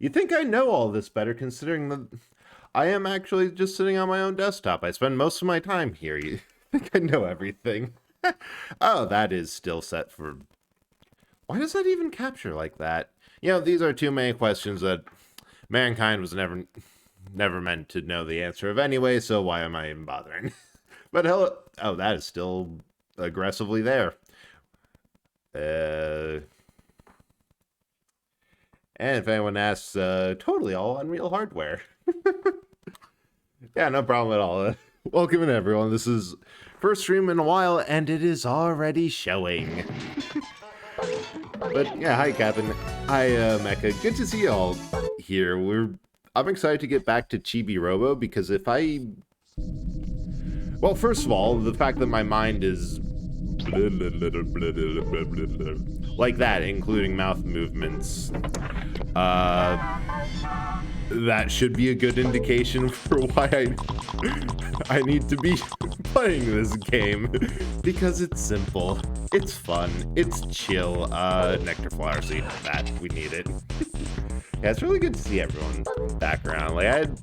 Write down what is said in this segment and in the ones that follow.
You think I know all this better considering that I am actually just sitting on my own desktop. I spend most of my time here. You think I know everything? Oh, that is still set for... Why does that even capture like that? You know, these are too many questions that mankind was never meant to know the answer of anyway, so why am I even bothering? But hello... Oh, that is still aggressively there. And if anyone asks, totally all Unreal hardware. Yeah, no problem at all. Welcome in, everyone. This is first stream in a while, and it is already showing. But yeah, hi, Captain. Hi, Mecha. Good to see you all here. I'm excited to get back to Chibi-Robo because if I... Well, first of all, the fact that my mind is... like that, including mouth movements. That should be a good indication for why I need to be playing this game. Because it's simple, it's fun, it's chill. Nectar flower seed, that, we need it. Yeah, it's really good to see everyone back around. Like, I had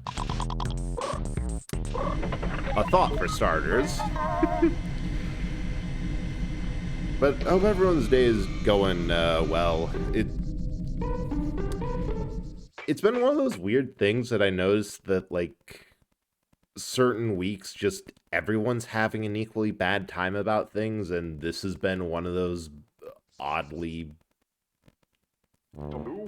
a thought for starters. But I hope everyone's day is going well. It's been one of those weird things that I noticed that, like, certain weeks just everyone's having an equally bad time about things, and this has been one of those oddly... Oh.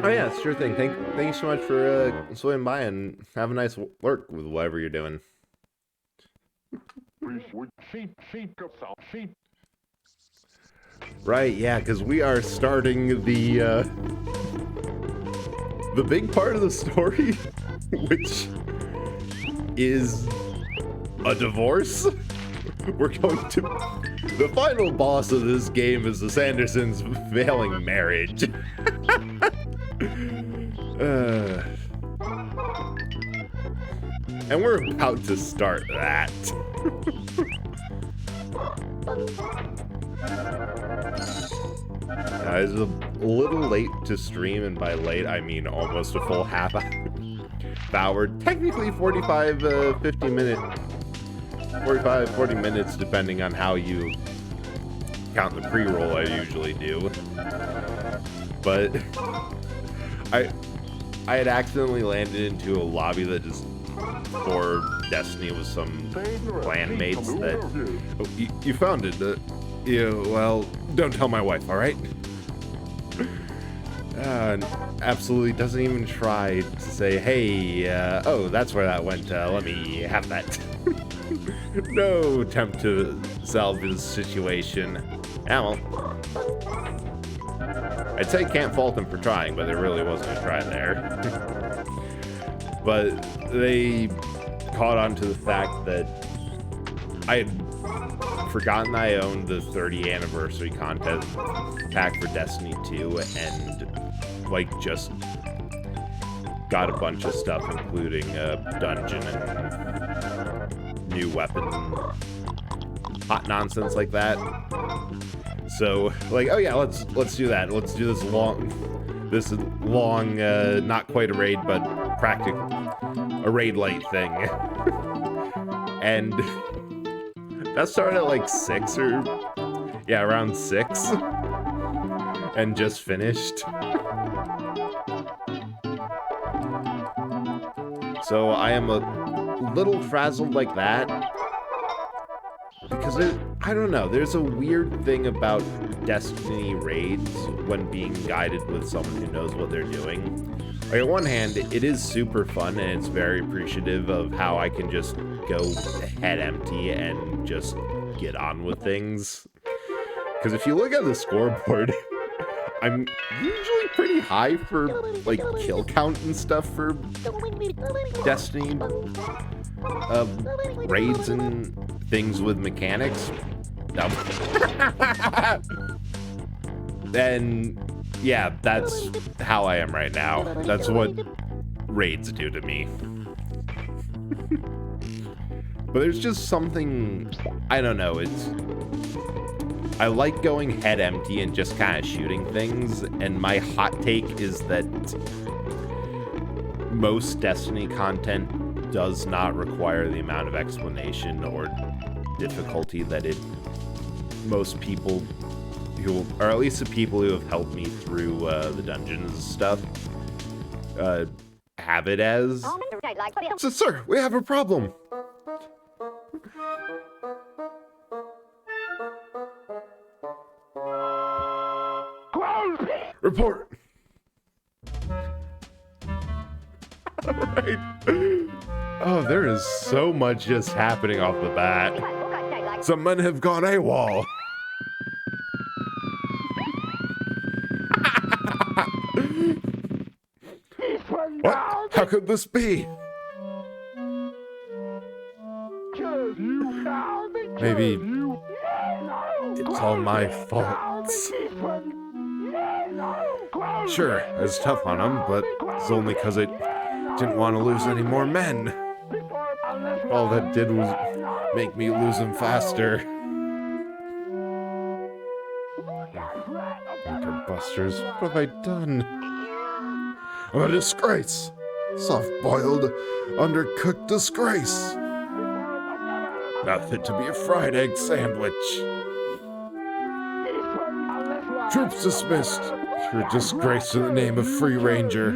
Oh yeah, sure thing. Thank you so much for swinging by, and have a nice work with whatever you're doing. Right, yeah, because we are starting the big part of the story, which is a divorce. We're going to... The final boss of this game is the Sandersons' failing marriage. And we're about to start that. It's a little late to stream, and by late I mean almost a full half hour. Technically 45, 50 minutes. 45, 40 minutes, depending on how you count the pre-roll I usually do. But I had accidentally landed into a lobby that just for Destiny with some clan mates that... Oh, you found it. Well, don't tell my wife, alright? Absolutely doesn't even try to say, hey, oh, that's where that went, let me have that. No attempt to salvage the situation. Yeah, well, I'd say can't fault them for trying, but there really wasn't a try there. But they caught on to the fact that I had forgotten I owned the 30th anniversary contest pack for Destiny 2, and like just got a bunch of stuff, including a dungeon and new weapon, hot nonsense like that. So, like, oh yeah, let's do that. Let's do this long, not quite a raid, but a raid light thing. And that started at like 6 or, yeah, around 6, and just finished. So I am a little frazzled like that, because I don't know, there's a weird thing about Destiny raids when being guided with someone who knows what they're doing. Like, on one hand, it is super fun, and it's very appreciative of how I can just go head empty and just get on with things. Because if you look at the scoreboard, I'm usually pretty high for, like, kill count and stuff for Destiny raids and things with mechanics. No. Then, yeah, that's how I am right now. That's what raids do to me. But there's just something, I don't know, I like going head empty and just kind of shooting things, and my hot take is that most Destiny content does not require the amount of explanation or difficulty that most people who, or at least the people who have helped me through the dungeons and stuff, have it as. So, sir, we have a problem. Report. Alright. Oh, there is so much just happening off the bat. Some men have gone AWOL. What? How could this be? Maybe it's all my fault. Sure, I was tough on him, but it's only because I didn't want to lose any more men. All that did was make me lose them faster. Anchor busters, what have I done? I'm a disgrace. Soft-boiled, undercooked disgrace. Not fit to be a fried egg sandwich. Troops dismissed. You're a disgrace in the name of Free Ranger.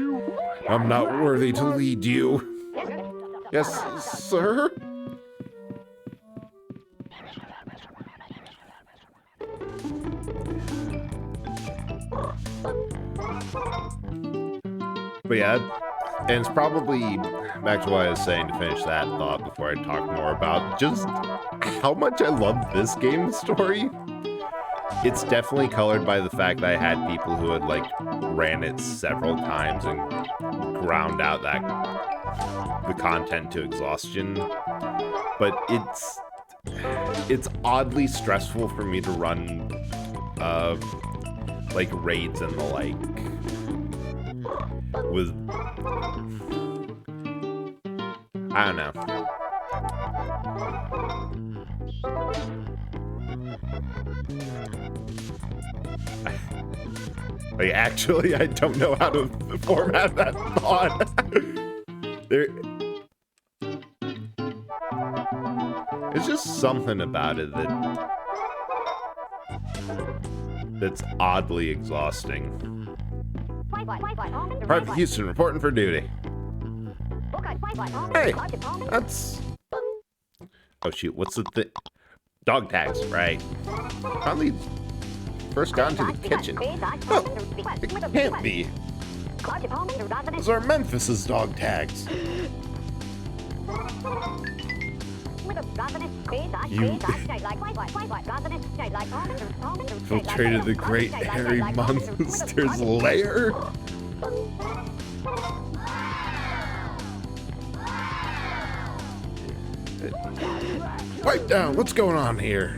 I'm not worthy to lead you. Yes, sir? But yeah, and it's probably back to what I was saying to finish that thought before I talk more about just how much I love this game's story. It's definitely colored by the fact that I had people who had like ran it several times and ground out the content to exhaustion. But it's oddly stressful for me to run like raids and the like with, I don't know. Like, actually, I don't know how to format that thought. It's just something about it that's oddly exhausting. Private Houston reporting for duty. Hey, that's... Oh shoot, what's the thing? Dog tags, right. Finally first got into the kitchen. Oh, it can't be. Those are Memphis's dog tags. You infiltrated the great hairy monster's lair? Pipe down, what's going on here?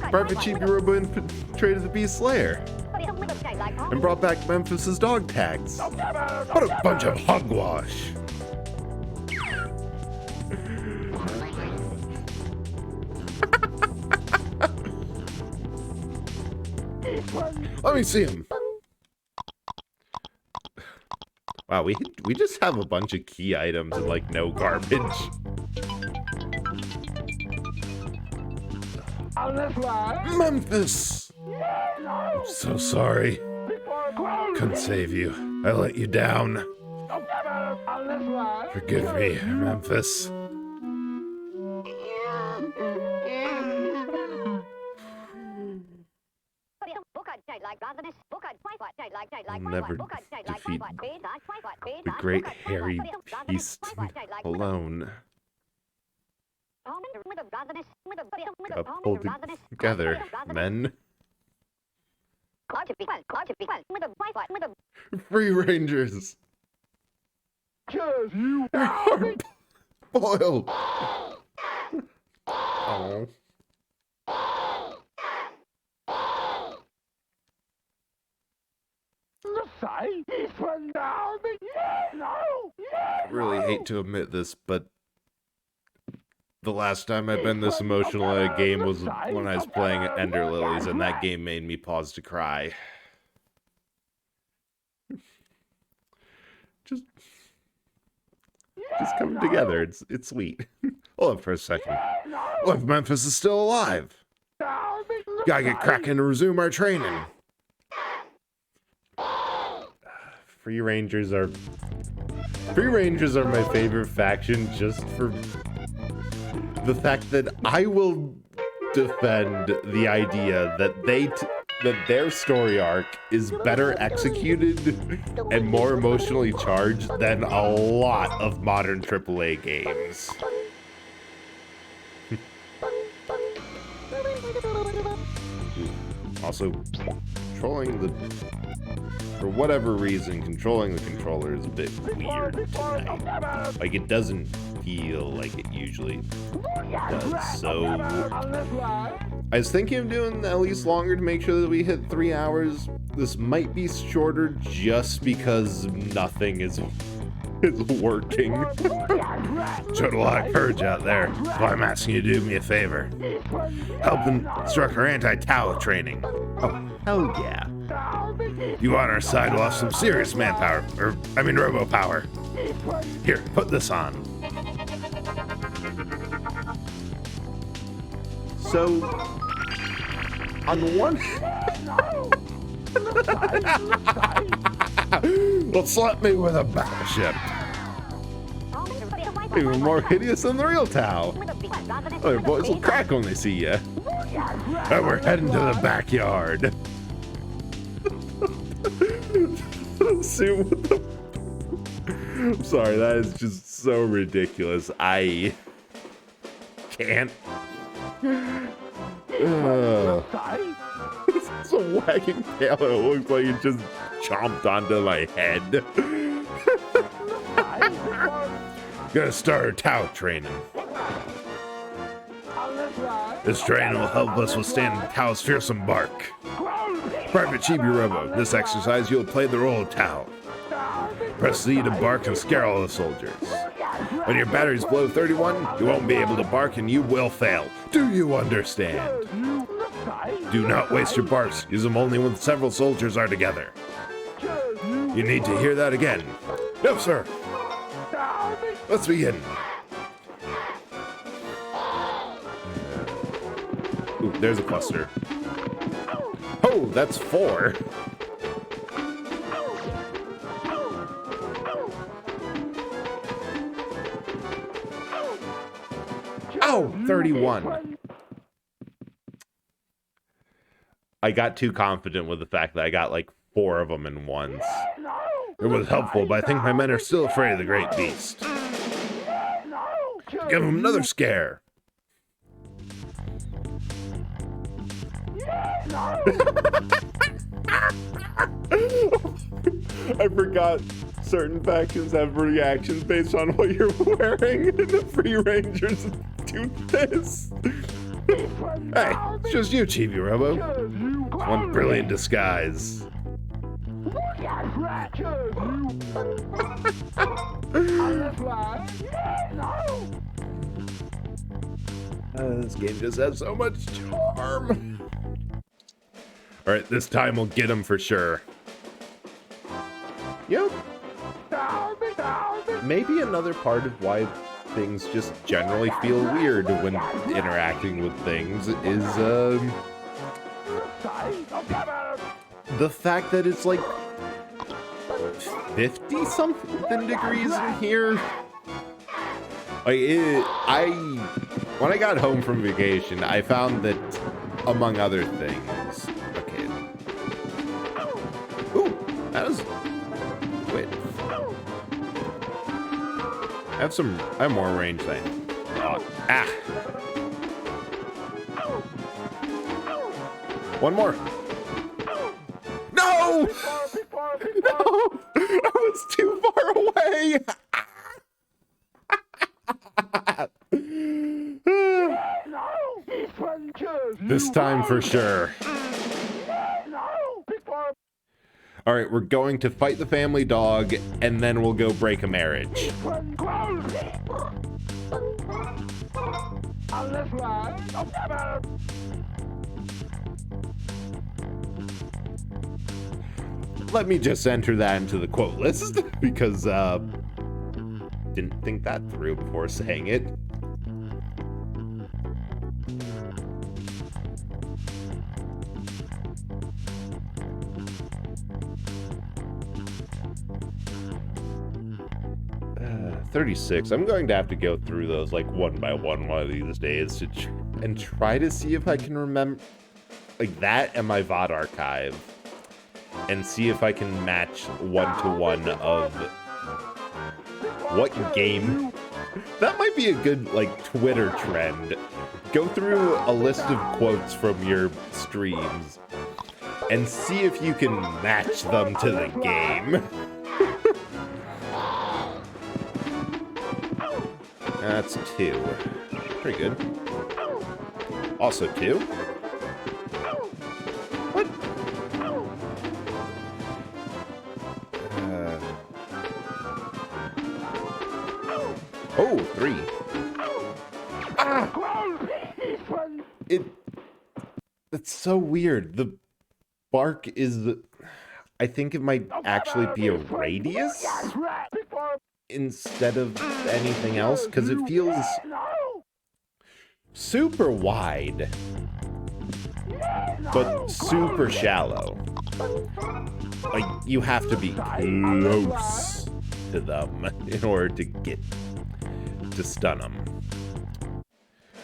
Private Chibi-Robo infiltrated the beast's lair and brought back Memphis's dog tags. What a bunch of hogwash! Let me see him. Wow, we just have a bunch of key items and like no garbage. Memphis! I'm so sorry. Couldn't save you. I let you down. Forgive me, Memphis. I'll never defeat the great hairy beast alone. Hold together, men. Free Rangers. You are boiled. Oh. I really hate to admit this, but The last time I've been this emotional at a game was when I was playing Ender Lilies, and that game made me pause to cry. Just come together. It's sweet. Hold up for a second. What if Memphis is still alive? Gotta get cracking to resume our training. Free Rangers are my favorite faction, just for the fact that I will defend the idea that that their story arc is better executed and more emotionally charged than a lot of modern AAA games. Also, for whatever reason, controlling the controller is a bit weird tonight. Like, it doesn't feel like it usually does. So, I was thinking of doing at least longer to make sure that we hit 3 hours. This might be shorter just because nothing is working. Showed a lot of courage out there. So I'm asking you to do me a favor. Help instructor anti-Tau training. Oh, hell yeah. You on our side will have some serious manpower, robo power. Here, put this on. So, on one well, slap me with a battleship. Even more hideous than the real Tau. Other boys will crack when they see you. And we're heading to the backyard. Suit with the... I'm sorry, that is just so ridiculous. I can't. It's a wagging tail. It looks like it just chomped onto my head. Gonna start our Tau training. This training will help us withstand Tau's fearsome bark. Private Chibi-Robo, this exercise you'll play the role of Tau. Press Z to bark and scare all the soldiers. When your battery's below 31, you won't be able to bark and you will fail. Do you understand? Do not waste your barks. Use them only when several soldiers are together. You need to hear that again. No, sir. Let's begin. Ooh, there's a cluster. Oh, that's 4. Oh, 31. I got too confident with the fact that I got like 4 of them in once. It was helpful, but I think my men are still afraid of the great beast. Give them another scare. I forgot certain factions have reactions based on what you're wearing, and the Free Rangers do this. Hey, it's just you, Chibi-Robo. It's one brilliant disguise. This game just has so much charm. Alright, this time we'll get him for sure. Yep. Maybe another part of why things just generally feel weird when interacting with things is, the fact that it's like 50-something degrees in here. Like, when I got home from vacation, I found that, among other things, okay. Ooh, that was, wait. I have more range than one more. No! No! I was too far away! This time for sure. Alright, we're going to fight the family dog, and then we'll go break a marriage. Let me just enter that into the quote list because didn't think that through before saying it. Uh, 36. I'm going to have to go through those like one by one of these days to and try to see if I can remember like that and my VOD archive and see if I can match one-to-one of what game. That might be a good like Twitter trend. Go through a list of quotes from your streams and see if you can match them to the game. That's 2. Pretty good. Also 2. What? Oh, 3. Ah! That's so weird. The bark is I think it might actually be a radius instead of anything else, because it feels super wide, but super shallow. Like, you have to be close to them in order to get to stun them.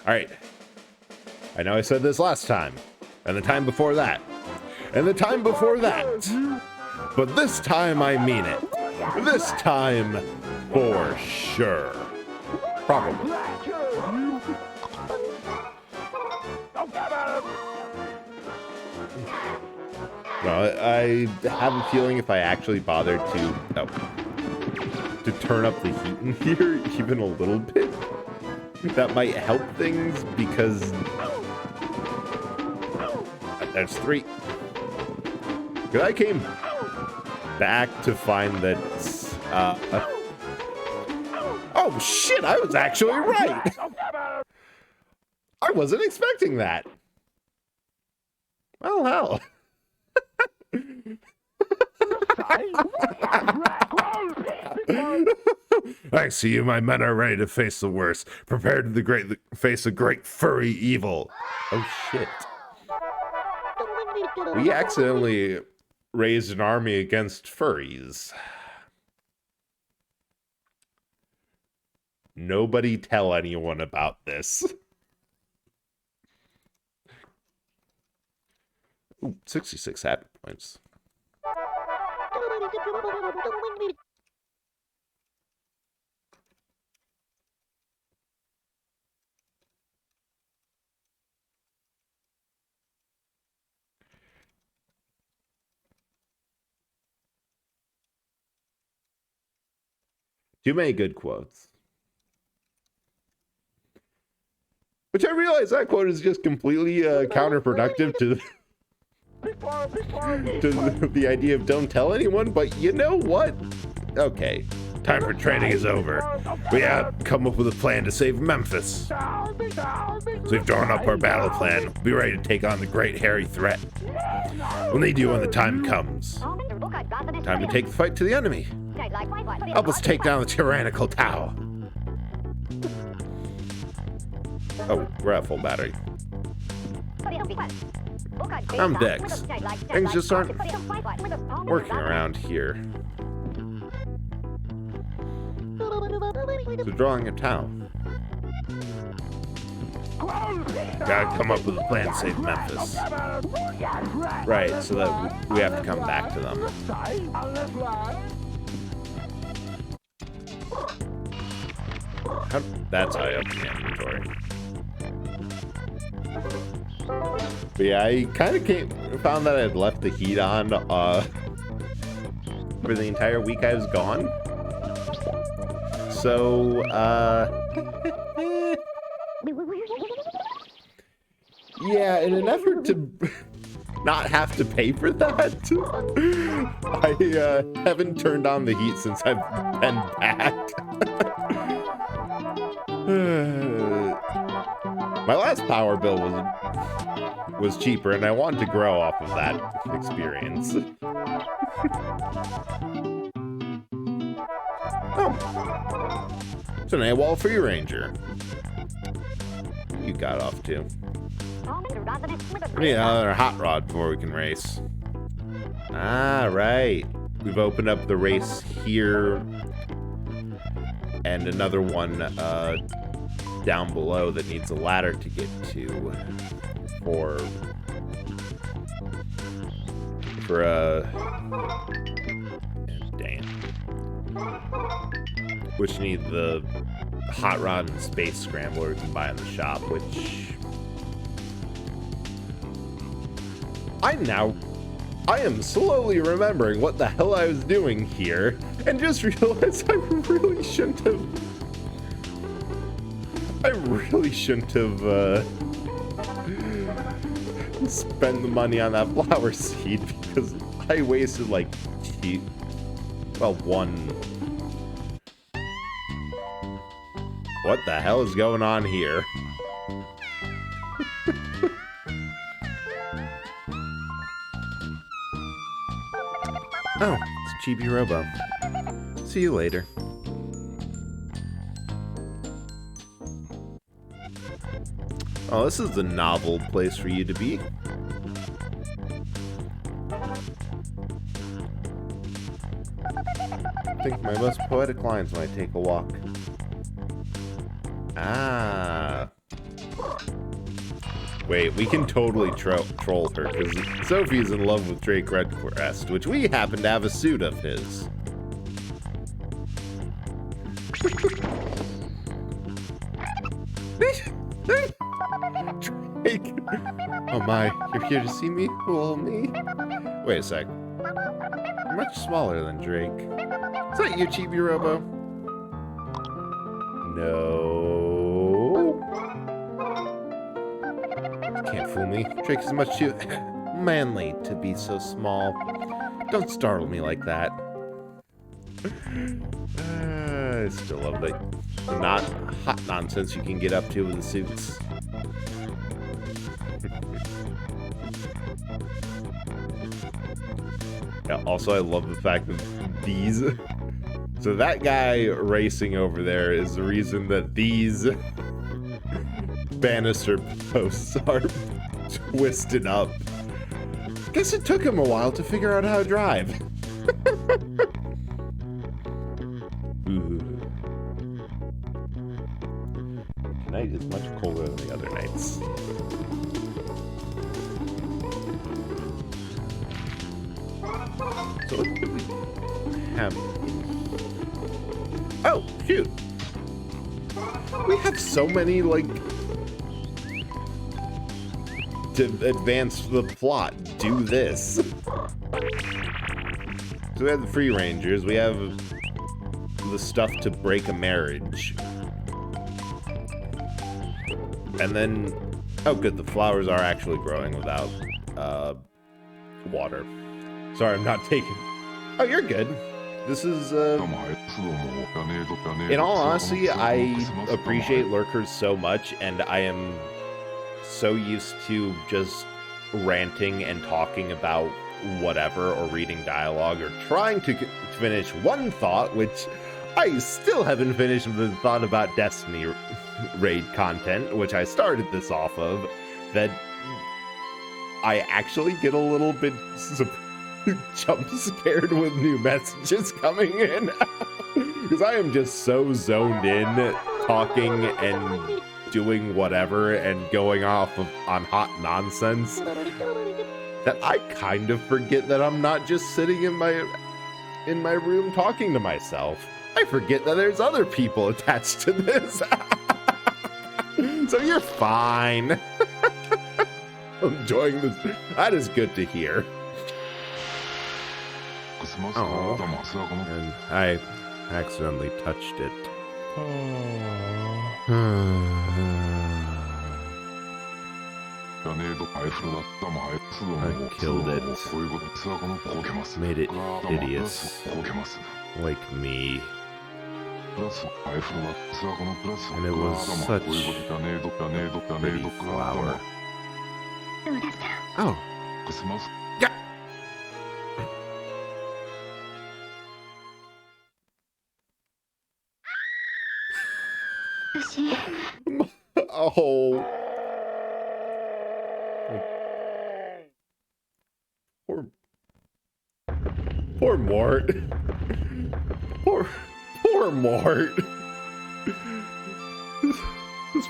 Alright. I know I said this last time, and the time before that, and the time before that, but this time I mean it. This time, for sure. Probably. No, I have a feeling if I actually bothered to turn up the heat in here even a little bit, that might help things, because there's 3. Because I came back to find that oh shit, I was actually right. I wasn't expecting that. Well, hell. I see you, my men are ready to face the worst. Prepared to face a great furry evil. Oh shit. We accidentally raised an army against furries. Nobody tell anyone about this. Ooh, 66 happy points. Too many good quotes. Which I realize that quote is just completely counterproductive to the idea of don't tell anyone, but you know what? Okay, time for training is over. We have come up with a plan to save Memphis. So we've drawn up our battle plan. Be ready to take on the great hairy threat. We'll need you when the time comes. Time to take the fight to the enemy. Help us take down the tyrannical Tau. Oh, we're at full battery. I'm Dex. Things just aren't working around here. So drawing a Tau. Gotta come up with a plan to save Memphis. Right, so that we have to come back to them. That's how I open the inventory. But yeah, I kind of found that I had left the heat on for the entire week I was gone. So, yeah, in an effort to not have to pay for that, I haven't turned on the heat since I've been back. My last power bill was cheaper, and I wanted to grow off of that experience. Oh. It's an AWOL Free Ranger. You got off to. We need another hot rod before we can race. Ah, right. We've opened up the race here. And another one down below that needs a ladder to get to. For dang. Which need the hot rod and space scrambler we can buy in the shop, which I am slowly remembering what the hell I was doing here, and just realized I really shouldn't have spent the money on that flower seed, because I wasted like one. What the hell is going on here? Oh, it's Chibi-Robo. See you later. Oh, this is the novel place for you to be. I think my most poetic lines when I take a walk. Ah. Wait, we can totally troll her, because Sophie's in love with Drake Redcrest, which we happen to have a suit of his. Drake! Oh my, you're here to see me? Well, me? Wait a sec. You're much smaller than Drake. Is that you, Chibi-Robo? No. Can't fool me. Drake is much too manly to be so small. Don't startle me like that. I still love the not hot nonsense you can get up to in suits. Yeah, also, I love the fact that these... So that guy racing over there is the reason that these banister posts are twisted up. Guess it took him a while to figure out how to drive. Ooh. Tonight is much colder than the other nights. So what could we have? Oh, shoot. We have so many, like, to advance the plot. Do this. So we have the Free Rangers. We have the stuff to break a marriage. And then, oh good, the flowers are actually growing without water. Sorry, I'm not taking... Oh, you're good. This is, in all honesty, I appreciate lurkers so much, and I am so used to just ranting and talking about whatever, or reading dialogue, or trying to finish one thought, which I still haven't finished the thought about Destiny raid content, which I started this off of, that I actually get a little bit jump scared with new messages coming in. Because I am just so zoned in, talking and doing whatever and going off on hot nonsense, that I kind of forget that I'm not just sitting in my room talking to myself. I forget that there's other people attached to this. So you're fine. I'm enjoying this. That is good to hear. Oh, and I accidentally touched it. I killed it. Made it hideous. Like me. And it was such a pretty flower. Oh. Yeah. Oh. Poor Mort. Poor Mort. This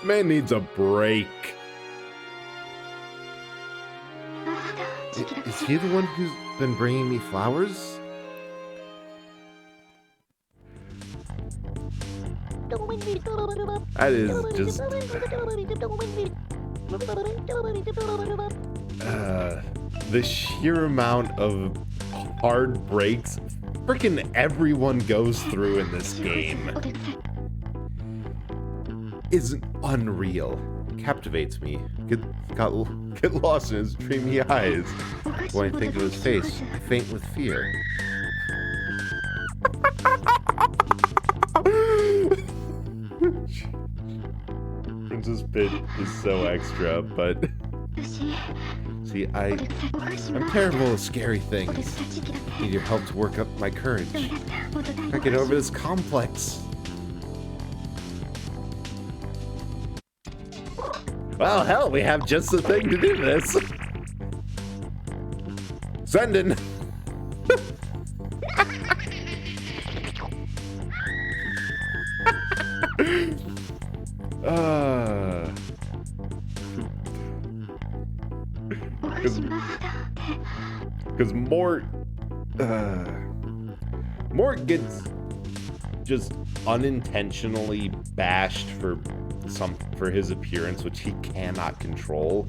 man needs a break. Is he the one who's been bringing me flowers? That is just... the sheer amount of hard breaks frickin' everyone goes through in this game is unreal. Captivates me. Get lost in his dreamy eyes. When I think of his face, I faint with fear. Princess Pit is so extra, but see, I'm terrible at scary things. Need your help to work up my courage. I get over this complex. Well, hell, we have just the thing to do this. Sending. Because Mort gets just unintentionally bashed for his appearance, which he cannot control.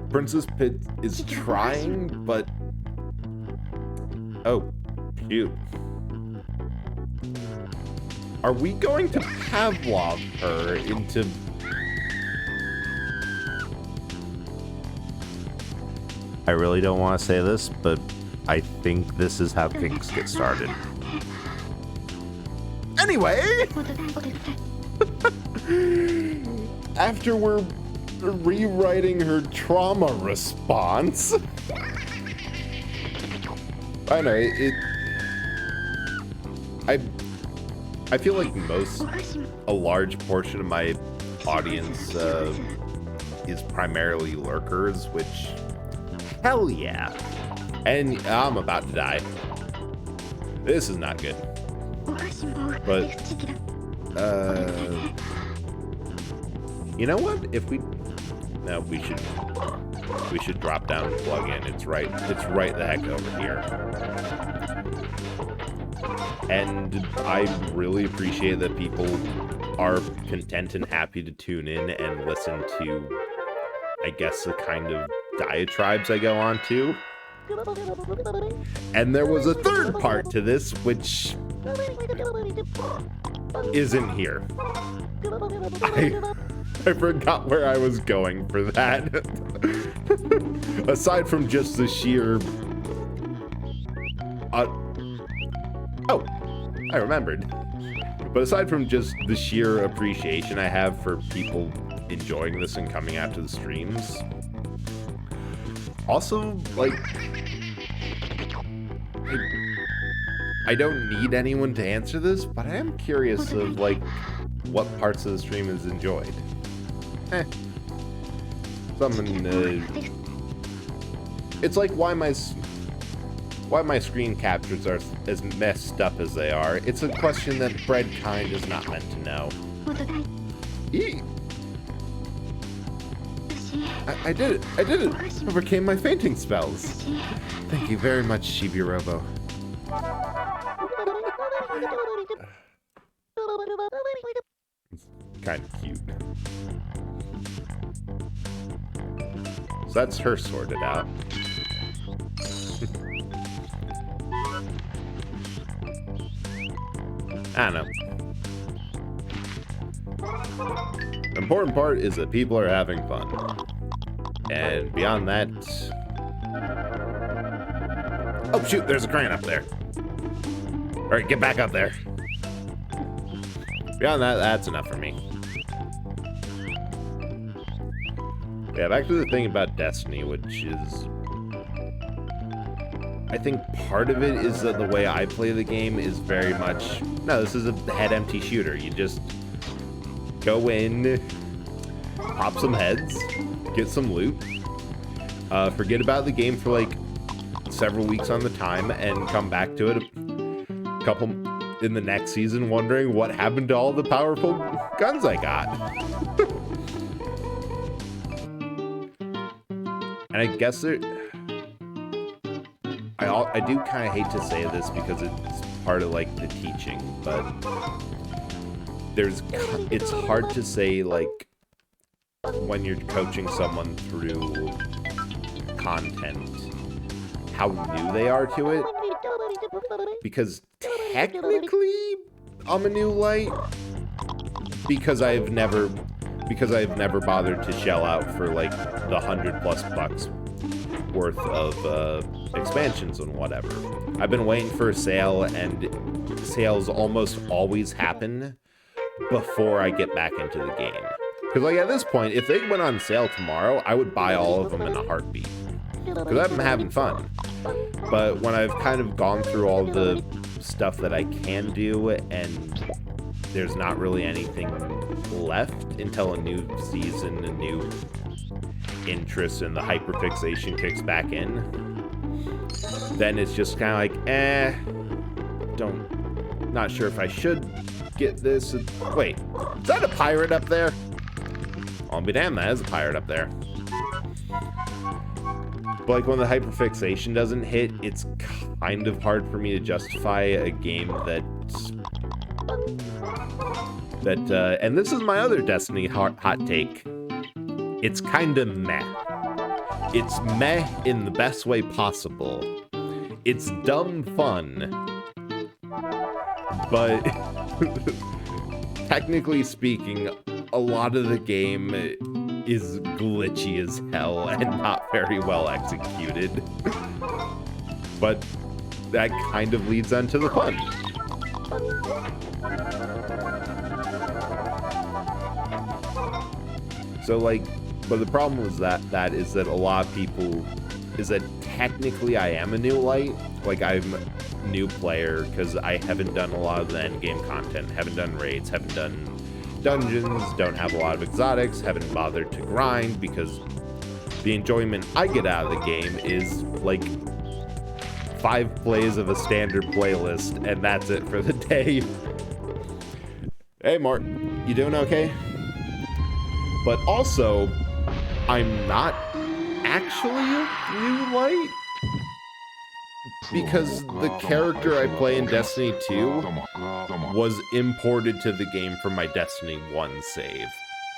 Princess Pit is trying, but oh, shoot. Are we going to Pavlov her into... I really don't want to say this, but I think this is how things get started. Anyway! After we're rewriting her trauma response... I know, I feel like a large portion of my audience is primarily lurkers, which, hell yeah. And I'm about to die. This is not good. But, you know what? We should drop down and plug in. It's right the heck over here. And I really appreciate that people are content and happy to tune in and listen to, I guess, the kind of diatribes I go on to. And there was a third part to this, which isn't here. I forgot where I was going for that. Aside from just the sheer... oh, I remembered. But aside from just the sheer appreciation I have for people enjoying this and coming out to the streams, also, like, I don't need anyone to answer this, but I am curious of, like, what parts of the stream is enjoyed. It's like why my screen captures are as messed up as they are. It's a question that Breadkind is not meant to know. I did it! I did it! Overcame my fainting spells! Thank you very much, Chibi-Robo. It's kind of cute. So that's her sorted out. I don't know. The important part is that people are having fun. And beyond that... Oh shoot, there's a crane up there. Alright, get back up there. Beyond that, that's enough for me. Yeah, back to the thing about Destiny, which is... I think part of it is that the way I play the game is very much... No, this is a head-empty shooter. You just go in, pop some heads, get some loot, forget about the game for like several weeks on the time, and come back to it a couple in the next season wondering what happened to all the powerful guns I got. And I guess I do kind of hate to say this because it's part of like the teaching, but it's hard to say like when you're coaching someone through content how new they are to it, because technically I'm a new light because I've never bothered to shell out for like the $100+ worth of expansions and whatever. I've been waiting for a sale, and sales almost always happen before I get back into the game. Because like at this point, if they went on sale tomorrow, I would buy all of them in a heartbeat. Because I've been having fun. But when I've kind of gone through all the stuff that I can do, and there's not really anything left until a new season, a new interest in the hyperfixation kicks back in, then it's just kind of like, not sure if I should get this. Wait, is that a pirate up there? I'll be damned, that is a pirate up there. But like when the hyperfixation doesn't hit, it's kind of hard for me to justify a game that and this is my other Destiny hot take. It's kind of meh. It's meh in the best way possible. It's dumb fun. But technically speaking, a lot of the game is glitchy as hell and not very well executed. But that kind of leads on to the fun. So like, but the problem was that a lot of people is that technically I am a new light. Like I'm a new player because I haven't done a lot of the end game content, haven't done raids, haven't done dungeons, don't have a lot of exotics, haven't bothered to grind because the enjoyment I get out of the game is like 5 plays of a standard playlist and that's it for the day. Hey Mart, you doing okay? But also, I'm not actually a new light because the character I play in Destiny 2 was imported to the game from my Destiny 1 save.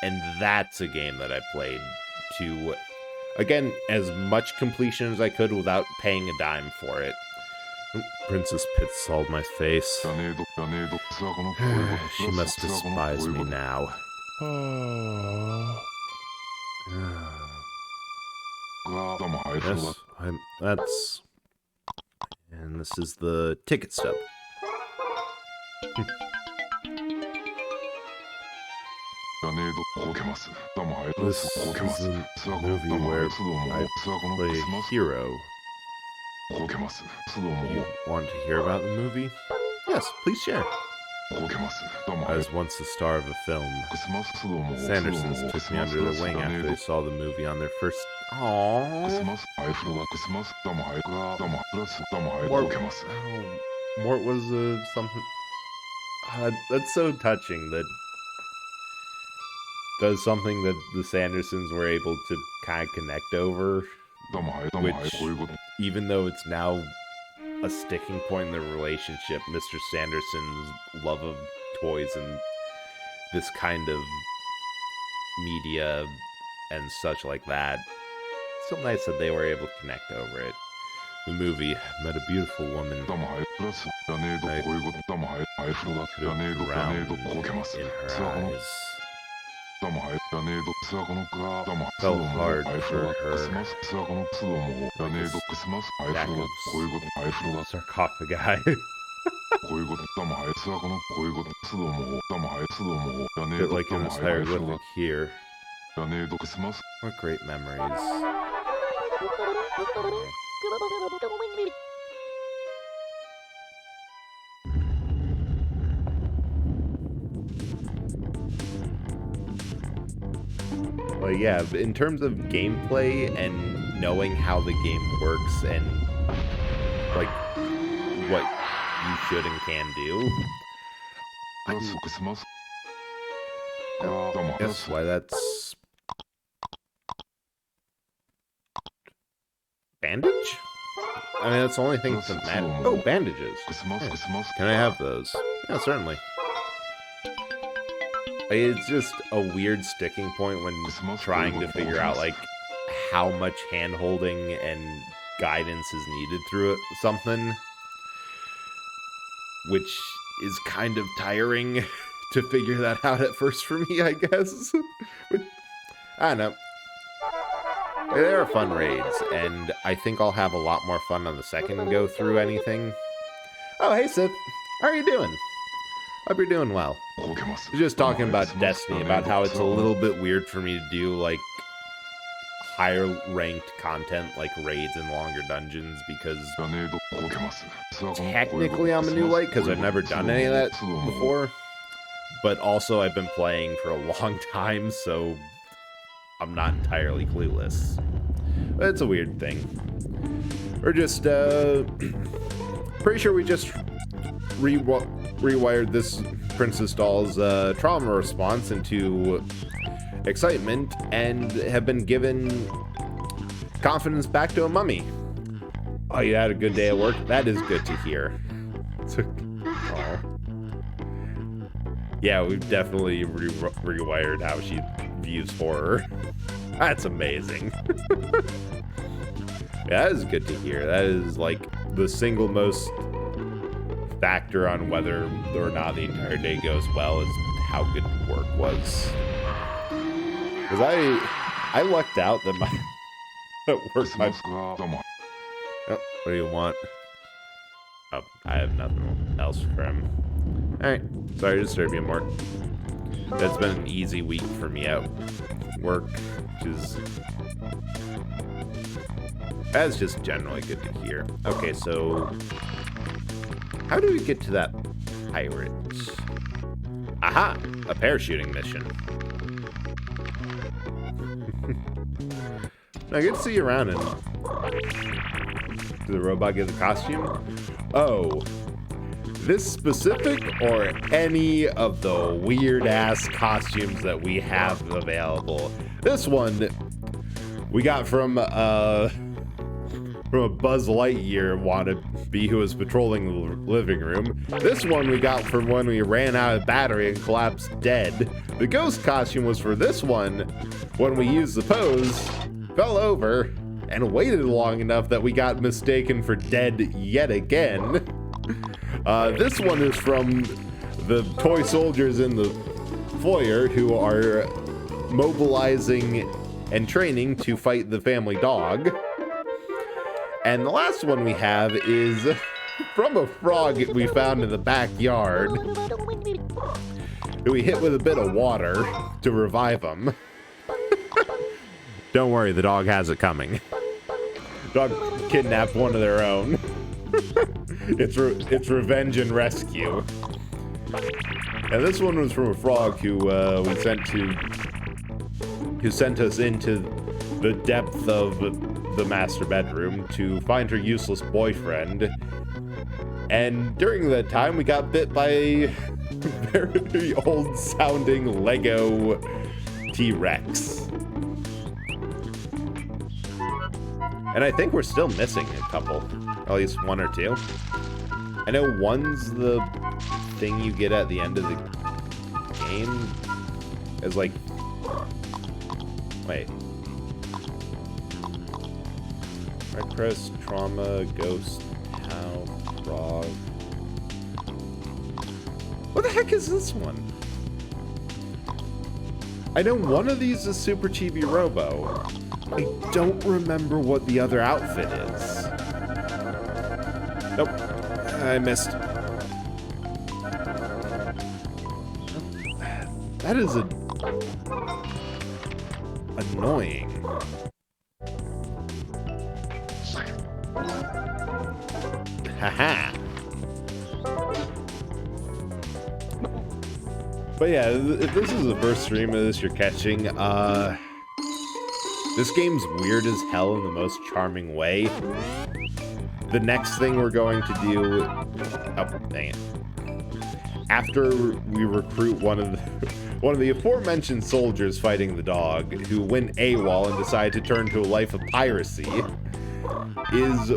And that's a game that I played to, again, as much completion as I could without paying a dime for it. Princess Pit sold my face. She must despise me now. Yes, that's... And this is the ticket stub. This is a movie where I play a hero. You want to hear about the movie? Yes, please share. I was once the star of a film. Sandersons took me under their wing after they saw the movie on their first... Aww. Mort was something... that's so touching that does something that the Sandersons were able to kind of connect over, which, even though it's now a sticking point in the relationship, Mr. Sanderson's love of toys and this kind of media and such like that, it's so nice that they were able to connect over it. The movie met a beautiful woman. I could have drowned in her eyes. Felt hard for her. Like sarcophagi. Bit like in this hieroglyphic here. What great memories. Well, yeah, in terms of gameplay and knowing how the game works and, like, what you should and can do, guess why that's... Bandage? I mean, that's the only thing that matters. Oh, bandages. Yeah. Can I have those? Yeah, certainly. It's just a weird sticking point when trying to figure out, like, how much hand-holding and guidance is needed through something. Which is kind of tiring to figure that out at first for me, I guess. But, I don't know. They are fun raids, and I think I'll have a lot more fun on the second go through anything. Oh, hey, Sith. How are you doing? Hope you're doing well. I was just talking about Destiny, about how it's a little bit weird for me to do, like, higher ranked content, like raids and longer dungeons, because technically I'm a new light, because I've never done any of that before. But also I've been playing for a long time, so I'm not entirely clueless. But it's a weird thing. We're just, pretty sure we just rewired this Princess Doll's trauma response into excitement and have been given confidence back to a mummy. Oh, you had a good day at work? That is good to hear. Oh. Yeah, we've definitely rewired how she views horror. That's amazing. Yeah, that is good to hear. That is like the single most factor on whether or not the entire day goes well is how good work was. Because I lucked out that my work my... Oh, what do you want? Oh, I have nothing else for him. Alright, sorry to disturb you, Mort. That's been an easy week for me at work, which is... That's just generally good to hear. Okay, so... How do we get to that pirate? Aha! A parachuting mission. I get to see you around and... Did the robot get the costume? Oh. This specific or any of the weird-ass costumes that we have available? This one we got from a Buzz Lightyear wannabe who was patrolling the living room. This one we got from when we ran out of battery and collapsed dead. The ghost costume was for this one when we used the pose, fell over, and waited long enough that we got mistaken for dead yet again. This one is from the toy soldiers in the foyer who are mobilizing and training to fight the family dog. And the last one we have is from a frog we found in the backyard, who we hit with a bit of water to revive him. Don't worry, the dog has it coming. Dog kidnapped one of their own. It's revenge and rescue. And this one was from a frog who sent us into the depth of the master bedroom to find her useless boyfriend. And during that time, we got bit by a very old sounding Lego T-Rex. And I think we're still missing a couple, at least one or two. I know one's the thing you get at the end of the game. It's like, wait. Red Crest, Trauma, Ghost, Cow, Frog. What the heck is this one? I know one of these is Super Chibi-Robo. I don't remember what the other outfit is. Nope. I missed. That is annoying. Haha. But yeah, if this is the first stream of this you're catching, this game's weird as hell in the most charming way. The next thing we're going to do... Oh, dang it. After we recruit one of the aforementioned soldiers fighting the dog, who went AWOL and decided to turn to a life of piracy, is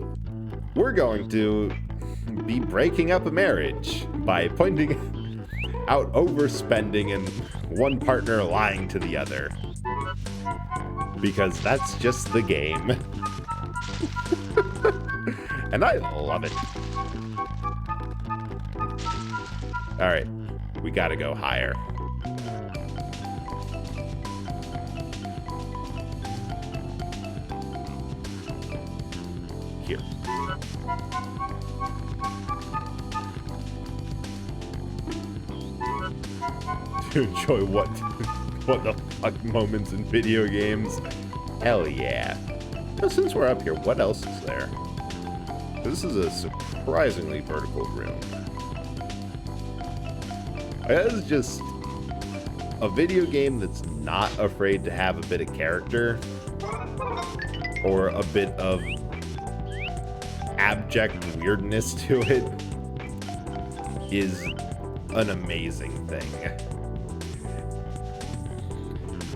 we're going to be breaking up a marriage by pointing out overspending and one partner lying to the other. Because that's just the game. And I love it. Alright, we gotta go higher. Here. To enjoy what the fuck moments in video games. Hell yeah. Now, since we're up here, what else is there? This is a surprisingly vertical room. That is just a video game that's not afraid to have a bit of character or a bit of abject weirdness to it is an amazing thing.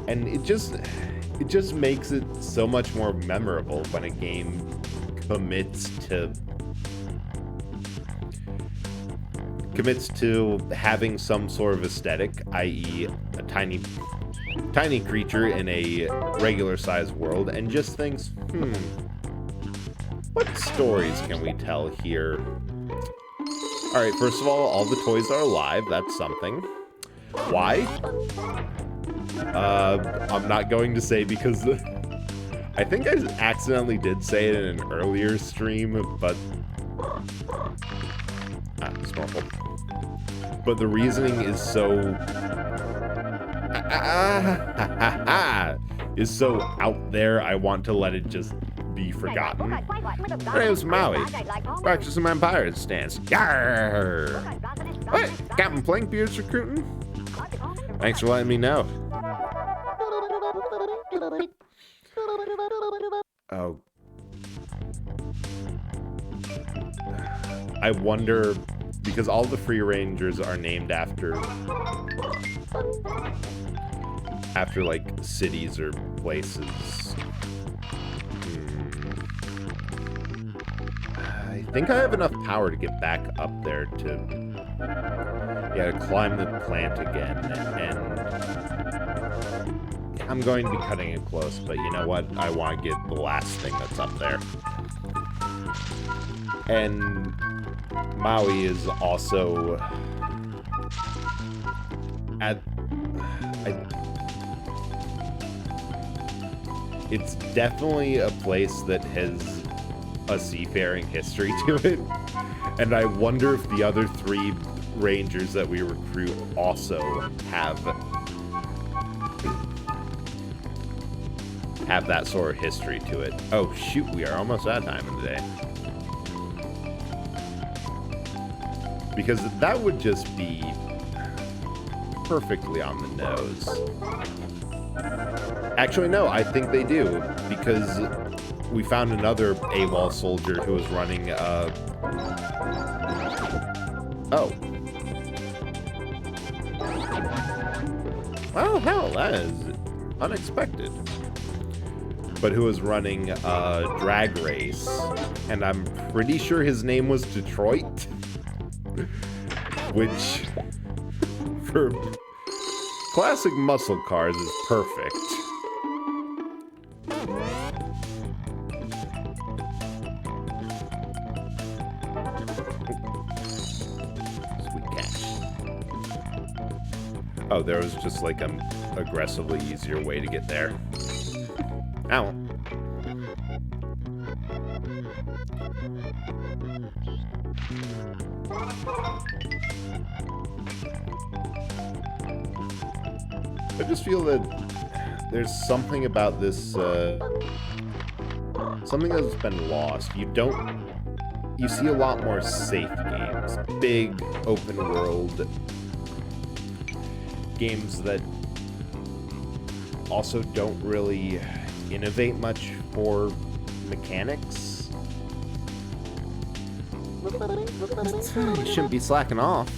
And it just makes it so much more memorable when a game commits to having some sort of aesthetic, i.e. a tiny creature in a regular sized world, and just thinks, what stories can we tell here? Alright, first of all the toys are alive, that's something. Why? I'm not going to say, because I think I accidentally did say it in an earlier stream, but snorkel. But the reasoning is so out there, I want to let it just be forgotten. My name's Maui, practicing my pirate stance. Yarr! What? Captain Plankbeard's recruiting? Thanks for letting me know. Oh. I wonder, because all the free rangers are named after like cities or places. I think I have enough power to get back up there to climb the plant again, and I'm going to be cutting it close, but you know what? I want to get the last thing that's up there. And Maui is also it's definitely a place that has a seafaring history to it, and I wonder if the other 3 rangers that we recruit also have that sort of history to it. Oh shoot, we are almost out of time in the day. Because that would just be perfectly on the nose. Actually, no, I think they do, because we found another AWOL soldier who was running, Oh. Well, hell, that is unexpected. But who was running a drag race, and I'm pretty sure his name was Detroit, which, for classic muscle cars, is perfect. Sweet cash. Oh, there was just like an aggressively easier way to get there. Ow. just feel that there's something about this, something that's been lost. You see a lot more safe games, big open world games that also don't really innovate much for mechanics. You shouldn't be slacking off.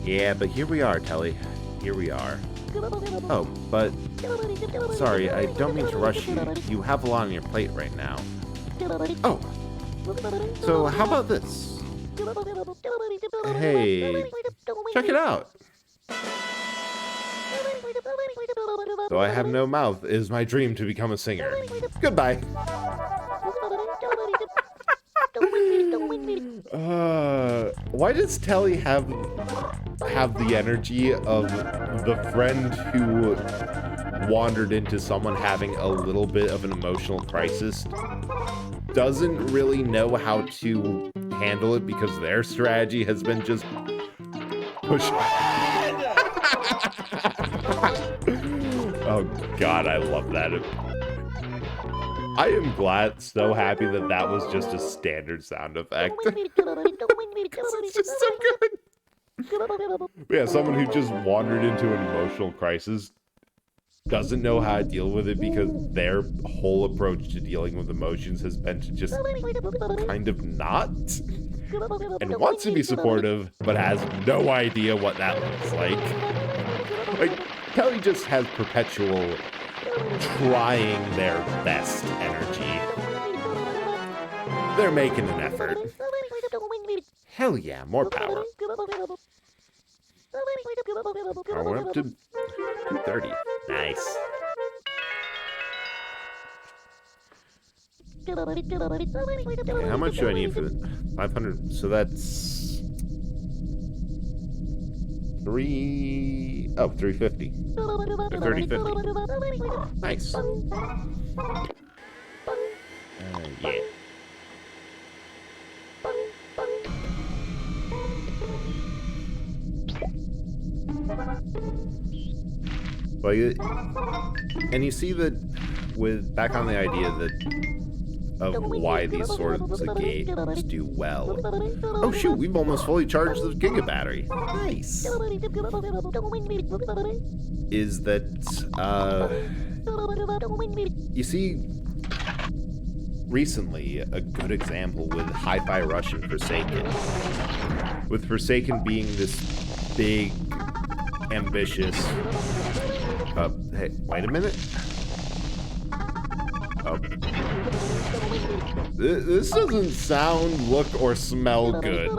Yeah, but here we are, Telly. Here we are. Oh, but sorry, I don't mean to rush you. You have a lot on your plate right now. Oh, so how about this? Hey, check it out. Though I have no mouth, it is my dream to become a singer. Goodbye. Why does Telly have the energy of the friend who wandered into someone having a little bit of an emotional crisis, doesn't really know how to handle it because their strategy has been just push. Oh god, I love that. I am so happy that that was just a standard sound effect. It's just so good. Yeah, someone who just wandered into an emotional crisis doesn't know how to deal with it because their whole approach to dealing with emotions has been to just kind of not. And wants to be supportive, but has no idea what that looks like. Like, Kelly just has perpetual trying their best energy. They're making an effort. Hell yeah, more power. We're up to 230. Nice. Okay, how much do I need for the 500? So that's 350. 3050. Nice. Yeah. Well, and you see that with back on the idea of why these sorts of games do well. Oh shoot, we've almost fully charged the Giga battery. Nice. Is that you see recently a good example with Hi-Fi Rush and Forsaken. With Forsaken being this big, ambitious. Hey, wait a minute. Oh. This doesn't sound, look, or smell good.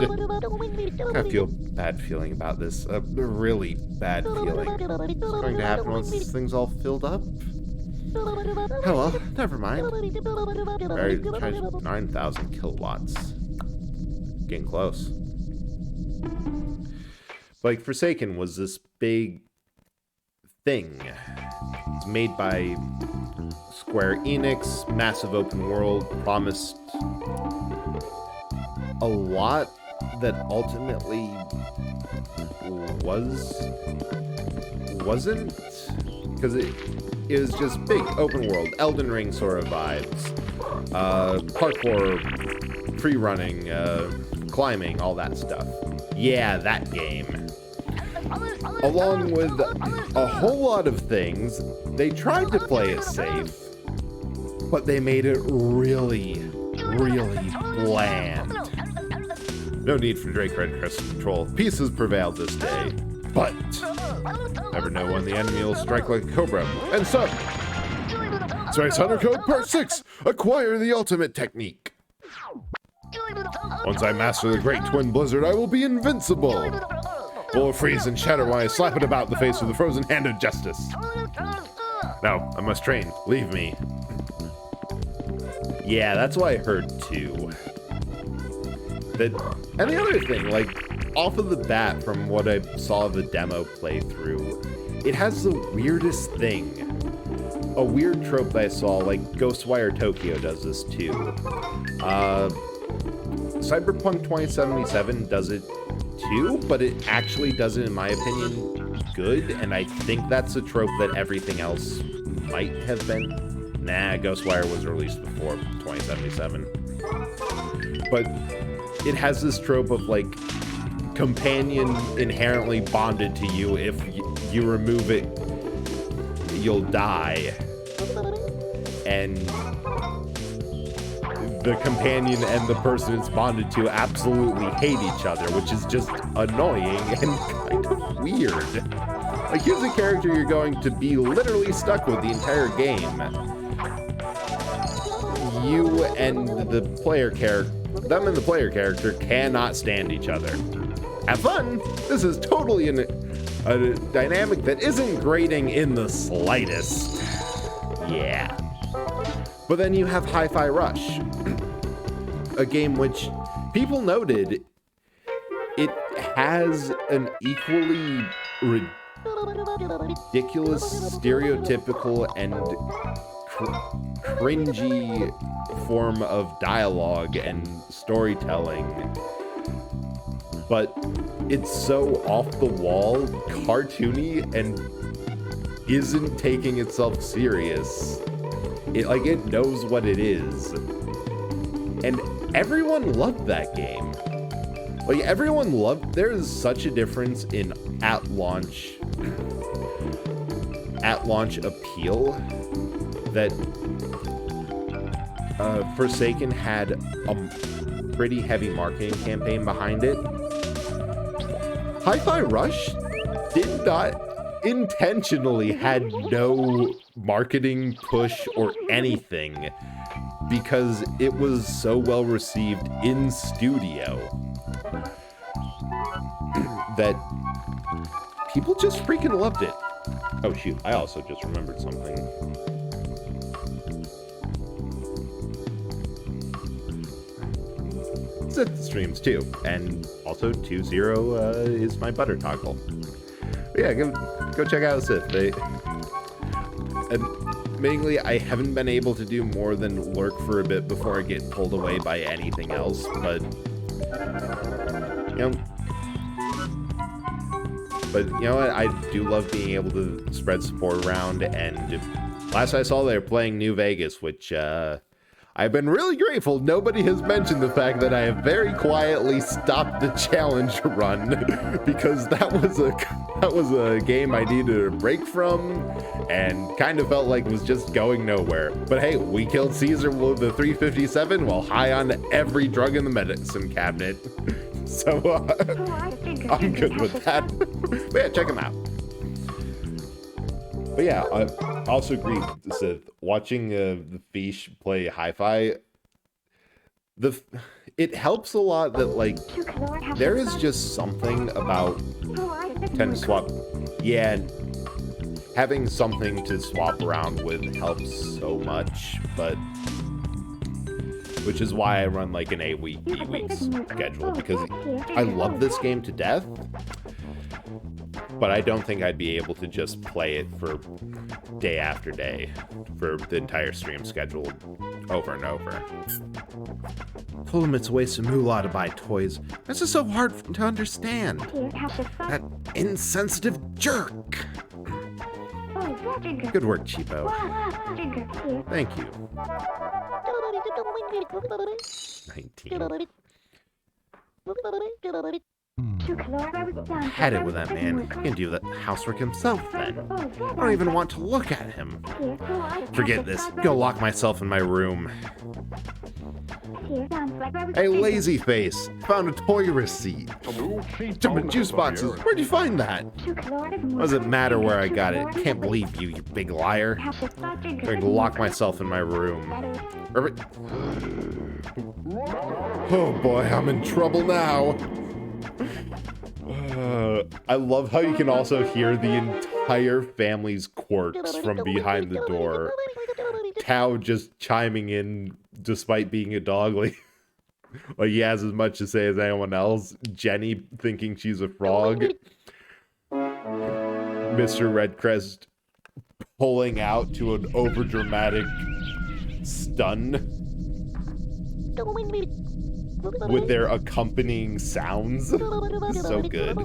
I feel bad feeling about this. A really bad feeling. What's going to happen once this thing's all filled up? Oh well, never mind. Alright, try 9,000 kilowatts. Getting close. Like, Forsaken was this big thing. It's made by Square Enix, massive open world, promised a lot that ultimately wasn't, because it was just big open world, Elden Ring sort of vibes, parkour, free running, climbing, all that stuff. Yeah, that game. Along with a whole lot of things, they tried to play it safe, but they made it really, really bland. No need for Drake Red Crest control. Peace has prevailed this day, but never know when the enemy will strike like a cobra. And so, Space Hunter Code Part 6, acquire the ultimate technique. Once I master the Great Twin Blizzard, I will be invincible. Will freeze and shatter when I slap it about the face with the frozen hand of justice. Now, I must train. Leave me. Yeah, that's what I heard too. And the other thing, like, off of the bat from what I saw the demo playthrough, it has the weirdest thing. A weird trope that I saw, like Ghostwire Tokyo does this too. Cyberpunk 2077 does it too, but it actually does it, in my opinion, good, and I think that's a trope that everything else might have been. Nah, Ghostwire was released before 2077. But it has this trope of, like, companion inherently bonded to you. If you remove it, you'll die. And the companion and the person it's bonded to absolutely hate each other, which is just annoying and kind of weird. Like, here's a character you're going to be literally stuck with the entire game. You and the player character, them and the player character cannot stand each other. Have fun! This is totally a dynamic that isn't grating in the slightest. Yeah. But then you have Hi-Fi Rush, a game which people noted it has an equally ridiculous, stereotypical, and cringy form of dialogue and storytelling, but it's so off the wall, cartoony, and isn't taking itself serious. It knows what it is. And everyone loved that game. Like, everyone loved, there is such a difference in at launch appeal that Forsaken had a pretty heavy marketing campaign behind it. Hi-Fi Rush did not intentionally had no marketing push or anything because it was so well received in studio that people just freaking loved it. Oh shoot, I also just remembered something. Sith streams too, and also 2-0 is my butter toggle. But yeah, go check out Sith. Admittedly, I haven't been able to do more than lurk for a bit before I get pulled away by anything else, but you know what? I do love being able to spread support around, and last I saw they were playing New Vegas, which I've been really grateful nobody has mentioned the fact that I have very quietly stopped the challenge run because that was a game I needed a break from and kind of felt like was just going nowhere. But hey, we killed Caesar with the 357 while high on every drug in the medicine cabinet. So I'm good with that. But yeah, check them out. But yeah, I also agree with Sith. Watching the Fish play Hi-Fi, it helps a lot that, like, there is just something about tend to swap. Yeah, having something to swap around with helps so much, but which is why I run like an 8-week, B-week schedule, because I love this game to death, but I don't think I'd be able to just play it for day after day for the entire stream schedule over and over. Told him it's a waste of moolah to buy toys. This is so hard to understand. That insensitive jerk. Good work, Cheapo. Thank you. 19. Had it with that man. He can do the housework himself then. I don't even want to look at him. Forget this. Go lock myself in my room. Hey, lazy face. Found a toy receipt. Jumping juice boxes. Where'd you find that? Doesn't matter where I got it. Can't believe you, you big liar. I'm going to lock myself in my room. Oh boy, I'm in trouble now. I love how you can also hear the entire family's quirks from behind the door. Tao just chiming in despite being a dog, like he has as much to say as anyone else. Jenny thinking she's a frog. Mr. Redcrest pulling out to an overdramatic stun with their accompanying sounds. So good.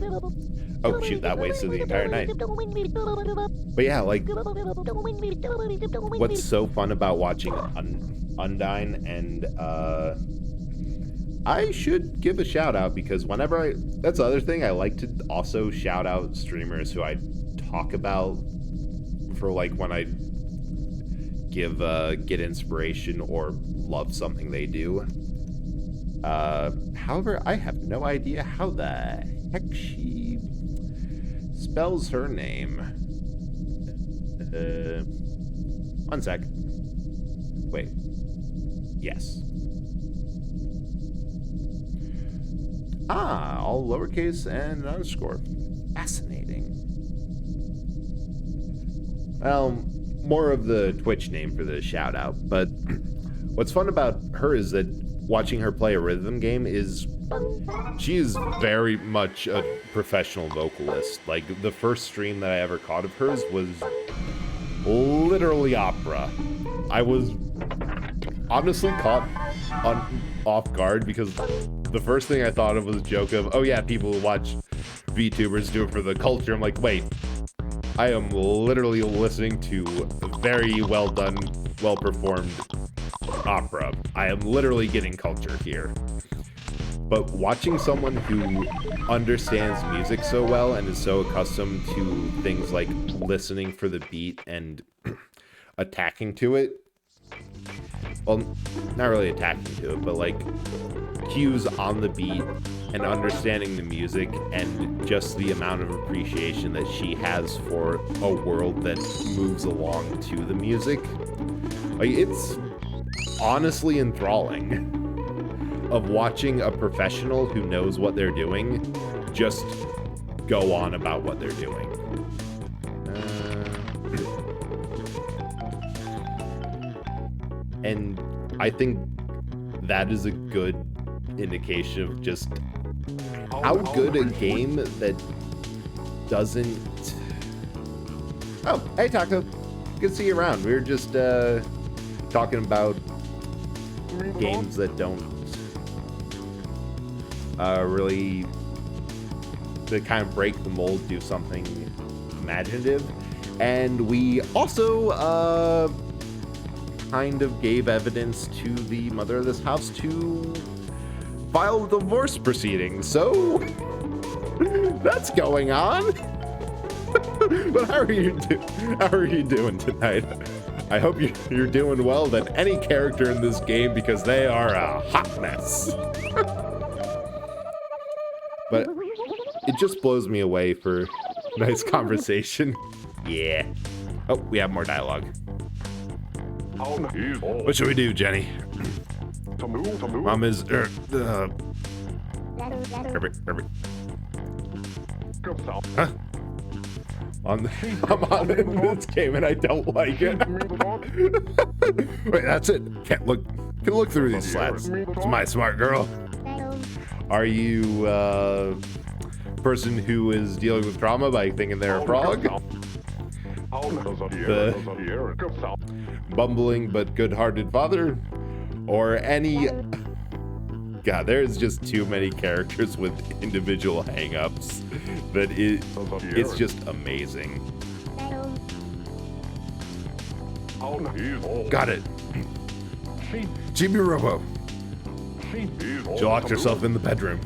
Oh shoot, that wasted the entire night. But yeah, like, what's so fun about watching Undyne, and I should give a shout out, because whenever that's the other thing, I like to also shout out streamers who I talk about for, like, when I get inspiration or love something they do. However, I have no idea how the heck she spells her name. One sec. Wait. Yes. Ah, all lowercase and underscore. Fascinating. Well, more of the Twitch name for the shout out, but what's fun about her is that watching her play a rhythm game is she is very much a professional vocalist. Like, the first stream that I ever caught of hers was literally opera. I was honestly caught off guard, because the first thing I thought of was a joke of, oh yeah, people who watch VTubers do it for the culture. I'm like, wait, I am literally listening to very well done, well performed opera. I am literally getting culture here. But watching someone who understands music so well and is so accustomed to things like listening for the beat and attacking to it, well, not really attacking to it, but like cues on the beat and understanding the music and just the amount of appreciation that she has for a world that moves along to the music. Like, it's honestly enthralling of watching a professional who knows what they're doing just go on about what they're doing. And I think that is a good indication of just how good a game that doesn't... Oh, hey Taco, good to see you around. We were just talking about games that don't really, that kind of break the mold, do something imaginative, and we also kind of gave evidence to the mother of this house to file divorce proceedings, so that's going on. But how are you doing tonight? I hope you're doing well than any character in this game, because they are a hot mess. But it just blows me away for nice conversation. Yeah. Oh, we have more dialogue. What should we do, Jenny? Mom is... Perfect. Huh? I'm on this game and I don't like it. Wait, that's it. Can look through these slats. It's my smart girl. Are you a person who is dealing with trauma by thinking they're a frog? The bumbling but good-hearted father? Or any... God, there's just too many characters with individual hang-ups that it's just amazing. Got it. Chibi-Robo. She locked herself in the bedroom.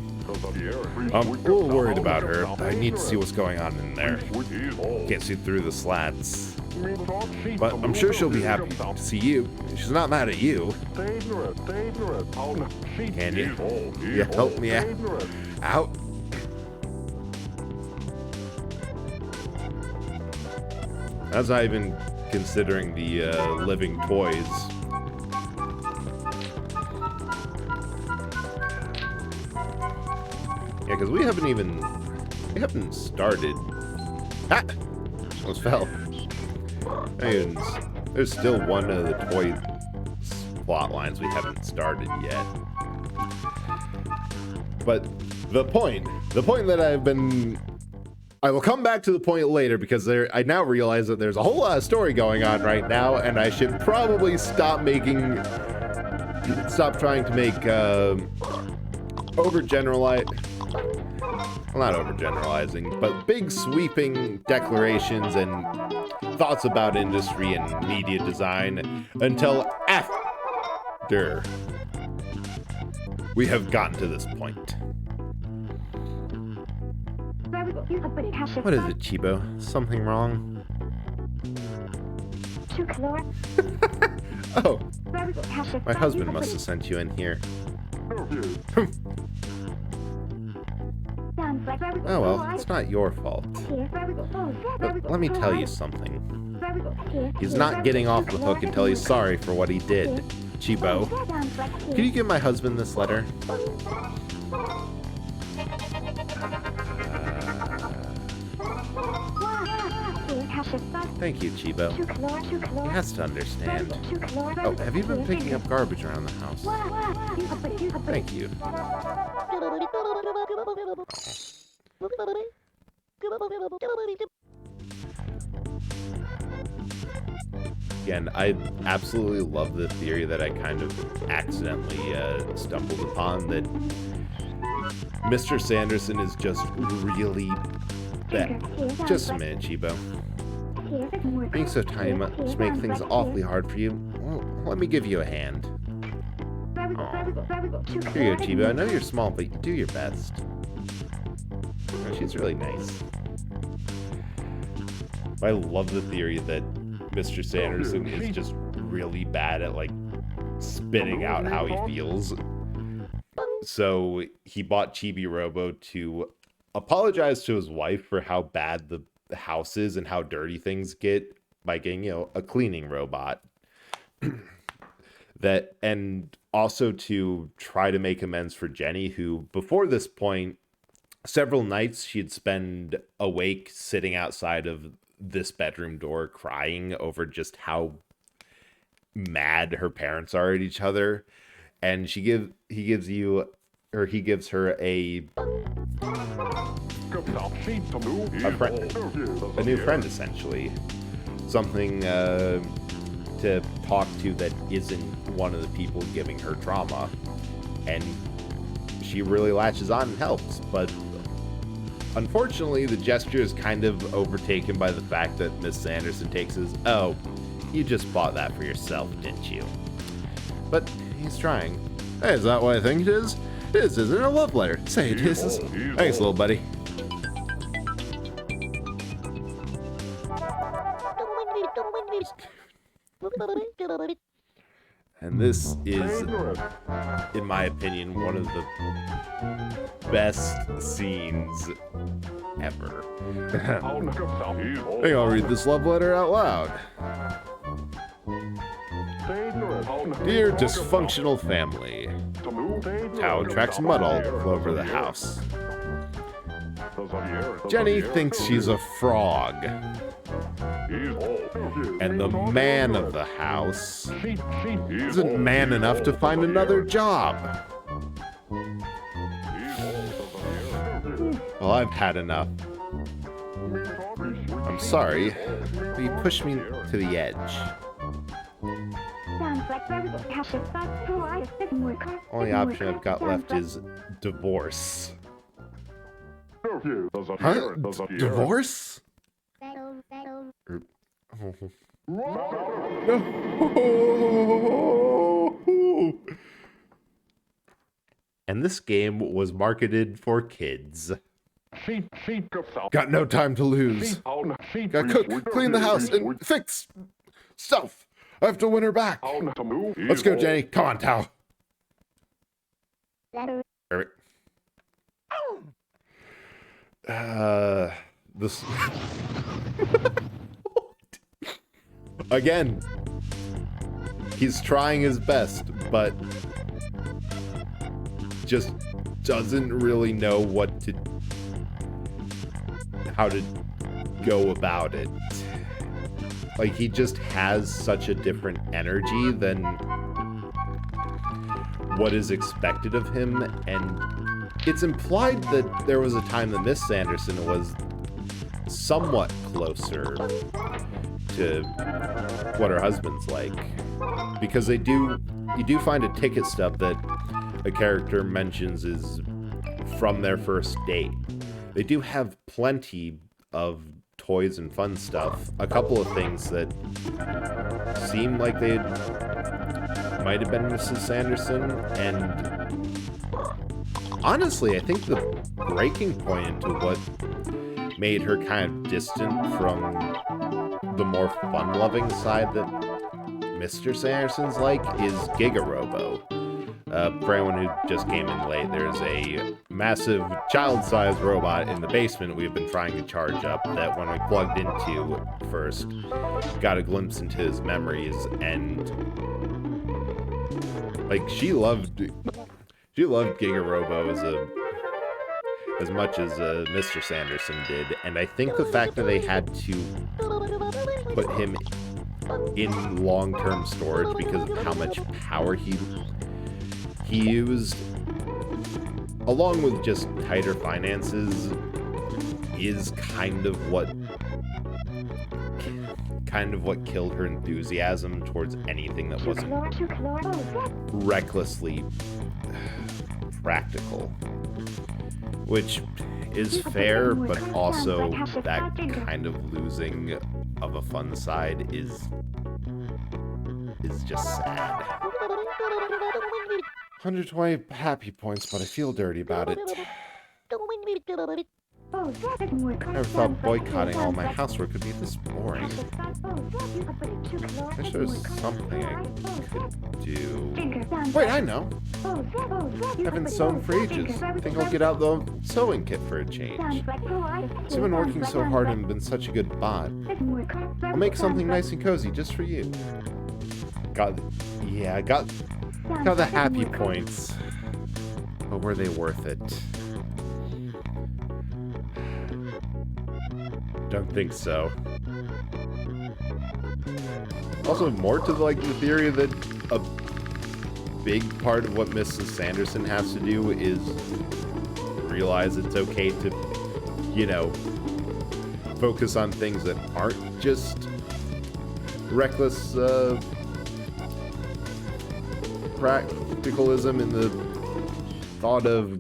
I'm a little worried about her. I need to see what's going on in there. Can't see through the slats. But I'm sure she'll be happy to see you. She's not mad at you. Can you? You help me out? That's not even considering the living toys. Yeah, because we haven't started. Ah! Almost fell. And there's still one of the toy plot lines we haven't started yet. But the point that I will come back to the point later, because I now realize that there's a whole lot of story going on right now, and I should probably stop trying to make overgeneralize. well, not overgeneralizing, but big sweeping declarations and thoughts about industry and media design until after we have gotten to this point. What is it, Chibo? Something wrong? Oh, my husband must have sent you in here. Oh well, it's not your fault. But let me tell you something. He's not getting off the hook until he's sorry for what he did. Chibo, can you give my husband this letter? Thank you, Chibo. He has to understand. Oh, have you been picking up garbage around the house? Thank you. Again, I absolutely love the theory that I kind of accidentally stumbled upon, that Mr. Sanderson is just really bad. Just a minute, Chibo. Being so tiny must make things awfully hard for you. Well, let me give you a hand. Aww. Here you go, Chibo. I know you're small, but you do your best. Oh, she's really nice. I love the theory that Mr. Sanderson is just really bad at, like, spitting out how he feels. So he bought Chibi-Robo to apologize to his wife for how bad the house is and how dirty things get by getting, a cleaning robot. And also to try to make amends for Jenny, who before this point, several nights she'd spend awake sitting outside of this bedroom door crying over just how mad her parents are at each other. And he gives her a new friend, essentially. Something to talk to that isn't one of the people giving her trauma. And she really latches on and helps. But unfortunately, the gesture is kind of overtaken by the fact that Miss Sanderson takes his, "Oh, you just bought that for yourself, didn't you?" But he's trying. Hey, is that what I think it is? This isn't a love letter. Say it is. Thanks, little buddy. And this is, in my opinion, one of the best scenes ever. I think I'll read this love letter out loud. Dear dysfunctional family, Tao tracks mud all over the house. Jenny thinks she's a frog. And the man of the house isn't man enough to find another job. Well, I've had enough. I'm sorry, but you pushed me to the edge. Only option I've got left is divorce. Huh? Divorce? No. And this game was marketed for kids. Got no time to lose. Gotta cook, clean the house, and fix stuff. I have to win her back. Let's go, Jenny. Come on, Tao. This again. He's trying his best, but just doesn't really know how to go about it. Like, he just has such a different energy than what is expected of him, and it's implied that there was a time that Miss Sanderson was somewhat closer to what her husband's like, because you do find a ticket stub that a character mentions is from their first date. They do have plenty of toys and fun stuff. A couple of things that seem like they might have been Mrs. Sanderson, and honestly, I think the breaking point into what made her kind of distant from the more fun-loving side that Mr. Sanderson's like is Chibi-Robo. For anyone who just came in late, there's a massive child-sized robot in the basement we've been trying to charge up that when we plugged into first, got a glimpse into his memories, and like she loved Chibi-Robo as much as Mr. Sanderson did, and I think the fact that they had to put him in long-term storage because of how much power he used, along with just tighter finances, is kind of what killed her enthusiasm towards anything that wasn't recklessly practical. Which is fair, but also that kind of losing of a fun side is just sad. 120 happy points, but I feel dirty about it. I never thought boycotting all my housework could be this boring. I wish there was something I could do. Wait, I know! I haven't sewn for ages. I think I'll get out the sewing kit for a change. You've been working so hard and been such a good bot. I'll make something nice and cozy just for you. Got the happy points. But were they worth it? Don't think so. Also, more to the theory that a big part of what Mrs. Sanderson has to do is realize it's okay to, you know, focus on things that aren't just reckless practicalism in the thought of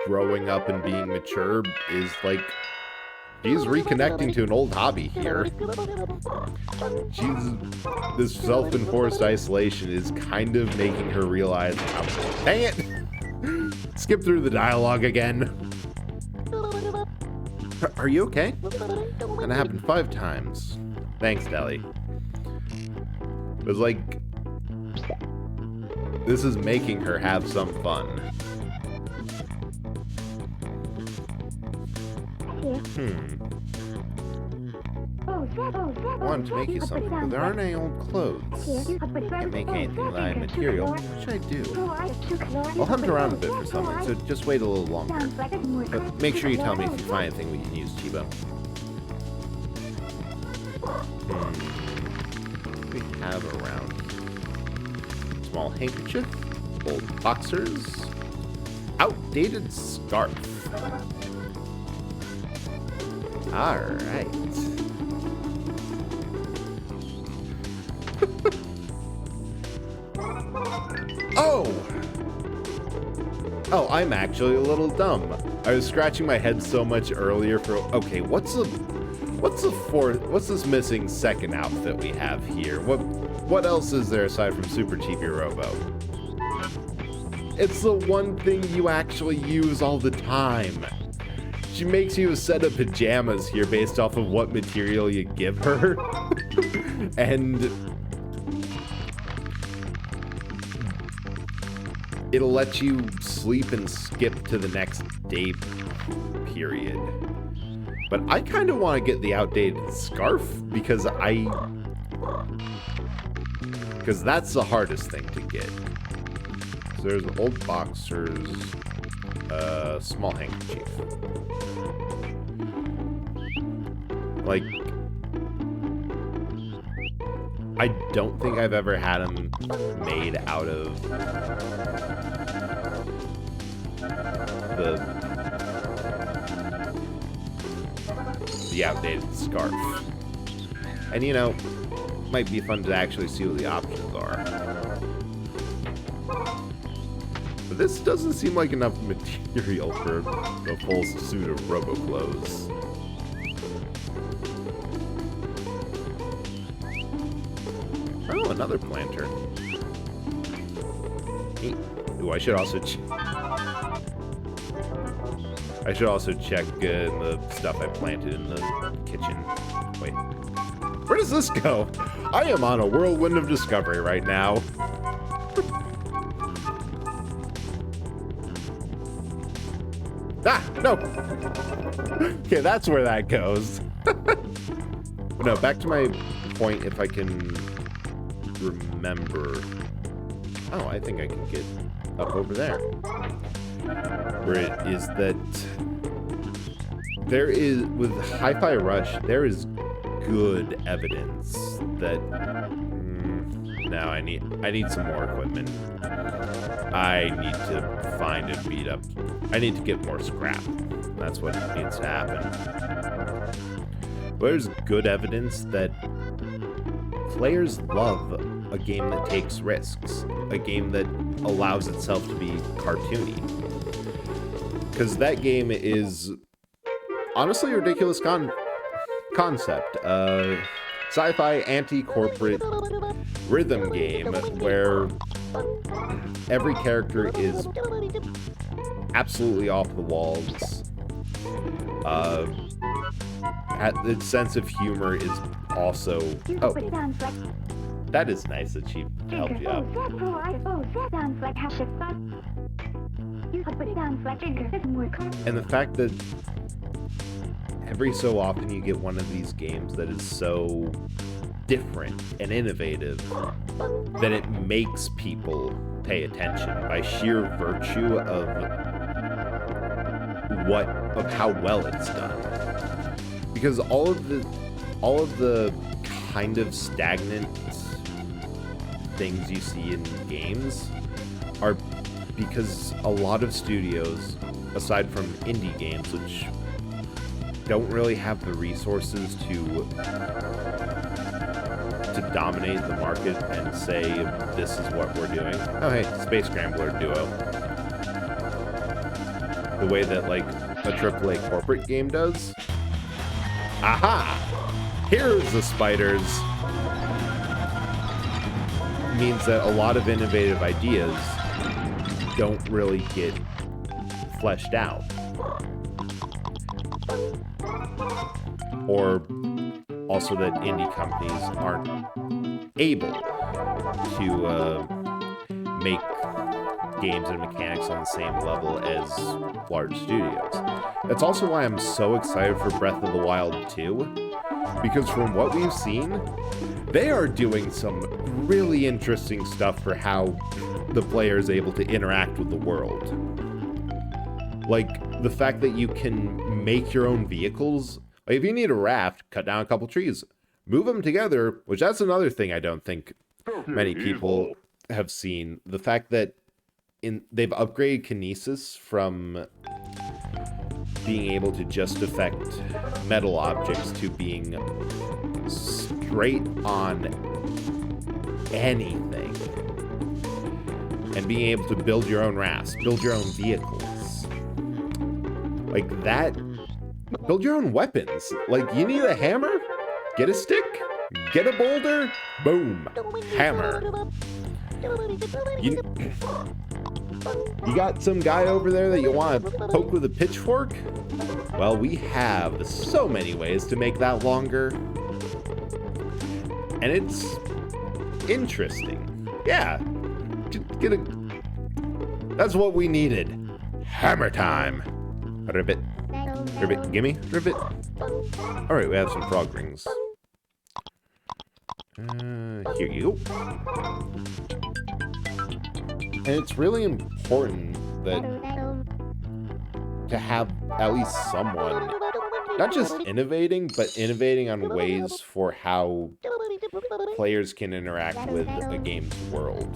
growing up and being mature is like, she's reconnecting to an old hobby here. This self-enforced isolation is kind of making her realize, dang it! Skip through the dialogue again. Are you okay? And it happened 5 times. Thanks, Deli. It was like, this is making her have some fun. I wanted to make you something, but there aren't any old clothes. Can't make anything that material. What should I do? I'll hunt around a bit for something, so just wait a little longer. But make sure you tell me if you find anything we can use, Chibo. What do we have around? Small handkerchief, old boxers, outdated scarf. Alright. Oh, I'm actually a little dumb. I was scratching my head so much earlier for, okay, what's this missing second outfit we have here? What else is there aside from Super Chibi-Robo? It's the one thing you actually use all the time. She makes you a set of pajamas here based off of what material you give her. And it'll let you sleep and skip to the next day period. But I kind of want to get the outdated scarf because that's the hardest thing to get. So there's old boxers, small handkerchief. Like, I don't think I've ever had them made out of the outdated scarf. And you know, might be fun to actually see what the options are. But this doesn't seem like enough material for a full suit of Robo clothes. Oh, another planter. Neat. Ooh, I should also check the stuff I planted in the kitchen. Wait. Where does this go? I am on a whirlwind of discovery right now. Ah, no. Okay, that's where that goes. No, back to my point, if I can remember. Oh, I think I can get up over there. Where it is that there is, with Hi-Fi Rush, there is good evidence that now I need some more equipment. I need to find and beat up. I need to get more scrap. That's what needs to happen. But there's good evidence that players love a game that takes risks, a game that allows itself to be cartoony. Because that game is honestly a ridiculous concept. Sci-fi anti-corporate rhythm game where every character is absolutely off the walls. Its sense of humor is also... Oh, that is nice that she helped you out. And the fact that every so often you get one of these games that is so different and innovative that it makes people pay attention by sheer virtue of how well it's done. Because all of the kind of stagnant things you see in games are because a lot of studios, aside from indie games, which don't really have the resources to dominate the market and say, this is what we're doing. Oh, hey, Space Scrambler Duo. The way that, like, a AAA corporate game does. Aha! Here's the spiders! Means that a lot of innovative ideas don't really get fleshed out. Or also that indie companies aren't able to make games and mechanics on the same level as large studios. That's also why I'm so excited for Breath of the Wild 2, because from what we've seen, they are doing some really interesting stuff for how the player is able to interact with the world. Like, the fact that you can make your own vehicles. Like, if you need a raft, cut down a couple trees, move them together, which that's another thing I don't think many people have seen. The fact that they've upgraded kinesis from being able to just affect metal objects to being straight on anything. And being able to build your own rafts, build your own vehicles. Like that. Build your own weapons. Like, you need a hammer? Get a stick? Get a boulder? Boom. Hammer. You got some guy over there that you want to poke with a pitchfork? Well, we have so many ways to make that longer. And it's interesting. Yeah. That's what we needed. Hammer time. Ribbit. Ribbit, gimme. Ribbit. Alright, we have some frog rings. Here you go. And it's really important that to have at least someone, not just innovating, but innovating on ways for how players can interact with a game's world.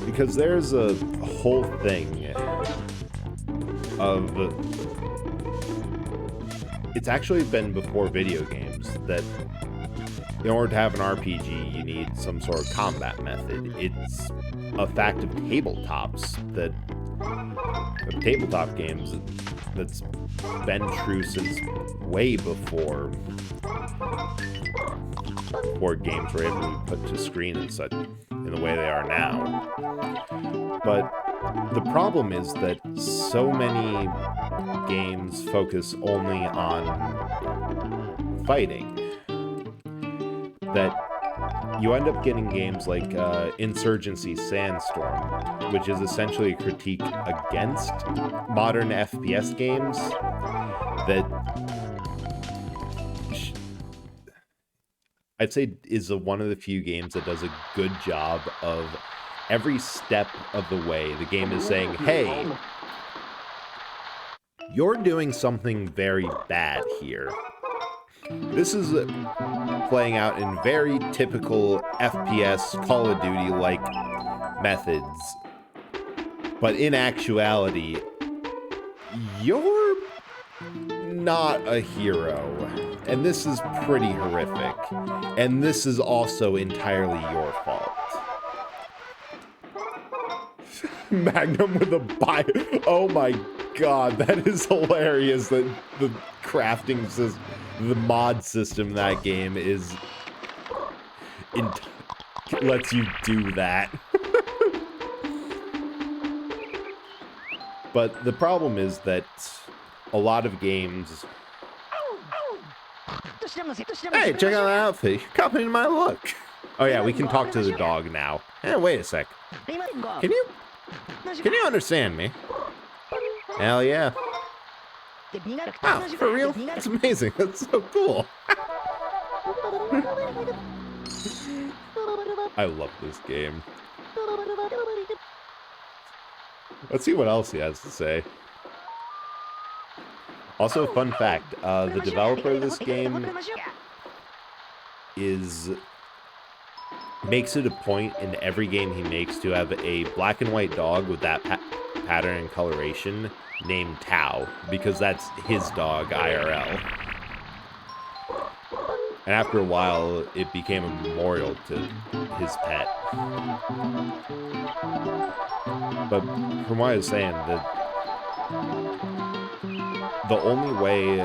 Because there's a whole thing of... It's actually been before video games that in order to have an RPG, you need some sort of combat method. It's a fact of tabletops that of tabletop games that's been true since way before board games were able to be put to screen and such in the way they are now. But the problem is that so many games focus only on fighting that you end up getting games like Insurgency Sandstorm, which is essentially a critique against modern FPS games that I'd say is one of the few games that does a good job of every step of the way. The game is saying, hey, you're doing something very bad here. This is playing out in very typical FPS Call of Duty-like methods. But in actuality, you're not a hero. And this is pretty horrific. And this is also entirely your fault. Magnum with a bio. Oh my god, that is hilarious that the crafting system, the mod system in that game is lets you do that. But the problem is that a lot of games... Hey, check out that outfit. You're copying my look. Oh yeah, we can talk to the dog now. Hey, wait a sec. Can you understand me? Hell yeah. Wow, for real? That's amazing. That's so cool. I love this game. Let's see what else he has to say. Also, fun fact, the developer of this game makes it a point in every game he makes to have a black and white dog with that pattern and coloration named Tao, because that's his dog, IRL. And after a while, it became a memorial to his pet. But from what I was saying, the only way...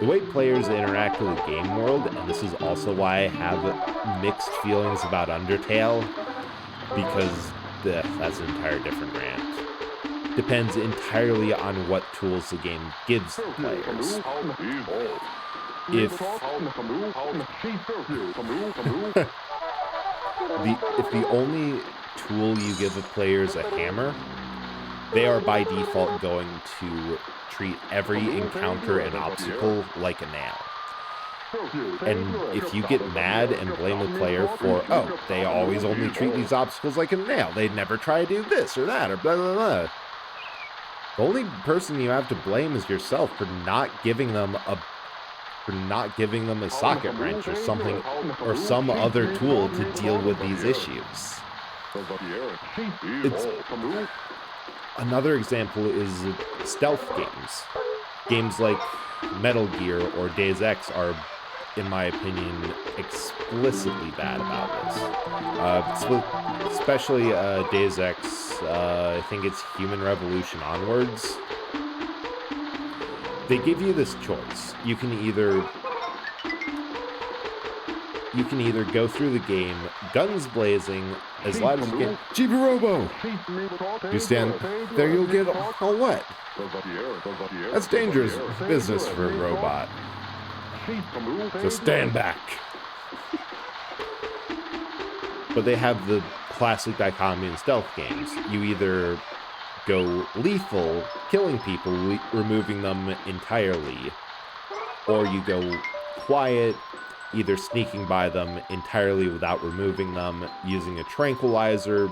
The way players interact with the game world, and this is also why I have mixed feelings about Undertale, because that's an entire different rant. Depends entirely on what tools the game gives the players. If the only tool you give the player is a hammer, they are by default going to treat every encounter and obstacle like a nail. And if you get mad and blame the player for, oh, they always only treat these obstacles like a nail, they never try to do this or that or blah blah blah. The only person you have to blame is yourself for not giving them a socket wrench or something or some other tool to deal with these issues. Another example is stealth games. Games like Metal Gear or Deus Ex are, in my opinion, explicitly bad about this. Especially Deus Ex, I think it's Human Revolution onwards. They give you this choice. You can either go through the game, guns blazing, as loud as you can. Chibi-Robo! You stand there, you'll get all wet. That's dangerous business for a robot. So stand back. But they have the classic dichotomy in stealth games. You either go lethal, killing people, removing them entirely, or you go quiet, either sneaking by them entirely without removing them, using a tranquilizer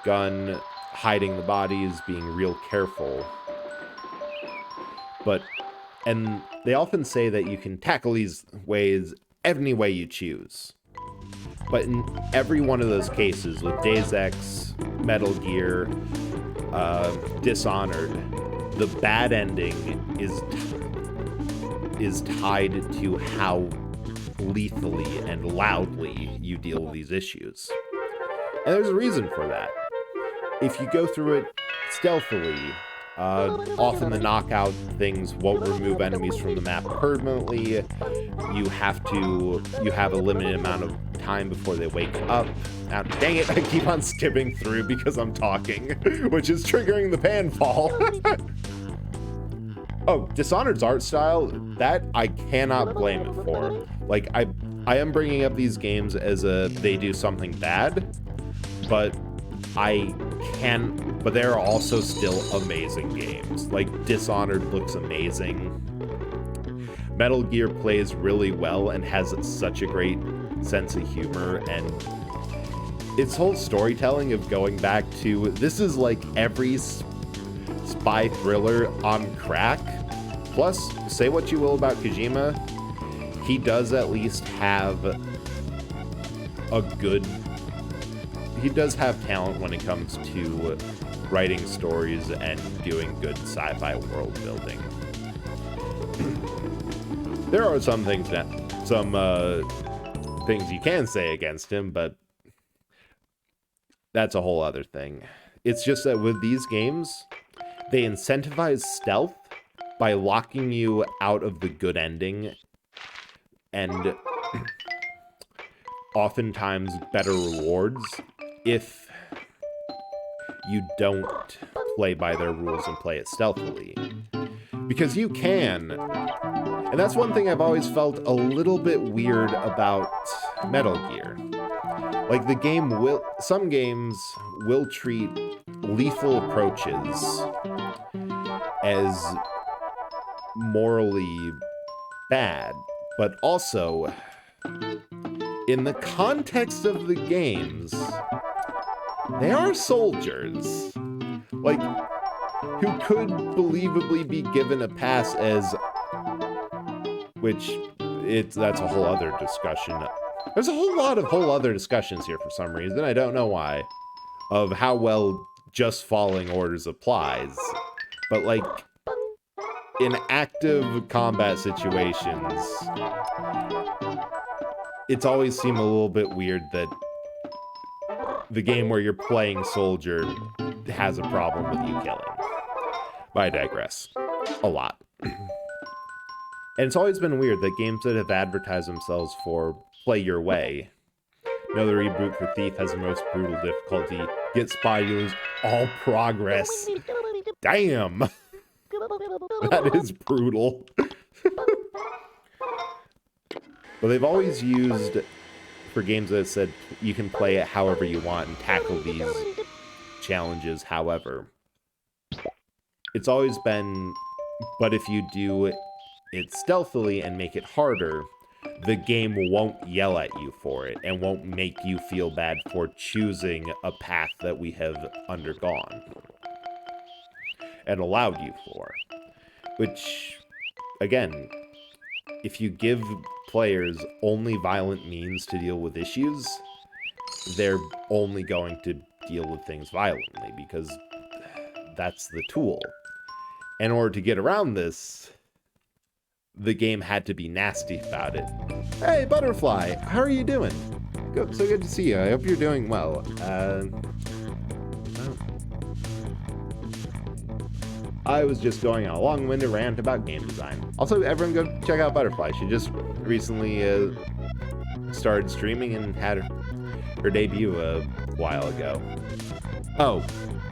gun, hiding the bodies, being real careful. And they often say that you can tackle these ways any way you choose. But in every one of those cases, with Deus Ex, Metal Gear, Dishonored, the bad ending is tied to how lethally and loudly you deal with these issues. And there's a reason for that. If you go through it stealthily, often the knockout things won't remove enemies from the map permanently. You have a limited amount of time before they wake up. Now, dang it, I keep on skipping through because I'm talking, which is triggering the pan fall. Oh, Dishonored's art style, that I cannot blame it for. Like, I am bringing up these games as they do something bad, but they're also still amazing games. Like, Dishonored looks amazing. Metal Gear plays really well and has such a great sense of humor, and its whole storytelling of going back to, this is like every spy thriller on crack. Plus, say what you will about Kojima, he does at least have he does have talent when it comes to writing stories and doing good sci-fi world building. There are some things you can say against him, but that's a whole other thing. It's just that with these games, they incentivize stealth by locking you out of the good ending, and oftentimes better rewards if you don't play by their rules and play it stealthily. Because you can. And that's one thing I've always felt a little bit weird about Metal Gear. Like, some games will treat lethal approaches as morally bad, but also, in the context of the games, they are soldiers. Like, who could believably be given a pass as, that's a whole other discussion. There's a whole other discussions here for some reason, I don't know why, of how well just following orders applies. But, like, in active combat situations, it's always seemed a little bit weird that the game where you're playing soldier has a problem with you killing. But I digress. A lot. And it's always been weird that games that have advertised themselves for play your way. The reboot for Thief has the most brutal difficulty. Get spy, you lose all progress. Damn! That is brutal. But they've always used, for games that said you can play it however you want and tackle these challenges however. It's always been, but if you do it stealthily and make it harder, the game won't yell at you for it and won't make you feel bad for choosing a path that we have undergone and allowed you for. Which, again, if you give players only violent means to deal with issues, they're only going to deal with things violently, because that's the tool. In order to get around this, the game had to be nasty about it. Hey, Butterfly, how are you doing? Good, so good to see you. I hope you're doing well. I was just going on a long-winded rant about game design. Also, everyone go check out Butterfly. She just recently started streaming and had her debut a while ago. Oh,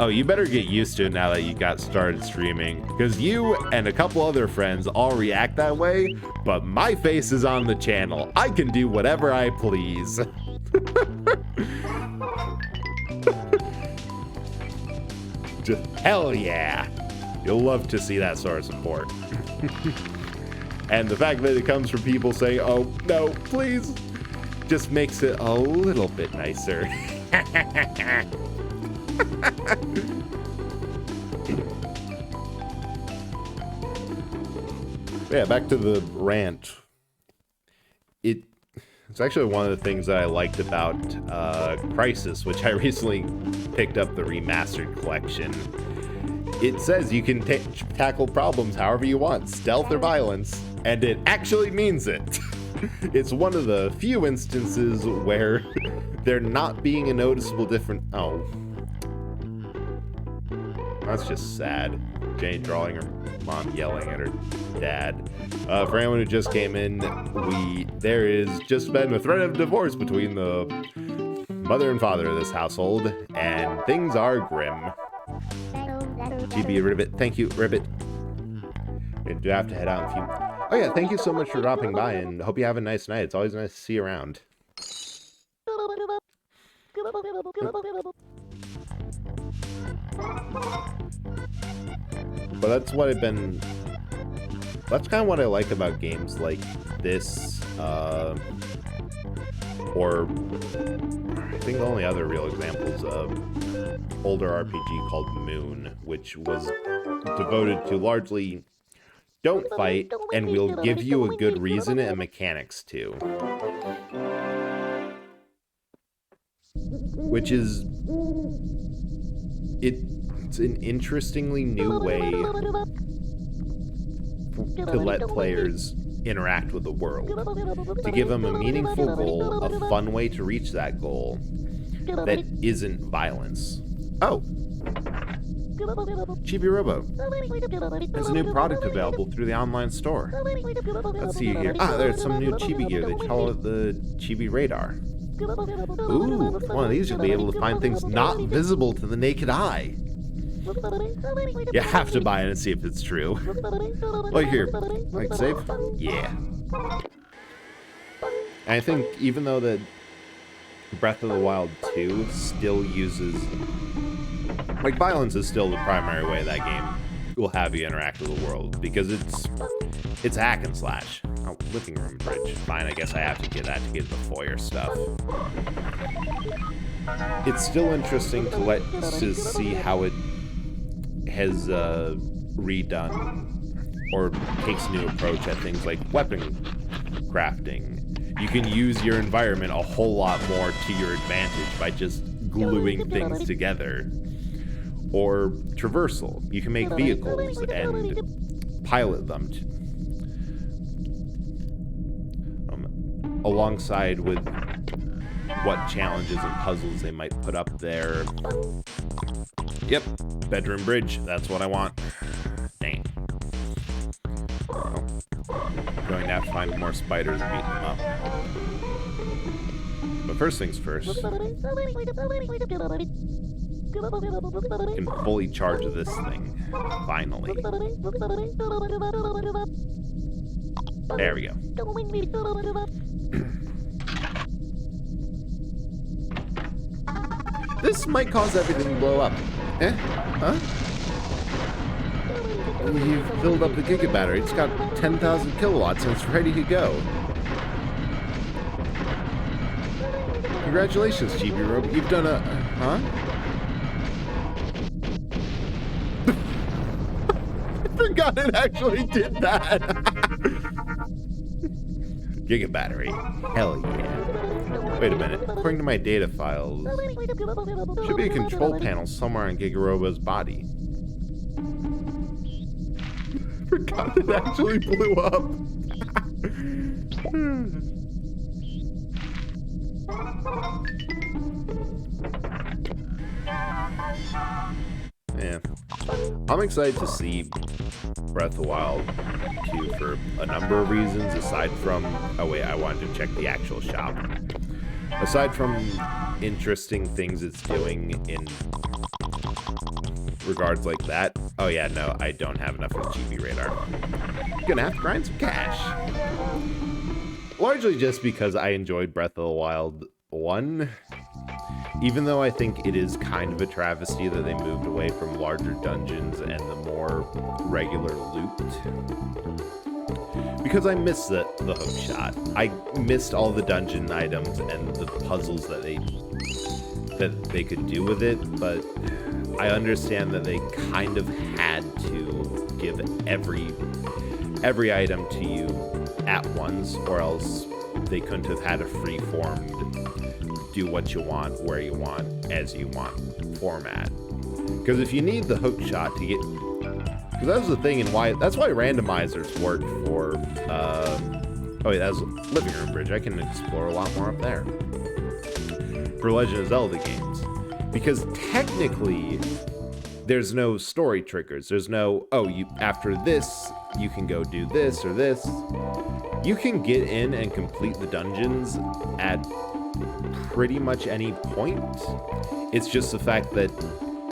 you better get used to it now that you got started streaming, because you and a couple other friends all react that way, but my face is on the channel. I can do whatever I please. Just hell yeah. You'll love to see that sort of support. And the fact that it comes from people saying, oh, no, please, just makes it a little bit nicer. Yeah, back to the rant. It's actually one of the things that I liked about Crisis, which I recently picked up the remastered collection. It says you can tackle problems however you want, stealth or violence, and it actually means it. It's one of the few instances where there not being a noticeable difference. Oh. That's just sad. Jane drawing her mom yelling at her dad. For anyone who just came in, there is just been a threat of divorce between the mother and father of this household, and things are grim. GB Ribbit, thank you, Ribbit. We do have to head out in a few. Oh yeah, thank you so much for dropping by, and hope you have a nice night. It's always nice to see you around. But that's what I've been. That's kind of what I like about games like this, or I think the only other real examples of older RPG called Moon, which was devoted to largely don't fight, and we'll give you a good reason and mechanics too. Which is, it's an interestingly new way to let players interact with the world, to give them a meaningful goal, a fun way to reach that goal that isn't violence. Oh! Chibi-Robo. There's a new product available through the online store. Let's see here. Ah, there's some new Chibi gear. They call it the Chibi Radar. Ooh, one of these you'll be able to find things not visible to the naked eye. You have to buy it and see if it's true. Like here, like save? Yeah. And I think even though that Breath of the Wild 2 still uses, like, violence is still the primary way that game will have you interact with the world, because it's hack and slash. Oh, living room bridge. Fine, I guess I have to get that to get the foyer stuff. It's still interesting to see how it has redone or takes new approach at things like weapon crafting. You can use your environment a whole lot more to your advantage by just gluing things together. Or traversal. You can make vehicles and pilot them alongside with what challenges and puzzles they might put up there. Yep, bedroom bridge. That's what I want. Dang. Well, I'm going to have to find more spiders and beat them up. But first things first. I can fully charge this thing. Finally. There we go. This might cause everything to blow up. Eh? Huh? You've filled up the Giga battery. It's got 10,000 kilowatts and it's ready to go. Congratulations, Chibi-Robo. You've done a... Huh? I forgot it actually did that. Giga battery. Hell yeah. Wait a minute. According to my data files, should be a control panel somewhere on Giga-Robo's body. Forgot it actually blew up. Yeah. I'm excited to see Breath of the Wild 2 for a number of reasons, aside from... Oh wait, I wanted to check the actual shop. Aside from interesting things it's doing in regards like that. Oh yeah, no, I don't have enough of Chibi Radar. Gonna have to grind some cash. Largely just because I enjoyed Breath of the Wild 1. Even though I think it is kind of a travesty that they moved away from larger dungeons and the more regular loot. Because I missed the hook shot. I missed all the dungeon items and the puzzles that they could do with it, but I understand that they kind of had to give every item to you at once, or else they couldn't have had a free-formed do what you want, where you want, as you want format. Because if you need the hook shot to get... Because that was the thing, and that's why randomizers worked for Oh, yeah, that's Living Room Bridge. I can explore a lot more up there. For Legend of Zelda games. Because technically, there's no story triggers. There's no, oh, after this, you can go do this or this. You can get in and complete the dungeons at pretty much any point. It's just the fact that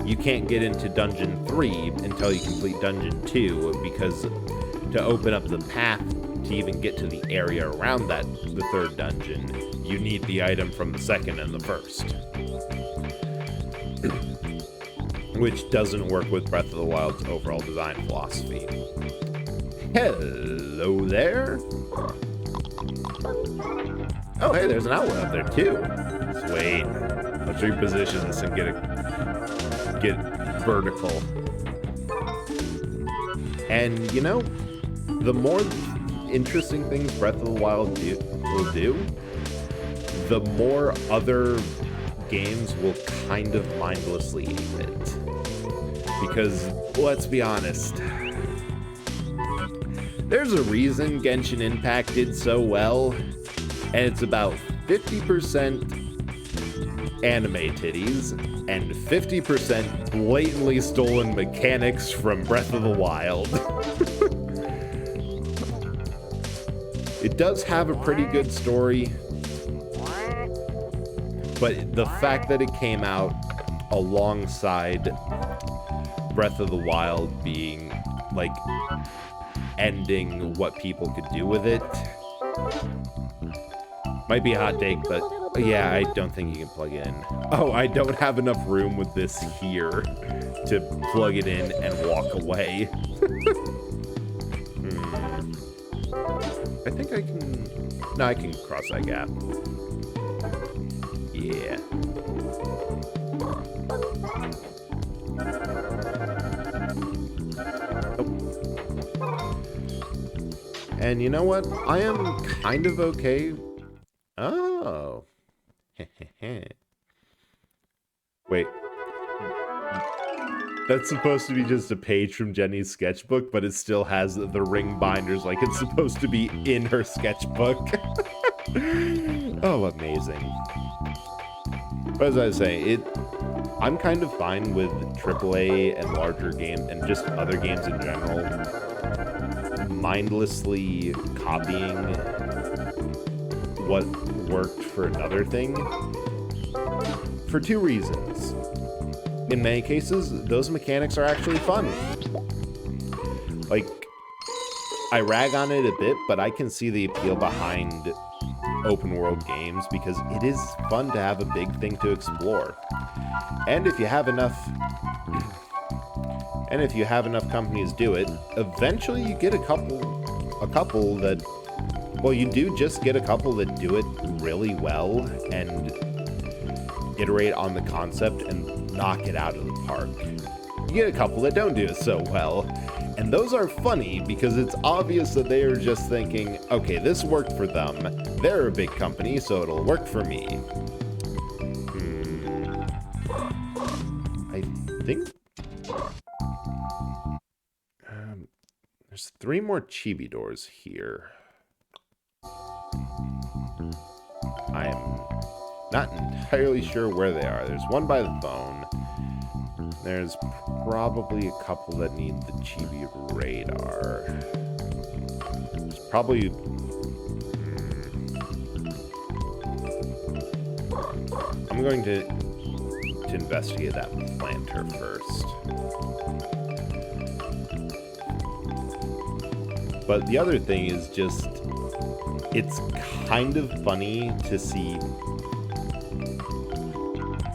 you can't get into Dungeon 3 until you complete Dungeon 2, because to open up the path to even get to the area around the third dungeon, you need the item from the second and the first. Which doesn't work with Breath of the Wild's overall design philosophy. Hello there. Oh, hey, there's an outlet up there too. Sweet. Let's reposition this and get vertical. And you know, the more interesting things Breath of the Wild will do, the more other games will kind of mindlessly aim it. Because, let's be honest, there's a reason Genshin Impact did so well, and it's about 50% anime titties and 50% blatantly stolen mechanics from Breath of the Wild. It does have a pretty good story, but the fact that it came out alongside Breath of the Wild being, like, ending what people could do with it, might be a hot take, but yeah, I don't think you can plug it in. Oh, I don't have enough room with this here to plug it in and walk away. I think I can... No, I can cross that gap. Yeah. Oh. And you know what? I am kind of okay. Oh. Wait. That's supposed to be just a page from Jenny's sketchbook, but it still has the ring binders like it's supposed to be in her sketchbook. Oh, amazing. But as I was saying, I'm kind of fine with AAA and larger games, and just other games in general, mindlessly copying what worked for another thing, for two reasons. In many cases, those mechanics are actually fun. Like, I rag on it a bit, but I can see the appeal behind open world games because it is fun to have a big thing to explore. And if you have enough companies do it, eventually you get a couple that, well, you do just get a couple that do it really well and iterate on the concept and knock it out of the park. You get a couple that don't do it so well, and those are funny because it's obvious that they are just thinking, okay, this worked for them. They're a big company, so it'll work for me. I think there's 3 more chibi doors here. I am not entirely sure where they are. There's one by the phone. There's probably a couple that need the chibi radar. There's probably... I'm going to investigate that planter first. But the other thing is just... It's kind of funny to see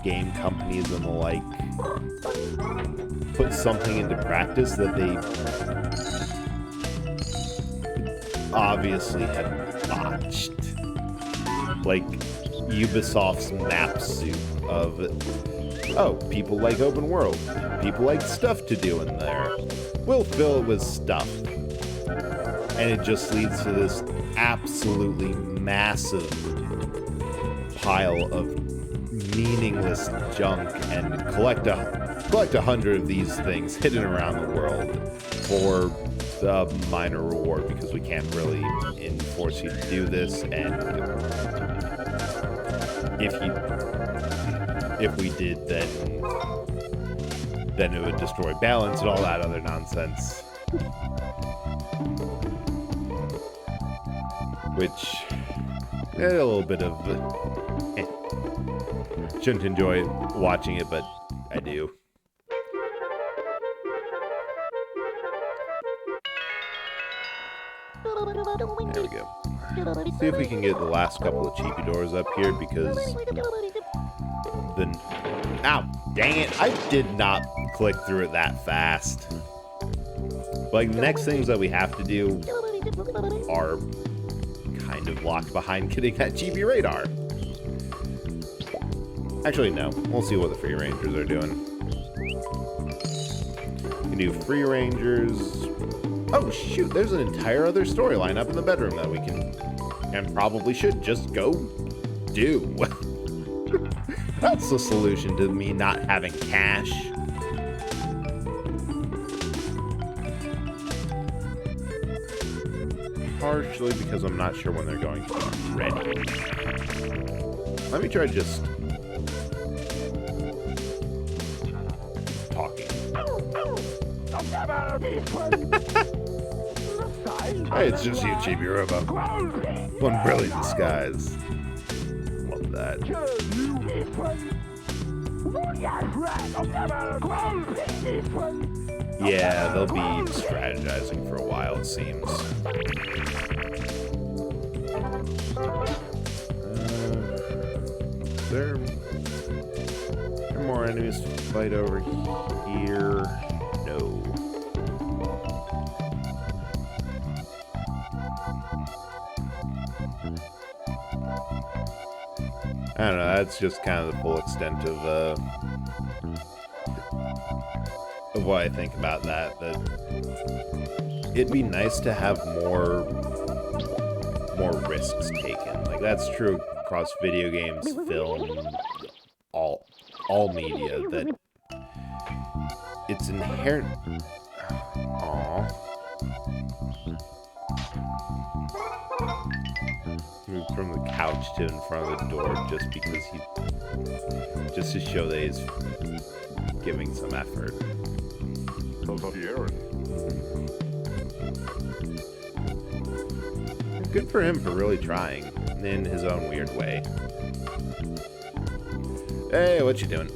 game companies and the like put something into practice that they obviously had botched. Like Ubisoft's map soup of, oh, people like open world, people like stuff to do in there, we'll fill it with stuff. And it just leads to this absolutely massive pile of meaningless junk, and collect 100 of these things hidden around the world for a minor reward because we can't really enforce you to do this, and if we did, then it would destroy balance and all that other nonsense. Which, a little bit of... shouldn't enjoy watching it, but I do. There we go. See if we can get the last couple of cheapy doors up here, because then... Ow! Dang it! I did not click through it that fast. Like, the next things that we have to do are kind of locked behind getting that Chibi radar. Actually, no. We'll see what the Free Rangers are doing. We can do Free Rangers... Oh, shoot, there's an entire other storyline up in the bedroom that we can, and probably should, just go do. That's the solution to me not having cash. Partially because I'm not sure when they're going to be ready. Let me try just talking. Hey, it's just you, Chibi-Robo. One brilliant disguise. Love that. Yeah, they'll be strategizing for a while, it seems. There are more enemies to fight over here. No. I don't know, that's just kind of the full extent of what I think about that. That it'd be nice to have more risks taken. Like, that's true across video games, film, all media, that it's inherent. Aww. Moved from the couch to in front of the door just because just to show that he's giving some effort. Good for him for really trying in his own weird way. Hey, what you doing?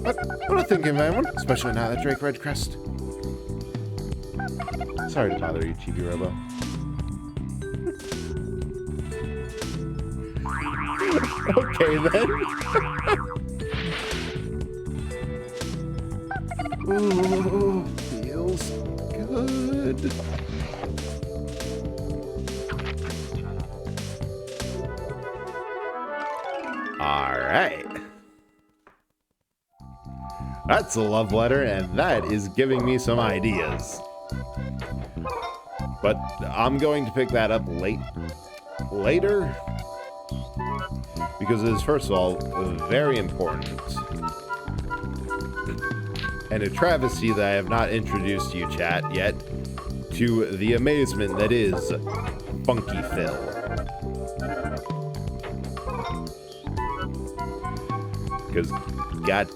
What a thinking, man, especially now that Drake Red Crest. Sorry to bother you, Chibi-Robo. Okay, then. Ooh, feels good. Alright. That's a love letter, and that is giving me some ideas. But I'm going to pick that up later. Because it is, first of all, very important. And a travesty that I have not introduced you, chat, yet, to the amazement that is Funky Phil. Because, god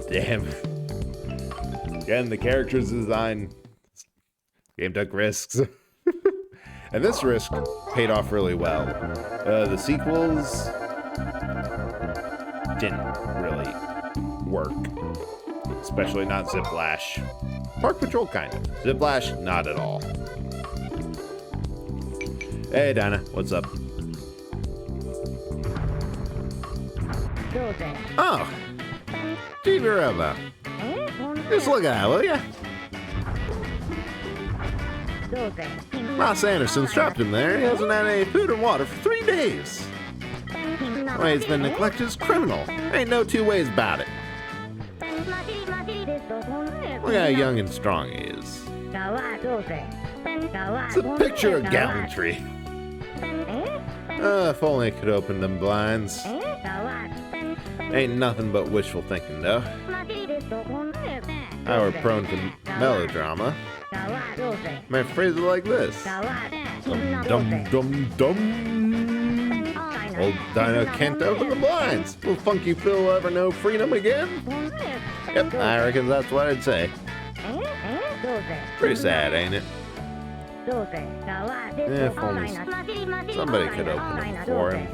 damn. Again, the character's design. Game took risks. And this risk paid off really well. The sequels didn't really work. Especially not Ziplash. Park Patrol, kind of. Ziplash, not at all. Hey, Dinah, what's up? Oh, Chibi-Robo. Just look at that, will ya? Ross Anderson's trapped him there. He hasn't had any food and water for 3 days. The way he's been neglected is criminal. Ain't no two ways about it. Look how young and strong he is. It's a picture of gallantry. If only I could open them blinds. Ain't nothing but wishful thinking, though. I were prone to melodrama. My phrase is like this. Dum dum dum dum. Old Dino can't open the blinds. Will Funky Phil ever know freedom again? Yep, I reckon that's what I'd say. Pretty sad, ain't it? If only somebody could open them for him.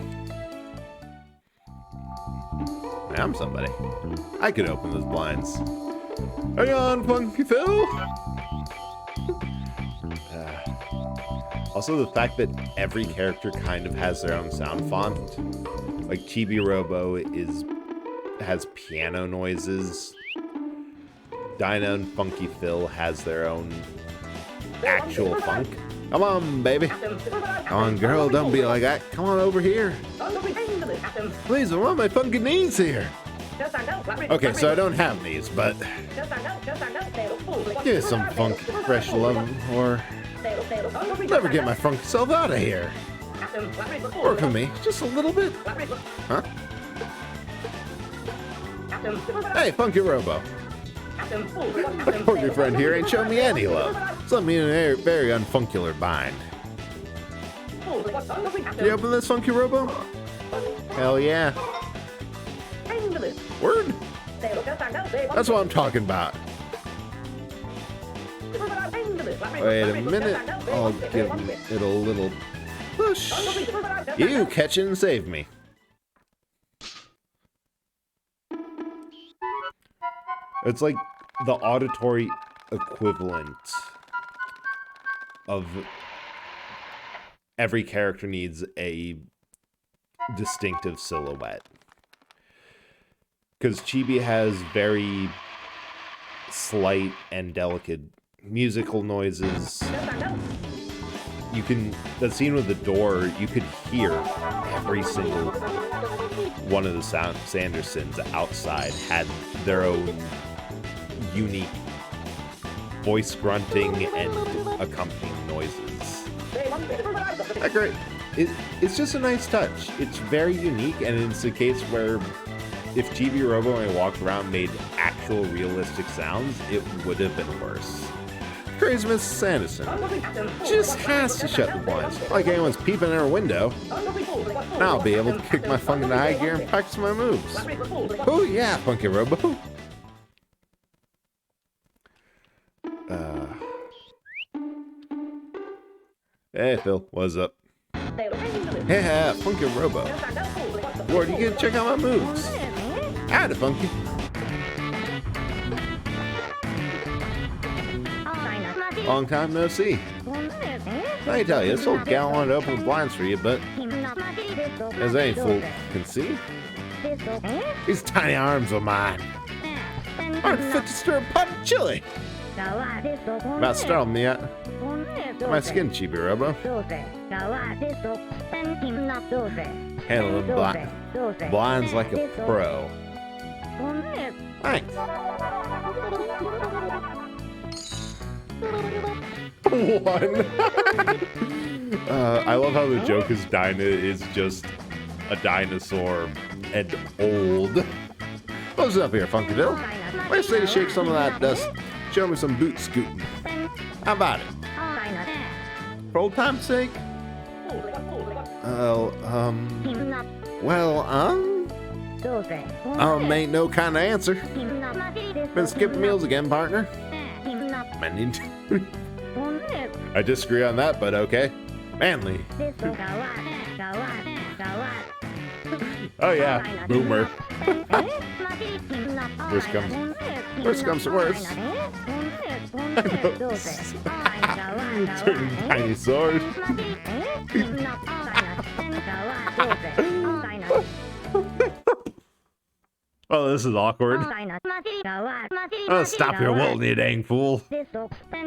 I'm somebody. I could open those blinds. Hang on, Funky Phil! Also, the fact that every character kind of has their own sound font. Like, Chibi-Robo has piano noises. Dinah and Funky Phil has their own actual funk. Come on, baby. Come on, girl, don't be like that. Come on over here. Please, I want my funky knees here. Okay, so I don't have these, but give me some funk, fresh love, or never get my funky self out of here. Work with me, just a little bit. Huh? Hey, Funky Robo. My funky friend here ain't showing me any love. Something in a very unfuncular bind. Can you open this, Funky Robo? Hell yeah. Word? That's what I'm talking about. Wait a minute. I'll give it a little push. You catch it and save me. It's like the auditory equivalent of every character needs a distinctive silhouette. Because Chibi has very slight and delicate musical noises. You can, the scene with the door, you could hear every single one of the Sandersons outside had their own unique voice grunting and accompanying noises. That's great. It's just a nice touch. It's very unique, and it's a case where if Chibi-Robo and walked around and made actual realistic sounds, it would have been worse. Crazy Miss Sanderson just has to shut the blinds, like anyone's peeping in her window. Now I'll be able to kick my funk into high gear and practice my moves. Oh yeah, Funky Robo. Hey Phil, what's up? Yeah, Funky Robo. Lord, you gonna check out my moves? Howdy, Funky. Long time no see. Let me tell you, this old gal wanted to open the blinds for you, but as any fool can see, these tiny arms of mine aren't fit to stir a pot of chili. About startled me out my skin, Chibi-Robo. Handling blinds like a pro. Thanks. One. I love how the joke is Dinah is just a dinosaur and old. What's up here, Funky Phil? Let's say to shake some of that dust. Show me some boot scooting. How about it? For old time's sake? Ain't no kind of answer. Been skipping meals again, partner. I disagree on that, but okay. Manly. Oh yeah, boomer. Worst comes to worst. Turning tiny sword. Oh, this is awkward. Oh, stop your wool, you dang fool.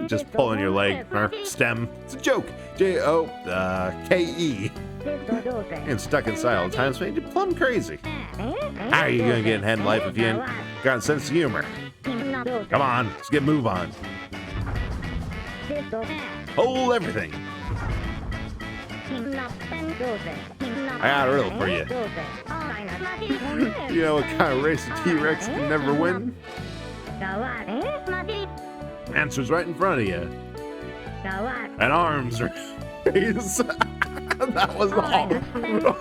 Just pulling your leg, or stem. It's a joke. J-O-K-E. And stuck inside all the time, so you're plumb crazy. How are you gonna get ahead in life if you ain't got a sense of humor? Come on, let's get a move on. Hold everything. I got a riddle for you. You know what kind of race a T-Rex can never win? Answer's right in front of you. and arms raised. That was awful.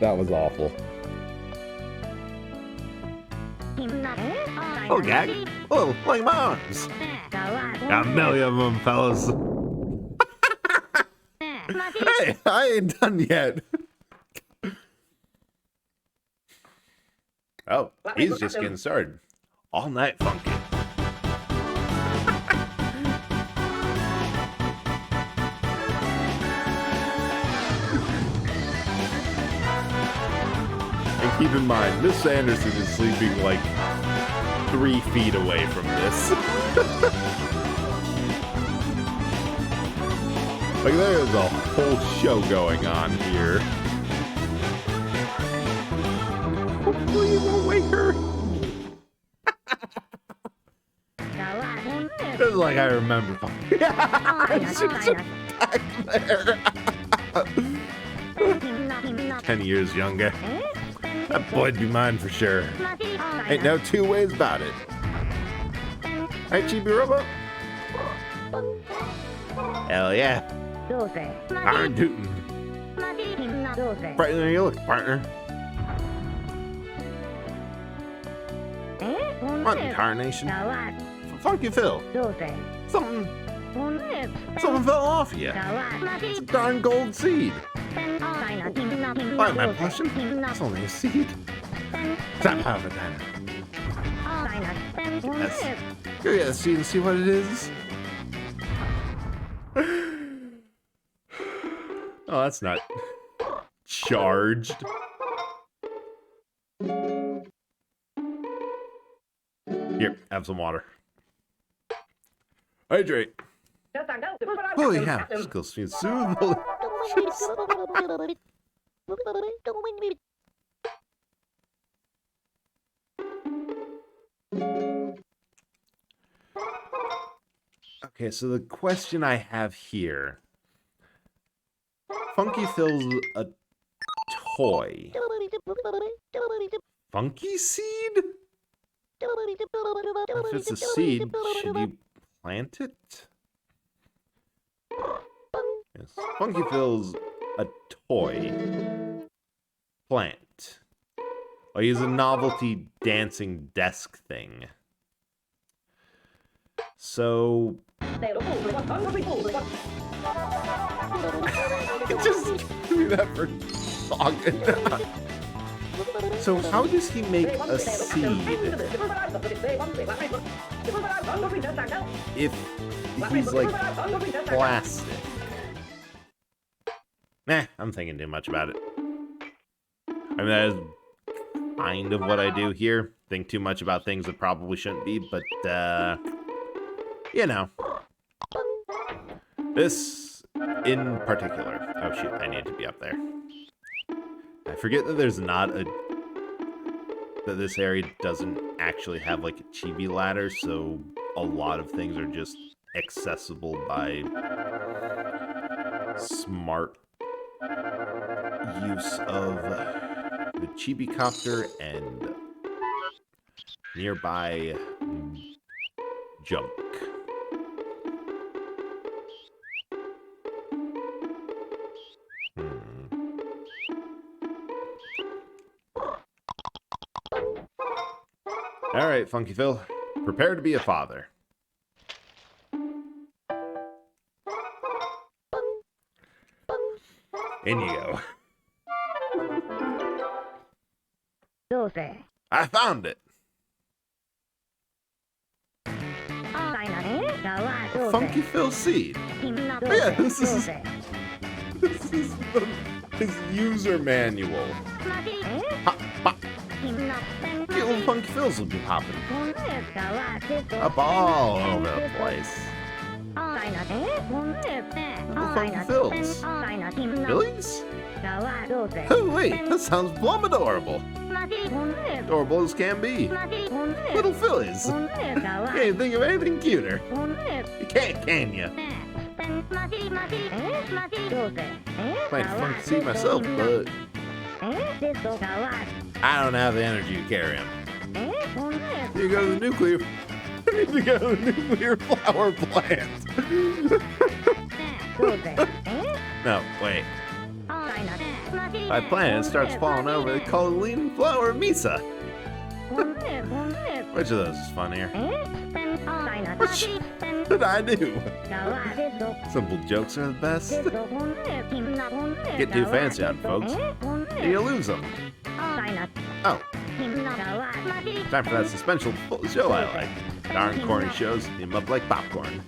That was awful. Oh, gag. Oh, like my arms. Got a million of them, fellas. Hey, I ain't done yet. Oh, he's just getting started. All night funky. And keep in mind, Miss Anderson is sleeping like 3 feet away from this. Like, there's a whole show going on here. Hopefully you won't wake her. It's like I remember. It's just back there. 10 years younger. That boy'd be mine for sure. Ain't no 2 ways about it. Right, Chibi-Robo? Hell yeah. Iron Tootin'. Brighter than you look, partner. What incarnation? Funky Phil. Something fell off you. It's a darn gold seed. Why am I blushing? It's only a seed. Stop having that. Yes. Go get a seed and see what it is. Oh, that's not charged. Here, have some water. Hydrate. Oh yeah, skill speed soothe. Okay, so the question I have here. Funky Phil's a toy. Funky seed? If it's a seed, should you plant it? Yes. Funky Phil's a toy. Plant. Oh, he's a novelty dancing desk thing. So... Just give me that for talking. So how does he make a seed if he's like plastic? Nah, I'm thinking too much about it. I mean, that is kind of what I do here. Think too much about things that probably shouldn't be, but, you know. This in particular. Oh, shoot, I need to be up there. I forget that there's not a... that this area doesn't actually have, like, a chibi ladder, so a lot of things are just accessible by smart use of the chibi-copter and nearby junk. All right, Funky Phil, prepare to be a father. In you go. I found it. A Funky Phil seed. Oh, yeah, this is his user manual. Pop, pop. Little Funky Phils will be popping up all over the place. Little Funky Phils. Billies? Oh, wait, that sounds plumb adorable. Adorable as can be. Little Phillies. Can't think of anything cuter. You can't, can you? Might funk see myself, but I don't have the energy to carry him. Here goes the nuclear need to go to the nuclear flower plant. No, wait. My plant starts falling over the Colleen flower Misa. Which of those is funnier? What should I do? Simple jokes are the best. Get too fancy on folks, and you lose them. Oh. Time for that suspension show I like. Darn corny shows, eat 'em up like popcorn.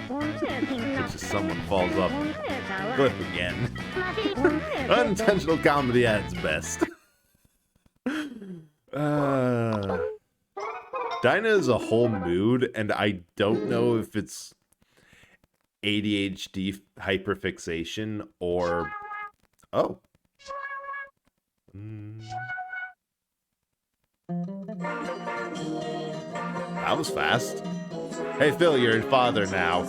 It's just someone falls off cliff again. Unintentional comedy at its best. Dinah is a whole mood, and I don't know if it's ADHD hyperfixation or... Oh. That was fast. Hey, Phil, you're a father now.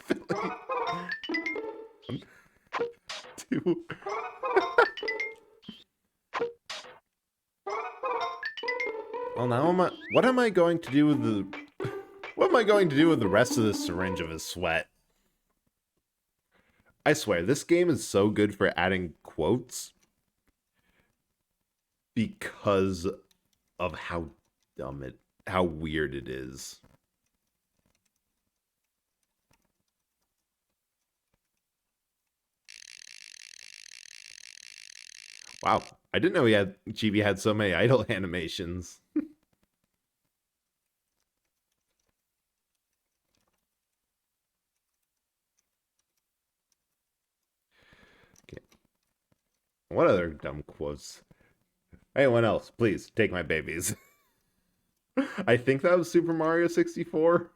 Philly. 2. Well, now what am I going to do with the... What am I going to do with the rest of this syringe of his sweat? I swear, this game is so good for adding quotes because of how weird it is. Wow, I didn't know Chibi had so many idle animations. Okay. What other dumb quotes? Anyone else, please take my babies. I think that was Super Mario 64.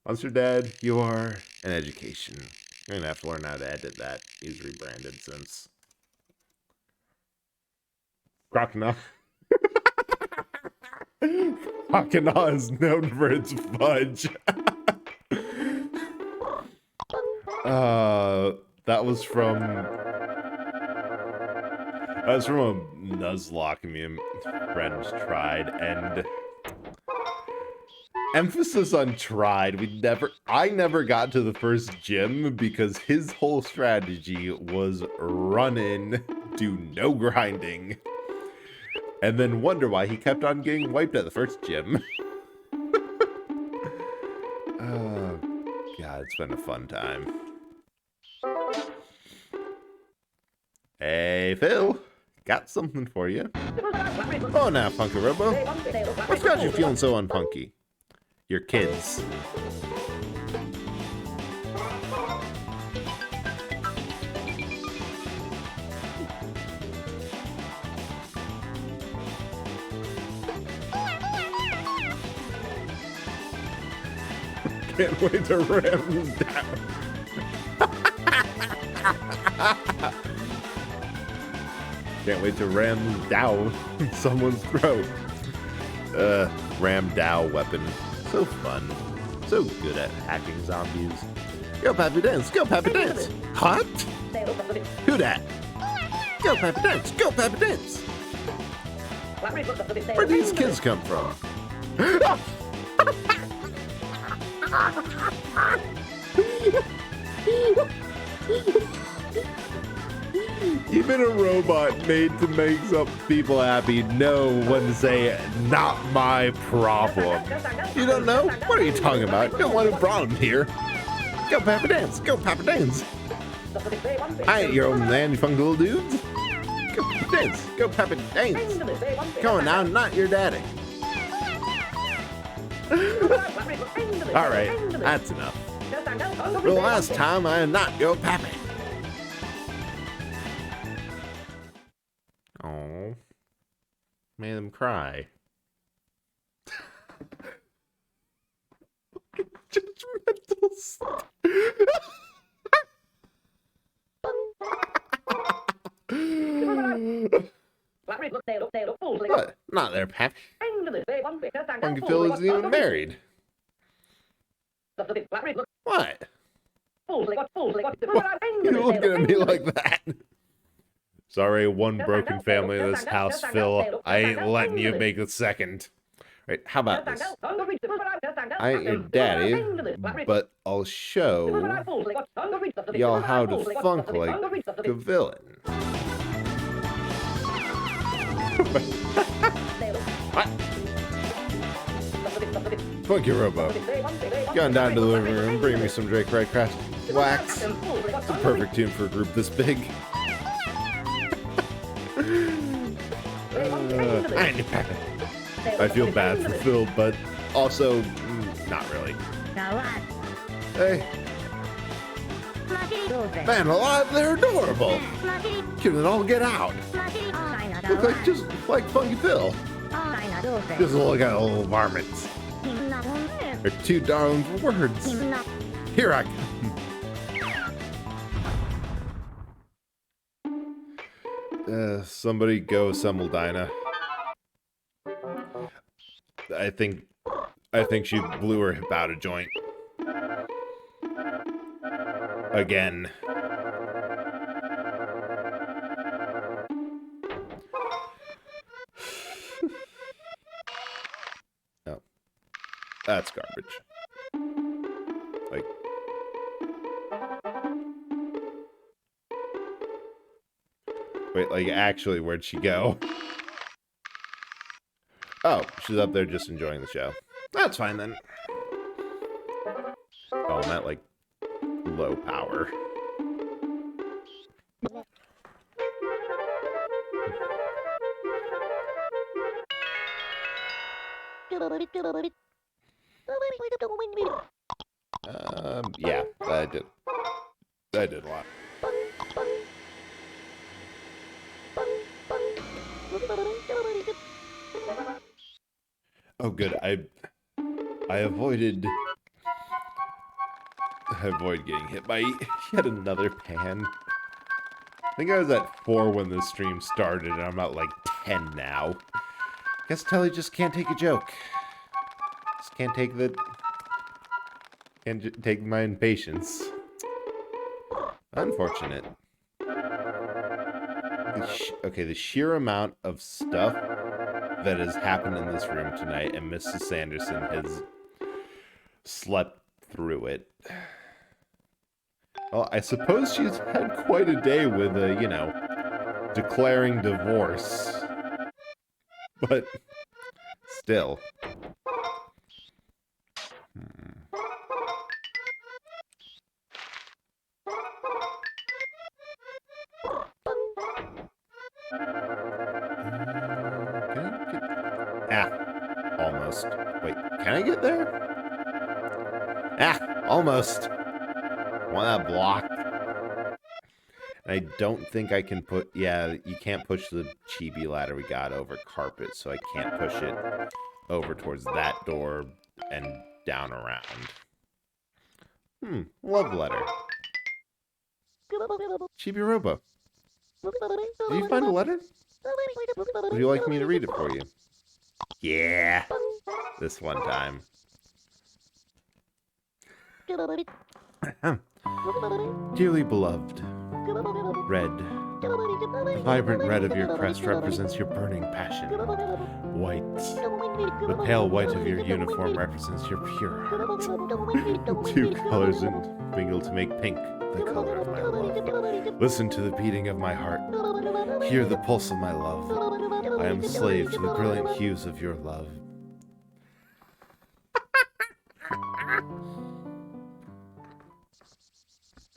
Monster Dad, you are an education. You're gonna have to learn how to edit that. He's rebranded since. Crocodile. Crocodile is known for its fudge. That was from a Nuzlocke me friends tried, and emphasis on tried. I never got to the first gym because his whole strategy was run in, do no grinding, and then wonder why he kept on getting wiped at the first gym. Oh, God, it's been a fun time. Hey, Phil. Got something for you. Oh, now, Funky-Robo. What's got you feeling so unfunky? Your kids. Can't wait to ram them down. Can't wait to ram down someone's throat. Ram dow weapon. So fun. So good at hacking zombies. Go Pappy Dance, go Pappy Dance. Hot? Who dat? Go Pappy Dance, go Pappy Dance. Where'd these kids come from? Even a robot made to make some people happy know when to say, not my problem. You don't know? What are you talking about? You're the one who brought him here. Go Papa Dance, go Papa Dance. I ain't your old man, you funky little dudes. Go Papa Dance, go Papa Dance. Come on now, not your daddy. Alright, that's enough. For the last time, I am not your pappy. Oh, made them cry. Judgmental stuff. What? Not their pappy. Funky Phil isn't even married. What? You looking at me like that? Sorry, one broken family in this house, Phil. I ain't letting you make a second. Right, how about this? I ain't your daddy, but I'll show y'all how to funk like a villain. What? Funky-Robo. Gone down to the living room, bring me some Drake Red Crash wax. It's a perfect tune for a group this big. I feel bad for Phil, but also not really. Hey. Man alive, they're adorable. Can it all get out? Look like just like Funky Phil. Just look at little varmints. They're two darling words. Here I come. Somebody go assemble Dinah. I think she blew her hip out of joint. Again. No. That's garbage. Like. Wait, like, actually, where'd she go? Oh, she's up there just enjoying the show. That's fine, then. Oh, I'm at, like, low power. Yeah, I did a lot. Oh, good. I avoid getting hit by yet another pan. I think I was at 4 when the stream started, and I'm at like 10 now. Guess Telly just can't take a joke. Just can't take my impatience. Unfortunate. Okay, the sheer amount of stuff that has happened in this room tonight, and Mrs. Sanderson has slept through it. Well, I suppose she's had quite a day with, you know, declaring divorce. But still. Almost. Wait, can I get there? Almost. Want that block? I don't think I can put... Yeah, you can't push the chibi ladder we got over carpet, so I can't push it over towards that door and down around. Love letter. Chibi-Robo. Did you find a letter? Would you like me to read it for you? Yeah. This one time. Dearly beloved, red. The vibrant red of your crest represents your burning passion. White. The pale white of your uniform represents your pure heart. 2 colors mingle to make pink, the color of my love. Listen to the beating of my heart. Hear the pulse of my love. I am a slave to the brilliant hues of your love.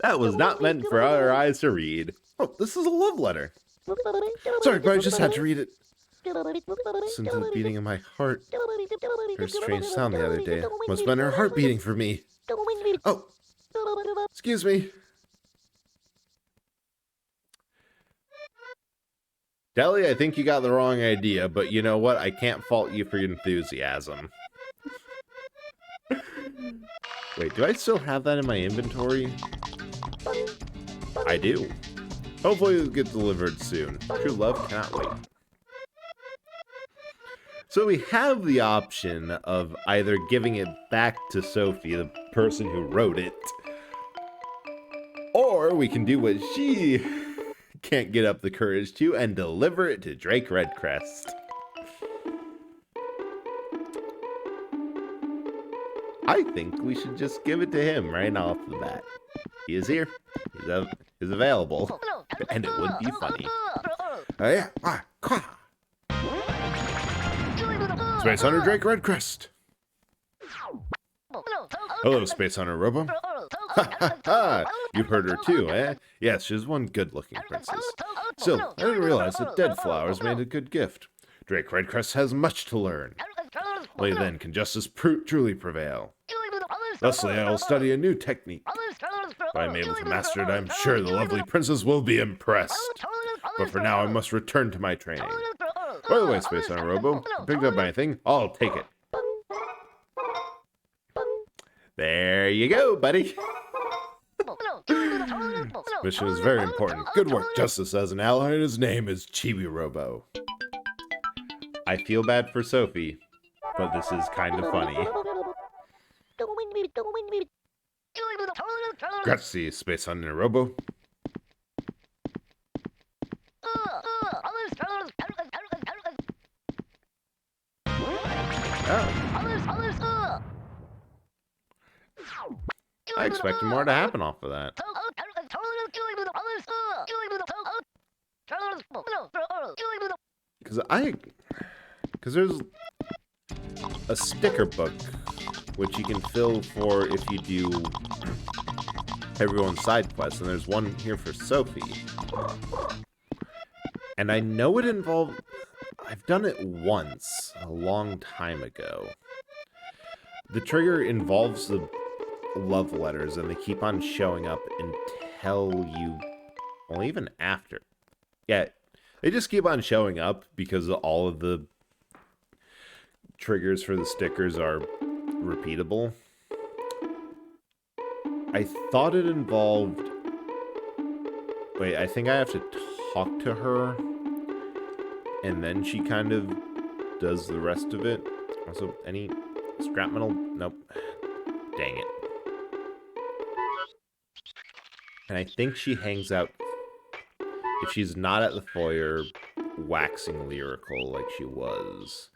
That was not meant for our eyes to read. Oh, this is a love letter. Sorry, but I just had to read it. Listen to the beating of my heart. Heard a strange sound the other day. Must have been her heart beating for me. Oh, excuse me. Deli, I think you got the wrong idea, but you know what? I can't fault you for your enthusiasm. Wait, do I still have that in my inventory? I do. Hopefully it'll get delivered soon. True love cannot wait. So we have the option of either giving it back to Sophie, the person who wrote it, Or we can do what she can't get up the courage to and deliver it to Drake Redcrest. I think we should just give it to him right off the bat. He is here. He's available. And it would be funny. Space Hunter Drake Redcrest. Hello, Space Hunter Robo. Ha ha ha! You heard her too, eh? Yes, she's one good-looking princess. Still, I didn't realize that dead flowers made a good gift. Drake Redcrest has much to learn. Only then can justice truly prevail. Thusly, I will study a new technique. If I am able to master it, I am sure the lovely princess will be impressed. But for now, I must return to my training. By the way, Space Hunter Robo, picked up anything, I'll take it. There you go, buddy. This mission is very important. Good work, Justice as an ally, and his name is Chibi-Robo. I feel bad for Sophie, but this is kind of funny. Grazie, Space Hunter Robo. Oh. I expected more to happen off of that. Because there's a sticker book which you can fill for if you do everyone's side quests, and there's one here for Sophie. And I know it involved... I've done it once, a long time ago. The trigger involves the love letters, and they keep on showing up until you... Well, even after. Yeah, they just keep on showing up because all of the triggers for the stickers are repeatable. I thought it involved... Wait, I think I have to talk to her, and then she kind of does the rest of it. Also, any scrap metal? Nope. Dang it. And I think she hangs out, if she's not at the foyer waxing lyrical like she was,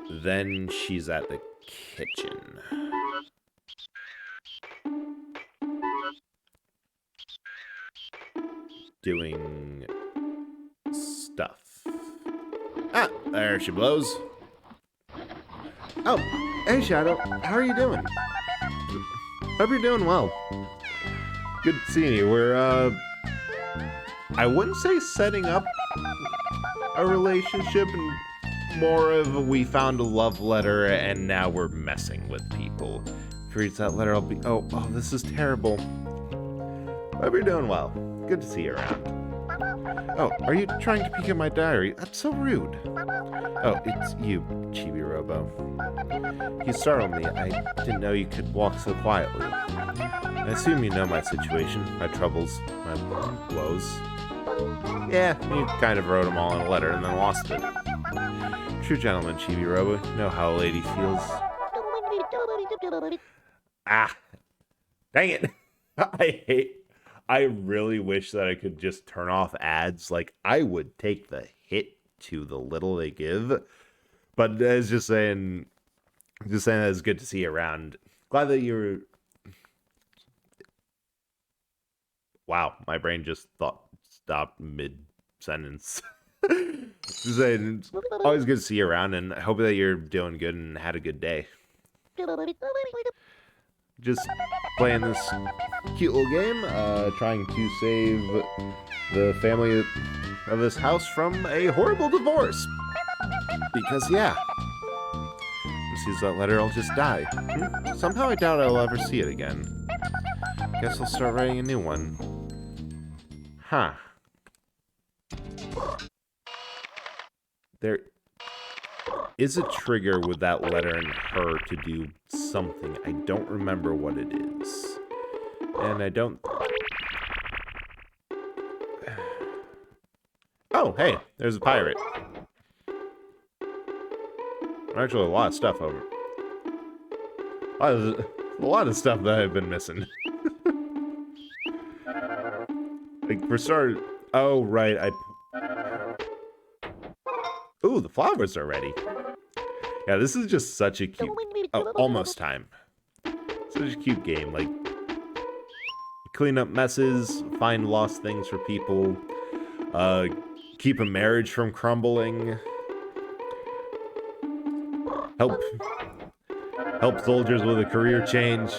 then she's at the kitchen. Doing stuff. Ah, there she blows. Oh, hey Shadow, how are you doing? Hope you're doing well. Good seeing you. We're, I wouldn't say setting up a relationship, and more of a we found a love letter and now we're messing with people. If reads that letter, I'll be, oh, this is terrible. Hope you're doing well. Good to see you around. Oh, are you trying to peek at my diary? That's so rude. Oh, it's you, Chibi-Robo. You startled me. I didn't know you could walk so quietly. I assume you know my situation, my troubles, my woes. Yeah, you kind of wrote them all in a letter and then lost it. True gentleman, Chibi-Robo. You know how a lady feels. Ah! Dang it! I really wish that I could just turn off ads. Like, I would take the hit to the little they give. But it's just saying that it's good to see you around. Glad that you're... Wow, my brain just stopped mid-sentence. Just saying, it's always good to see you around, and I hope that you're doing good and had a good day. Just playing this cute little game, trying to save the family of this house from a horrible divorce. Because, yeah, if he sees that letter, I'll just die. Somehow I doubt I'll ever see it again. Guess I'll start writing a new one. Huh. There is a trigger with that letter and her to do something. I don't remember what it is. And I don't... Oh, hey, there's a pirate. Actually, a lot of stuff over. A lot of stuff that I've been missing. For start. Oh, right. Ooh, the flowers are ready. Yeah, this is just such a cute... Oh, almost time. Such a cute game. Like, clean up messes, find lost things for people, keep a marriage from crumbling, help soldiers with a career change.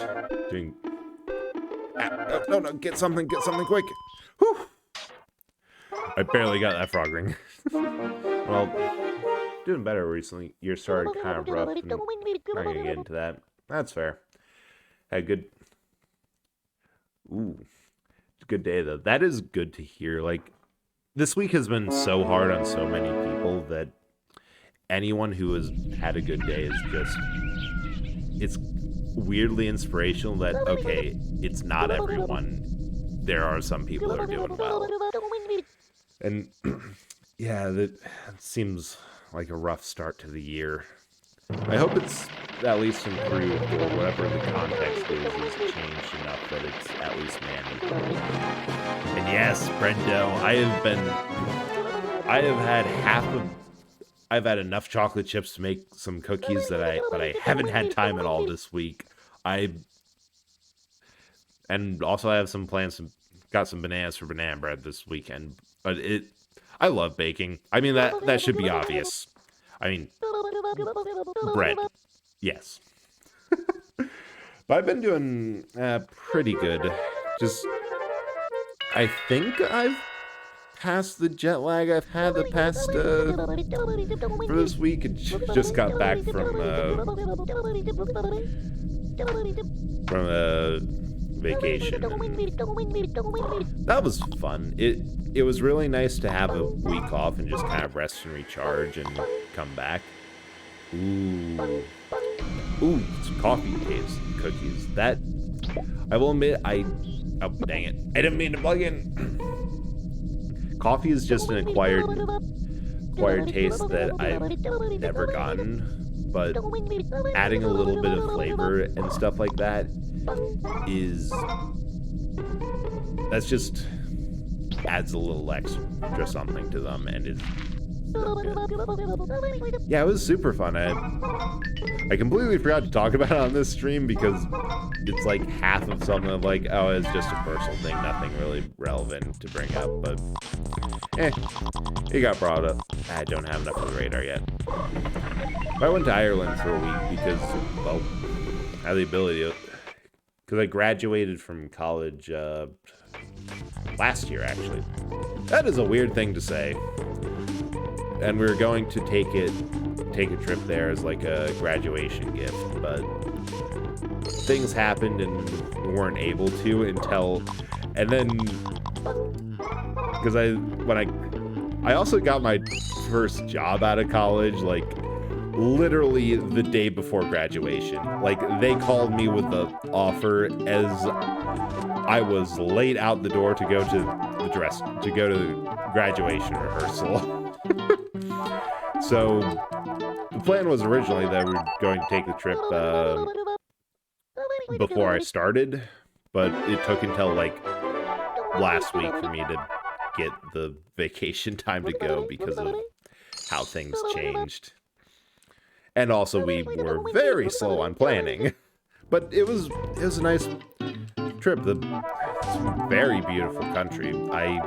Doing... No, get something quick. Whew. I barely got that frog ring. Well, doing better recently. Year started kind of rough. And not gonna get into that. That's fair. Had good. Ooh, it's a good day though. That is good to hear. Like, this week has been so hard on so many people that anyone who has had a good day is just. It's weirdly inspirational that, okay, it's not everyone. There are some people who are doing well. And yeah, that seems like a rough start to the year. I hope it's at least improved, or whatever the context is changed enough that it's at least manageable. And yes, Brendo, I've had enough chocolate chips to make some cookies but I haven't had time at all this week. And also I have some plans, got some bananas for banana bread this weekend. But I love baking. I mean, that should be obvious. I mean, bread, yes. But I've been doing pretty good. Just, I think I've passed the jet lag I've had the past, for this week. And just got back from a vacation. That was fun. It was really nice to have a week off and just kind of rest and recharge and come back. Ooh, some coffee taste cookies. That, I will admit, oh dang it, I didn't mean to plug in. Coffee is just an acquired taste that I've never gotten, but adding a little bit of flavor and stuff like that that's just adds a little extra something to them, and it's so good. Yeah, it was super fun. I completely forgot to talk about it on this stream because it's like half of something of like, oh, it's just a personal thing, nothing really relevant to bring up, but it got brought up. I don't have enough of the radar yet. But I went to Ireland for a week because, well, I had the ability to, because I graduated from college last year, actually. That is a weird thing to say. And we were going to take a trip there as like a graduation gift, but things happened and we weren't able to until, and then, because I also got my first job out of college, like, literally the day before graduation. Like, they called me with the offer as I was late out the door to go to the graduation rehearsal. So the plan was originally that we were going to take the trip before I started, but it took until like last week for me to get the vacation time to go because of how things changed. And also we were very slow on planning. But it was a nice trip. It's a very beautiful country. I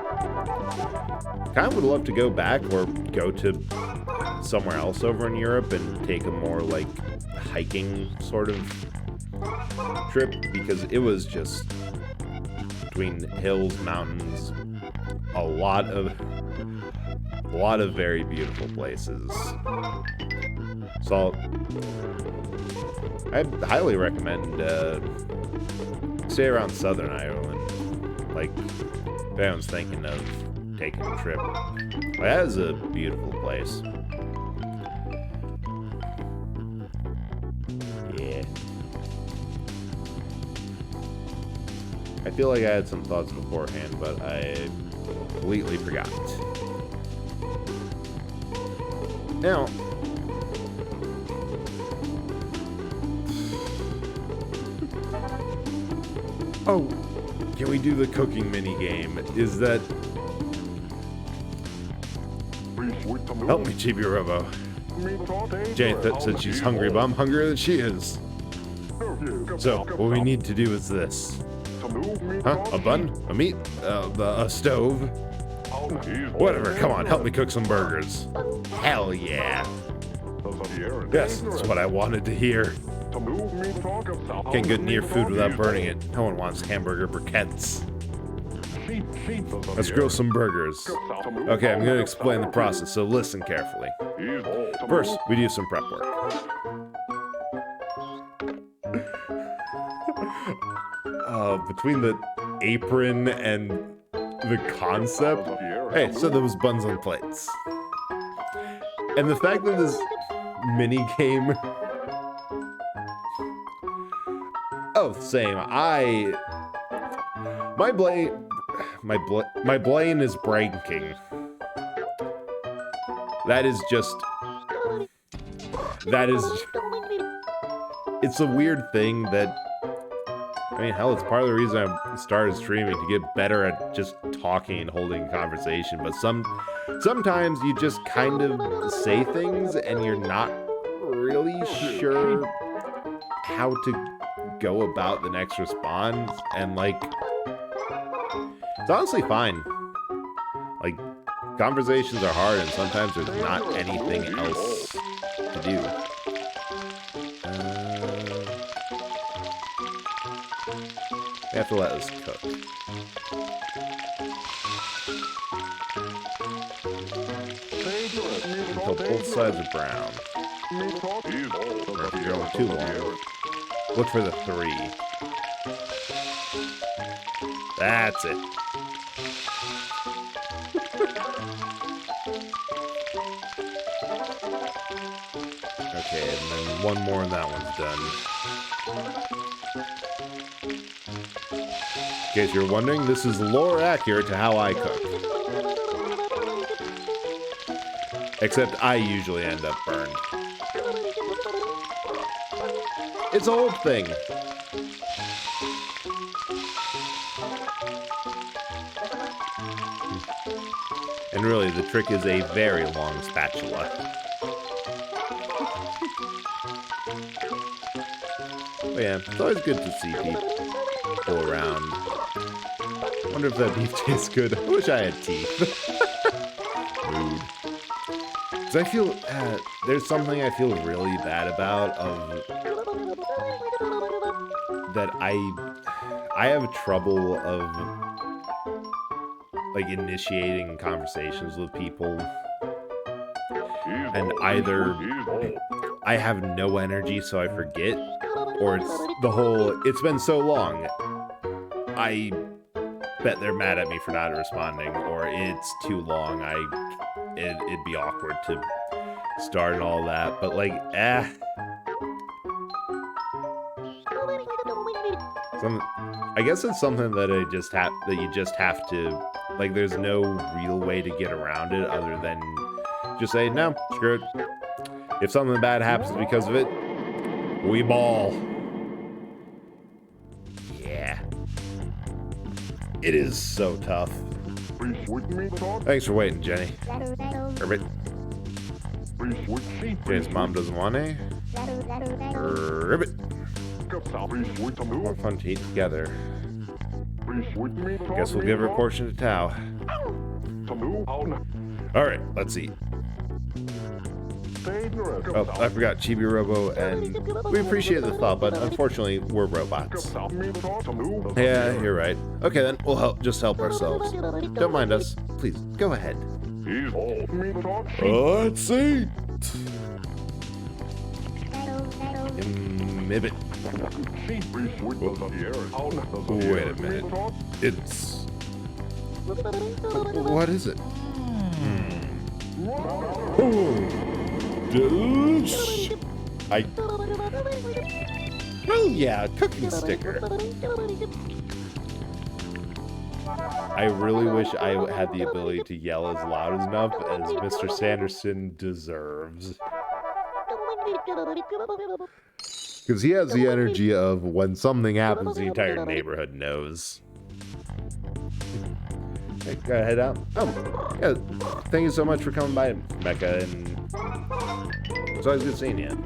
kind of would love to go back or go to somewhere else over in Europe and take a more like hiking sort of trip, because it was just between hills, mountains, a lot of very beautiful places. So I highly recommend stay around Southern Ireland. Like, if anyone's thinking of taking a trip, that is a beautiful place. Yeah. I feel like I had some thoughts beforehand, but I completely forgot. Now, oh, Can we do the cooking mini game? Is that... Help me, Chibi-Robo. Jane said she's hungry, but I'm hungrier than she is. So, what we need to do is this. Huh? A bun? A meat? A stove? Whatever, come on, help me cook some burgers. Hell yeah. Yes, that's what I wanted to hear. Can't get near food without burning it. No one wants hamburger briquettes. Let's grill some burgers. Okay, I'm going to explain the process, so listen carefully. First, we do some prep work. Between the apron and the concept, hey, so there was buns on plates. And the fact that this mini game... Oh, same. My brain is breaking. That is... It's a weird thing that... I mean, hell, it's part of the reason I started streaming, to get better at just talking and holding a conversation. But sometimes you just kind of say things and you're not really sure how to go about the next response. And, like, it's honestly fine. Like, conversations are hard and sometimes there's not anything else to do. We have to let this cook. Until both sides are brown. Or if you're going too long, look for the 3. That's it. Okay, and then one more and that one's done. In case you're wondering, this is lore accurate to how I cook. Except I usually end up burned. It's an old thing. And really, the trick is a very long spatula. But yeah, it's always good to see people around. Wonder if that beef tastes good. I wish I had teeth. Mood. Because I feel, there's something I feel really bad about that I have trouble of, like, initiating conversations with people. And either I have no energy so I forget, or it's the whole, it's been so long, I bet they're mad at me for not responding, or it's too long, it'd be awkward to start and all that, but like, I guess it's something that you just have to, like, there's no real way to get around it other than just say, no, screw it. If something bad happens because of it, we ball. Yeah. It is so tough. Thanks for waiting, Jenny. Ribbit. Jenny's mom doesn't want any. Ribbit. More fun to eat together. Guess we'll give her a portion to Tao. Alright, let's eat. Oh, I forgot Chibi-Robo, and we appreciate the thought, but unfortunately, we're robots. Yeah, you're right. Okay then, we'll just help ourselves. Don't mind us. Please, go ahead. Let's eat! Mibbit. Wait a minute. It's... What is it? Delish! Oh yeah, cooking sticker. I really wish I had the ability to yell as loud enough as Mr. Sanderson deserves. Because he has the energy of when something happens, the entire neighborhood knows. Okay, gotta head out. Oh, yeah. Thank you so much for coming by, Becca, and it's always good seeing you.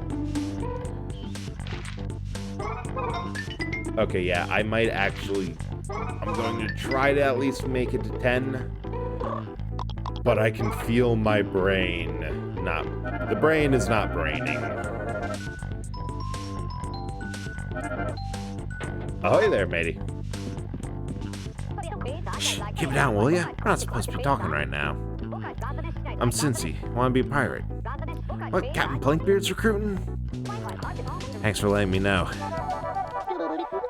Okay, yeah, I might actually... I'm going to try to at least make it to 10. But I can feel my brain not... The brain is not braining. Ahoy there, matey. Shh, keep it down, will ya? We're not supposed to be talking right now. I'm Cincy. Want to be a pirate. What, Captain Plankbeard's recruiting? Thanks for letting me know.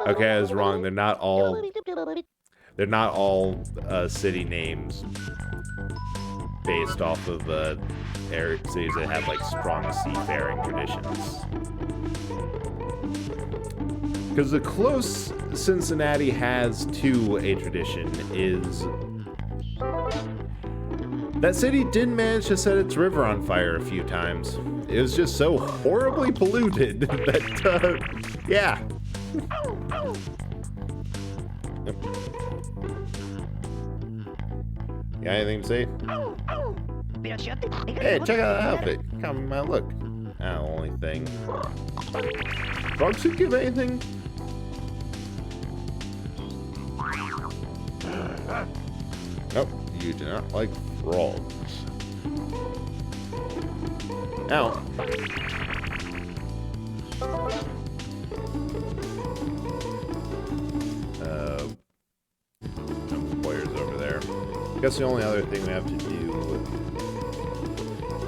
Okay, I was wrong. They're not all city names based off of cities that have like strong seafaring traditions. Because the close Cincinnati has to a tradition is that city did manage to set its river on fire a few times. It was just so horribly polluted that, yeah. Got anything to say? Hey, check out that outfit. Come on, look. Not the only thing. Frogs could give anything? Nope, you do not like frogs. Now. Players over there. I guess the only other thing we have to do,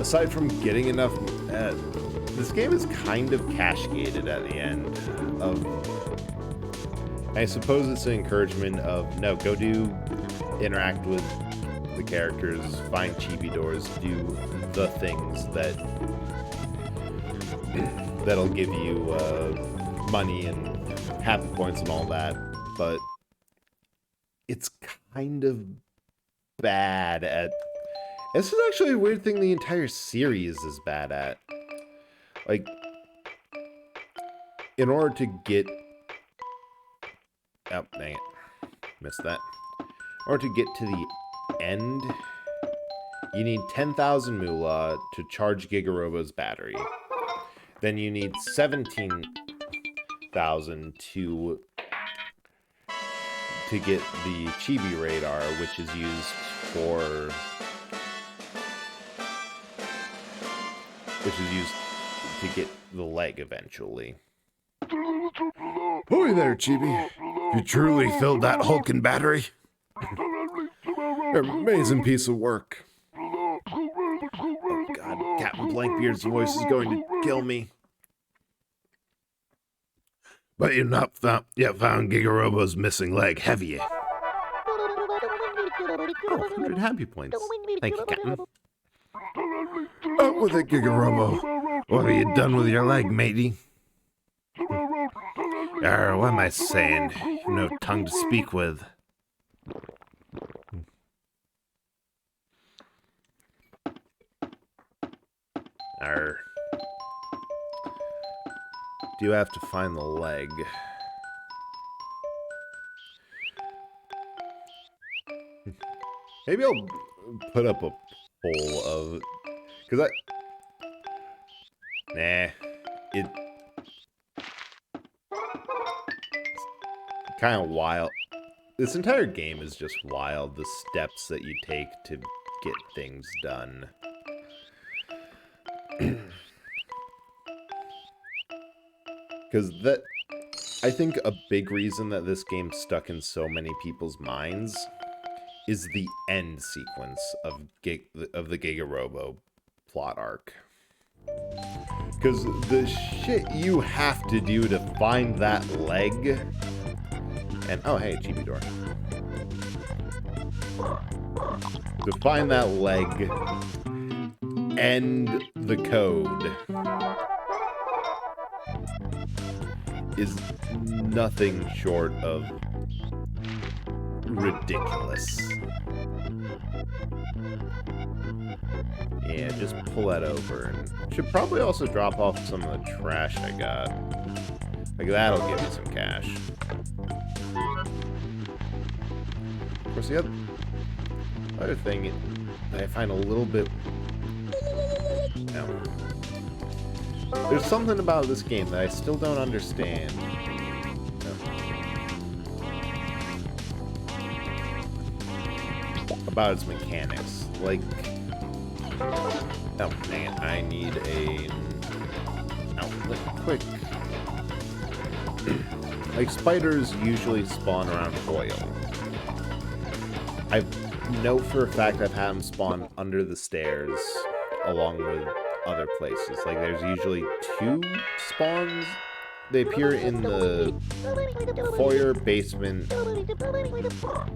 aside from getting enough, this game is kind of cash-gated at the end of. I suppose it's an encouragement of no, go interact with the characters, find chibi doors, do the things that'll give you money and happy points and all that, but it's kind of bad at... This is actually a weird thing the entire series is bad at. Like, in order to get... Oh, dang it. Missed that. In order to get to the end, you need 10,000 moolah to charge Chibi-Robo's battery. Then you need 17,000 to get the Chibi radar, which is used to get the leg eventually. Hoy there, Chibi. You truly filled that hulking battery. Amazing piece of work. Oh God, Captain Blankbeard's voice is going to kill me. But you've not yet found Chibi-Robo's missing leg, have you? Oh, 100 happy points. Thank you, Captain. Out with it, Chibi-Robo. What have you done with your leg, matey? What am I saying? You've no tongue to speak with. Do you have to find the leg? Maybe I'll put up a poll of... Because it's kind of wild. This entire game is just wild, the steps that you take to get things done. Because I think a big reason that this game stuck in so many people's minds is the end sequence of the Chibi-Robo plot arc. Because the shit you have to do to find that leg... And, oh hey, Chibi door. To find that leg and the code is nothing short of ridiculous. Yeah, just pull that over. And should probably also drop off some of the trash I got. Like, that'll give me some cash. Of course, Other thing that I find a little bit... No. There's something about this game that I still don't understand. About its mechanics. Like... Oh, man. I need a... outlet quick. Like, spiders usually spawn around oil. I know for a fact I've had them spawn under the stairs along with other places. Like, there's usually 2 spawns. They appear in the foyer, basement,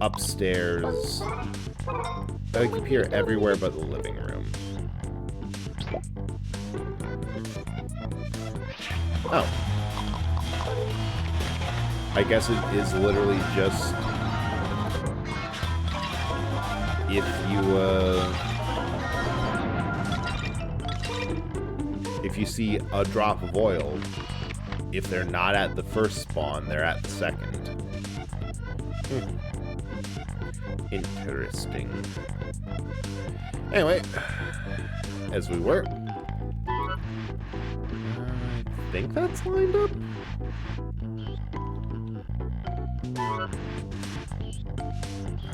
upstairs. They appear everywhere but the living room. Oh. I guess it is literally just if you see a drop of oil, if they're not at the first spawn, they're at the second. Interesting. Anyway, as we work, I think that's lined up.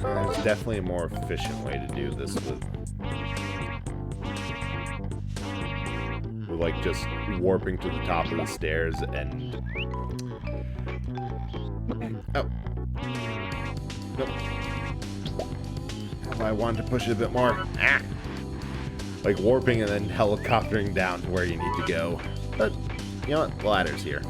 There's definitely a more efficient way to do this with like just warping to the top of the stairs and oh nope. I wanted to push it a bit more. Like warping and then helicoptering down to where you need to go. But you know what? The ladder's here.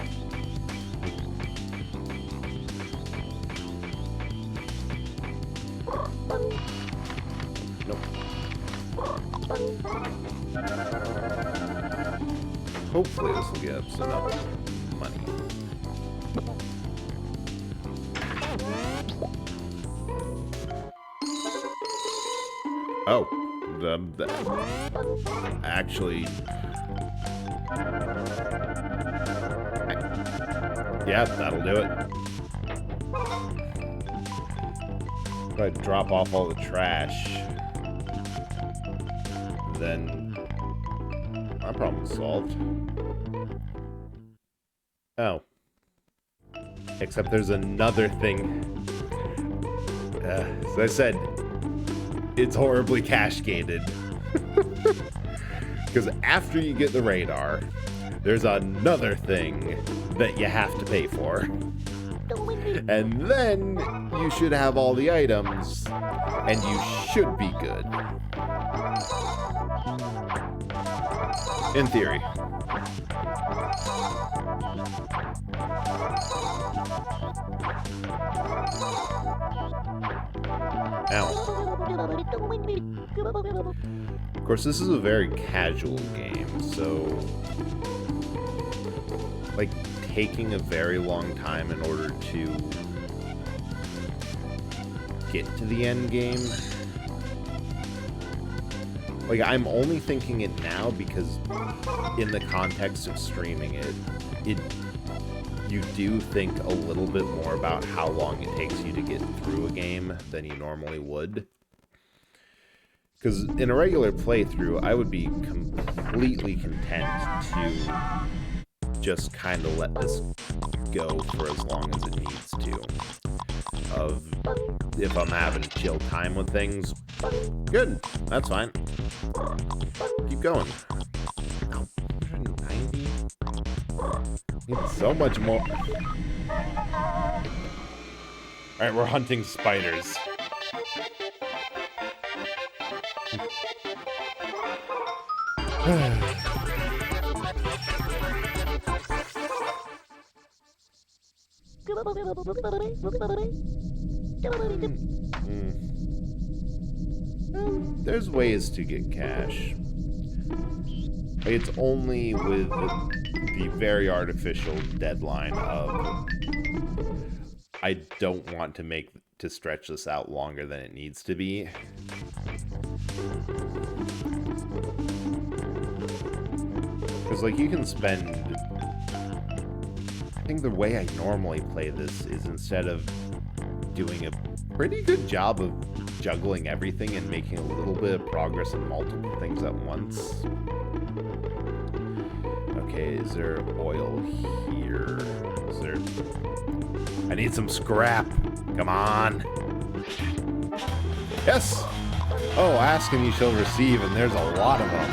Nope. Hopefully this will get us enough money. Oh, actually, yeah, that'll do it. If I drop off all the trash, then my problem's solved. Oh. Except there's another thing. As I said, it's horribly cache-gated. Because after you get the radar, there's another thing that you have to pay for. And then you should have all the items, and you should be good. In theory. Ow. Of course, this is a very casual game, so like taking a very long time in order to get to the end game. Like, I'm only thinking it now because in the context of streaming it, you do think a little bit more about how long it takes you to get through a game than you normally would. Because in a regular playthrough, I would be completely content to just kind of let this go for as long as it needs to. If I'm having chill time with things, good, that's fine. Keep going. 190? Need so much more. Alright, we're hunting spiders. There's ways to get cash. It's only with the very artificial deadline of I don't want to stretch this out longer than it needs to be. Because like you can spend, I think the way I normally play this is instead of doing a pretty good job of juggling everything and making a little bit of progress in multiple things at once. Okay, is there oil here? Is there... I need some scrap. Come on. Yes! Oh, ask and you shall receive, and there's a lot of them.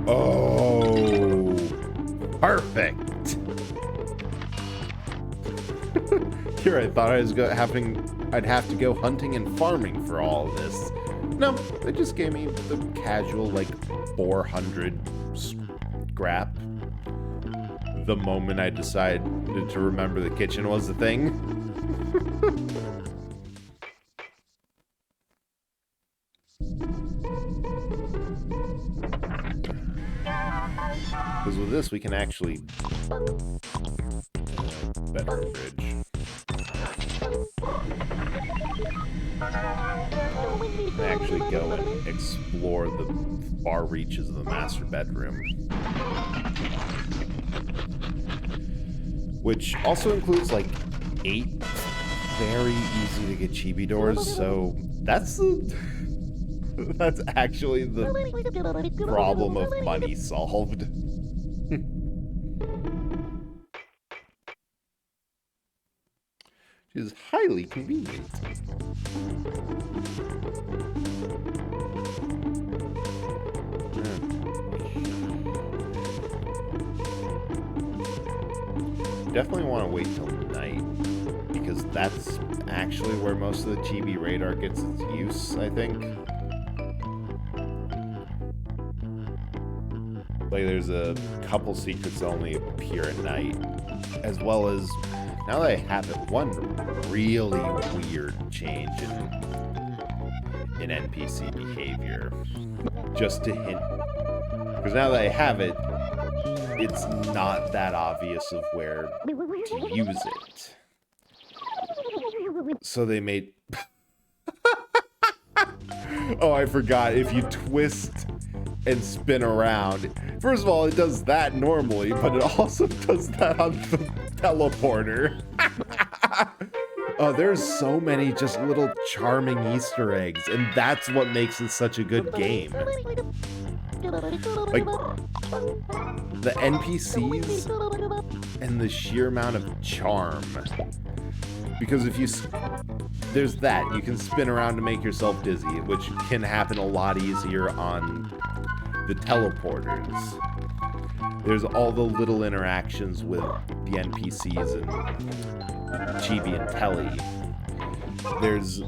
Oh, perfect. Here I thought I'd have to go hunting and farming for all of this. No, they just gave me the casual, like, 400 scrap. The moment I decided to remember the kitchen was the thing. Because with this, we can actually... bedroom bridge. And actually go and explore the far reaches of the master bedroom. Which also includes, like, 8 very easy to get chibi doors, so that's the... that's actually the problem of money solved. Which is highly convenient. Definitely want to wait till night, because that's actually where most of the chibi radar gets its use, I think. Like, there's a couple secrets that only appear at night, as well as, now that I have it, one really weird change in NPC behavior. Just to hint, because now that I have it, it's not that obvious of where to use it. So they made... Oh, I forgot. If you twist and spin around... First of all, it does that normally, but it also does that on the teleporter. Oh, there's so many just little charming Easter eggs, and that's what makes it such a good game. Like, the NPCs and the sheer amount of charm. Because if you... There's that. You can spin around to make yourself dizzy, which can happen a lot easier on the teleporters. There's all the little interactions with the NPCs and Chibi and Telly. There's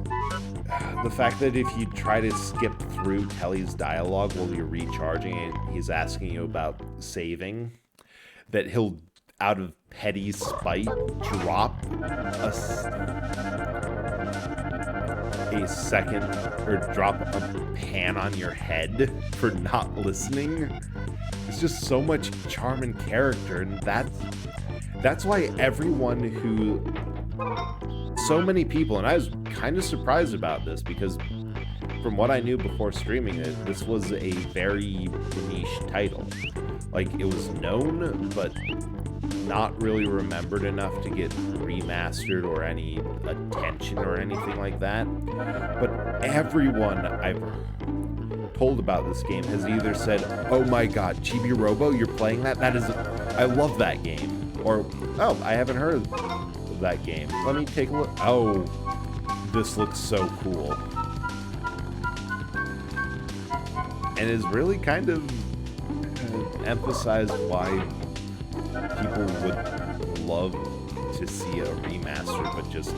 the fact that if you try to skip through Telly's dialogue while you're recharging and he's asking you about saving, that he'll, out of petty spite, drop a second, or drop a pan on your head for not listening. It's just so much charm and character, and that's why everyone who... So many people, and I was kind of surprised about this, because from what I knew before streaming it, this was a very niche title. Like, it was known, but not really remembered enough to get remastered or any attention or anything like that. But everyone I've told about this game has either said, "Oh my god, Chibi-Robo, you're playing that? That is... I love that game." Or, "Oh, I haven't heard of that game. Let me take a look. Oh, this looks so cool." And it's really kind of emphasized why people would love to see a remaster, but just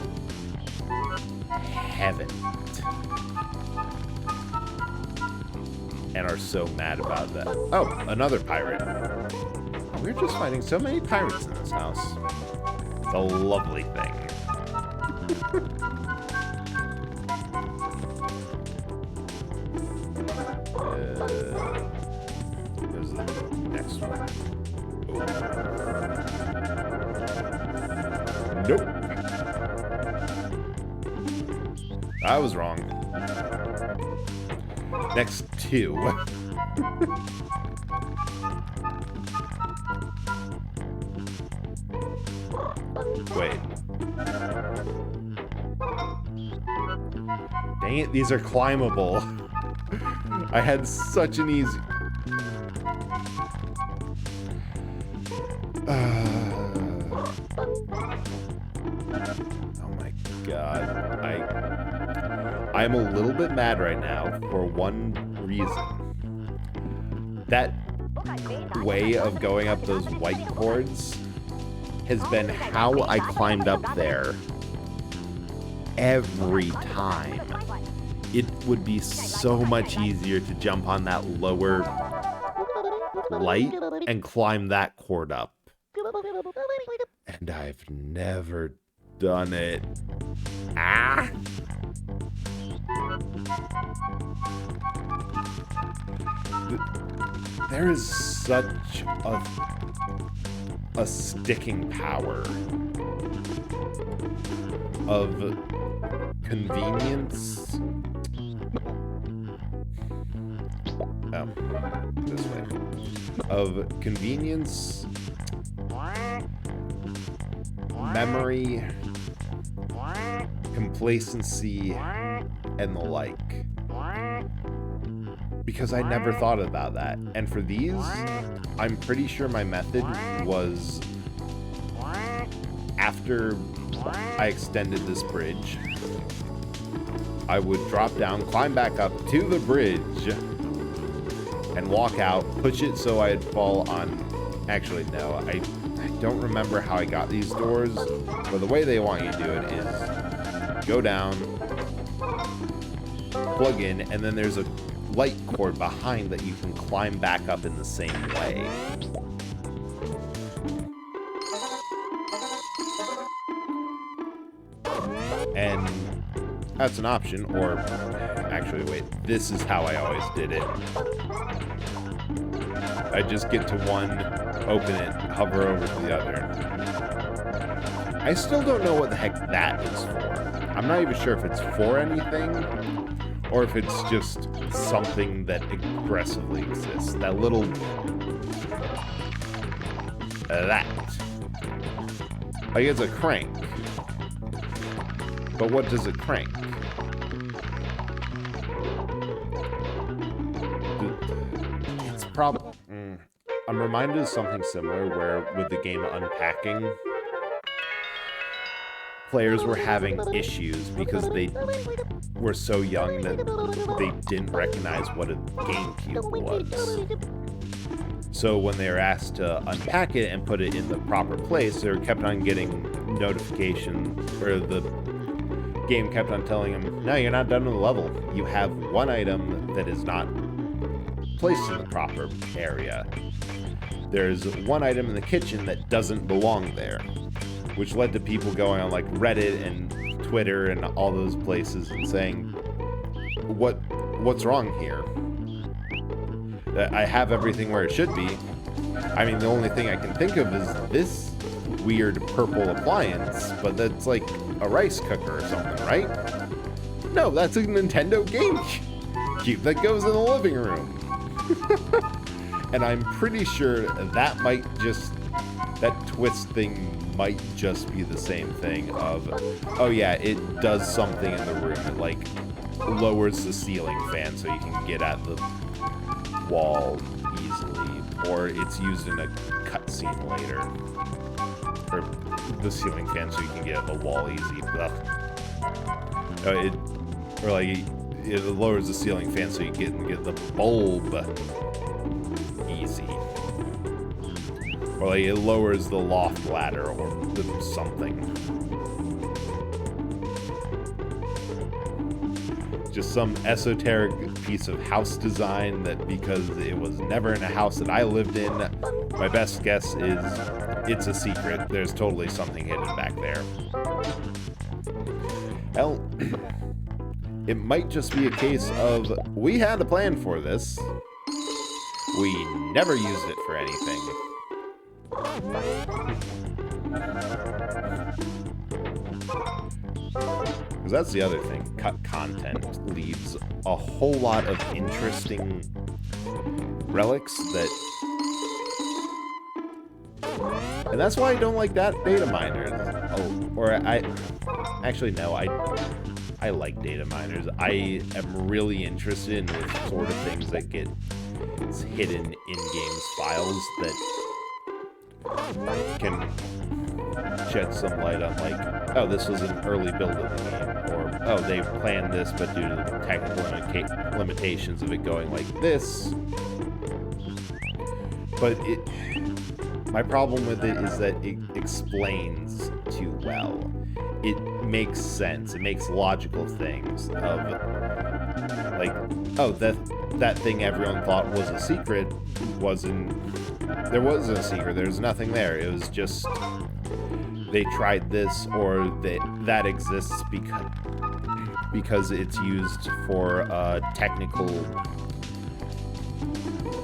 haven't. And are so mad about that. Oh, another pirate. Oh, we're just finding so many pirates in this house. It's a lovely thing. There's the next one. Oh. Nope. I was wrong. Next two. Wait. Dang it, these are climbable. I had such an easy... Oh my god. I'm a little bit mad right now for one reason. That way of going up those white cords has been how I climbed up there every time. It would be so much easier to jump on that lower light and climb that cord up. And I've never done it. Ah! There is such a sticking power of convenience. Oh, this way. Of convenience, memory, complacency, and the like. Because I never thought about that. And for these, I'm pretty sure my method was after I extended this bridge, I would drop down, climb back up to the bridge, and walk out, push it so I'd fall on... Actually, no, I don't remember how I got these doors, but the way they want you to do it is go down, plug in, and then there's a light cord behind that you can climb back up in the same way. And that's an option, or actually, wait, this is how I always did it. I just get to one, open it, hover over to the other. I still don't know what the heck that is for. I'm not even sure if it's for anything, or if it's just something that aggressively exists. That little... that. Like, it's a crank. But what does it crank? It's probably... I'm reminded of something similar where, with the game Unpacking, players were having issues because they were so young that they didn't recognize what a GameCube was. So when they were asked to unpack it and put it in the proper place, they kept on getting notification, or the game kept on telling them, no, you're not done with the level. You have one item that is not placed in the proper area. There's one item in the kitchen that doesn't belong there, which led to people going on like Reddit and Twitter and all those places and saying, what's wrong here? I have everything where it should be. I mean, the only thing I can think of is this weird purple appliance, but that's like a rice cooker or something, right? No, that's a Nintendo GameCube that goes in the living room. And I'm pretty sure that might just, that twist thing might just be the same thing of, oh yeah, it does something in the room. It like lowers the ceiling fan so you can get at the wall easily, or it's used in a cutscene later, or the ceiling fan so you can get at the wall easy. It lowers the ceiling fan so you can get the bulb easy, or like it lowers the loft ladder or something. Just some esoteric piece of house design that, because it was never in a house that I lived in, my best guess is it's a secret. There's totally something hidden back there. Hell, it might just be a case of, we had a plan for this. We never used it for anything. Because that's the other thing. Cut content leaves a whole lot of interesting relics that... And that's why I don't like that data miner. Oh, or I... Actually, no, I like data miners. I am really interested in the sort of things that get hidden in games files that can shed some light on, like, oh, this was an early build of the game, or oh, they planned this, but due to the technical limitations of it going like this. But my problem with it is that it explains too well. It makes sense. It makes logical things of, like, oh, that thing everyone thought was a secret wasn't. There wasn't a secret. There's nothing there. It was just they tried this, or that exists because it's used for a technical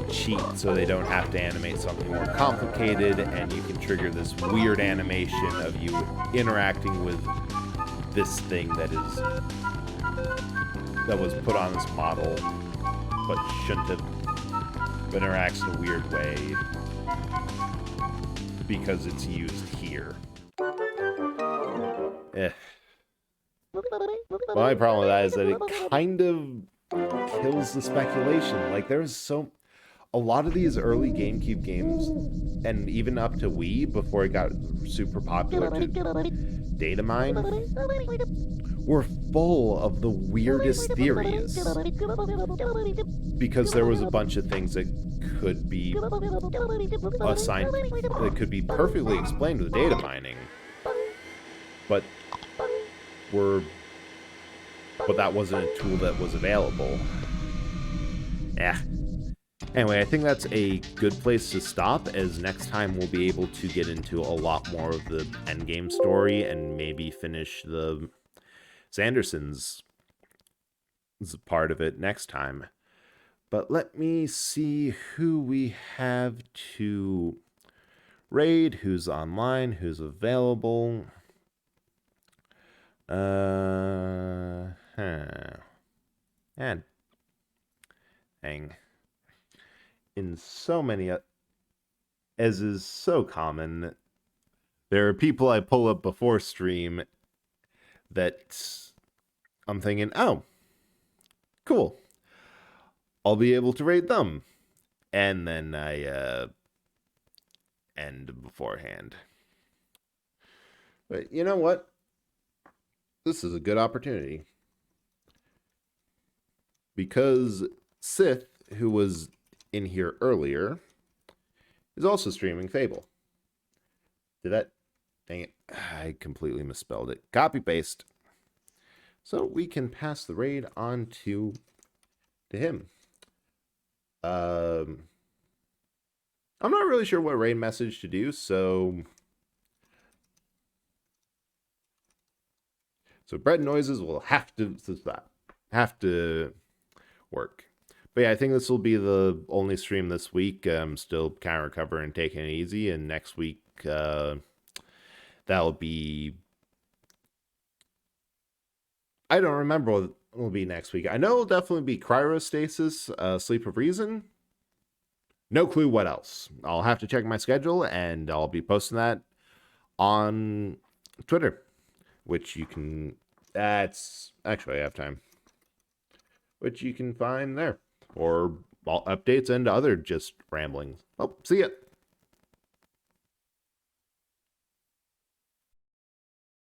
cheat, so they don't have to animate something more complicated, and you can trigger this weird animation of you interacting with this thing that was put on this model, but shouldn't have, but interacts in a weird way because it's used here. My problem with that is that it kind of kills the speculation. Like, there's a lot of these early GameCube games, and even up to Wii, before it got super popular to data mine, were full of the weirdest theories. Because there was a bunch of things that could be assigned, that could be perfectly explained with data mining, but that wasn't a tool that was available. Anyway, I think that's a good place to stop, as next time we'll be able to get into a lot more of the endgame story and maybe finish the Sanderson's part of it next time. But let me see who we have to raid, who's online, who's available. And hang. In so many, as is so common, there are people I pull up before stream that I'm thinking, oh, cool, I'll be able to raid them, and then I end beforehand. But you know what? This is a good opportunity, because Sith, who was in here earlier, is also streaming Fable. Did that? Dang it. I completely misspelled it. Copy paste. So we can pass the raid on to him. I'm not really sure what raid message to do, so bread noises will have to work. But yeah, I think this will be the only stream this week. I'm still kind of recovering and taking it easy, and next week that'll be, I don't remember what will be next week. I know it'll definitely be Cryostasis, Sleep of Reason. No clue what else. I'll have to check my schedule, and I'll be posting that on Twitter, which you can, that's actually I have time, which you can find there, or all updates and other just ramblings. Oh, see ya.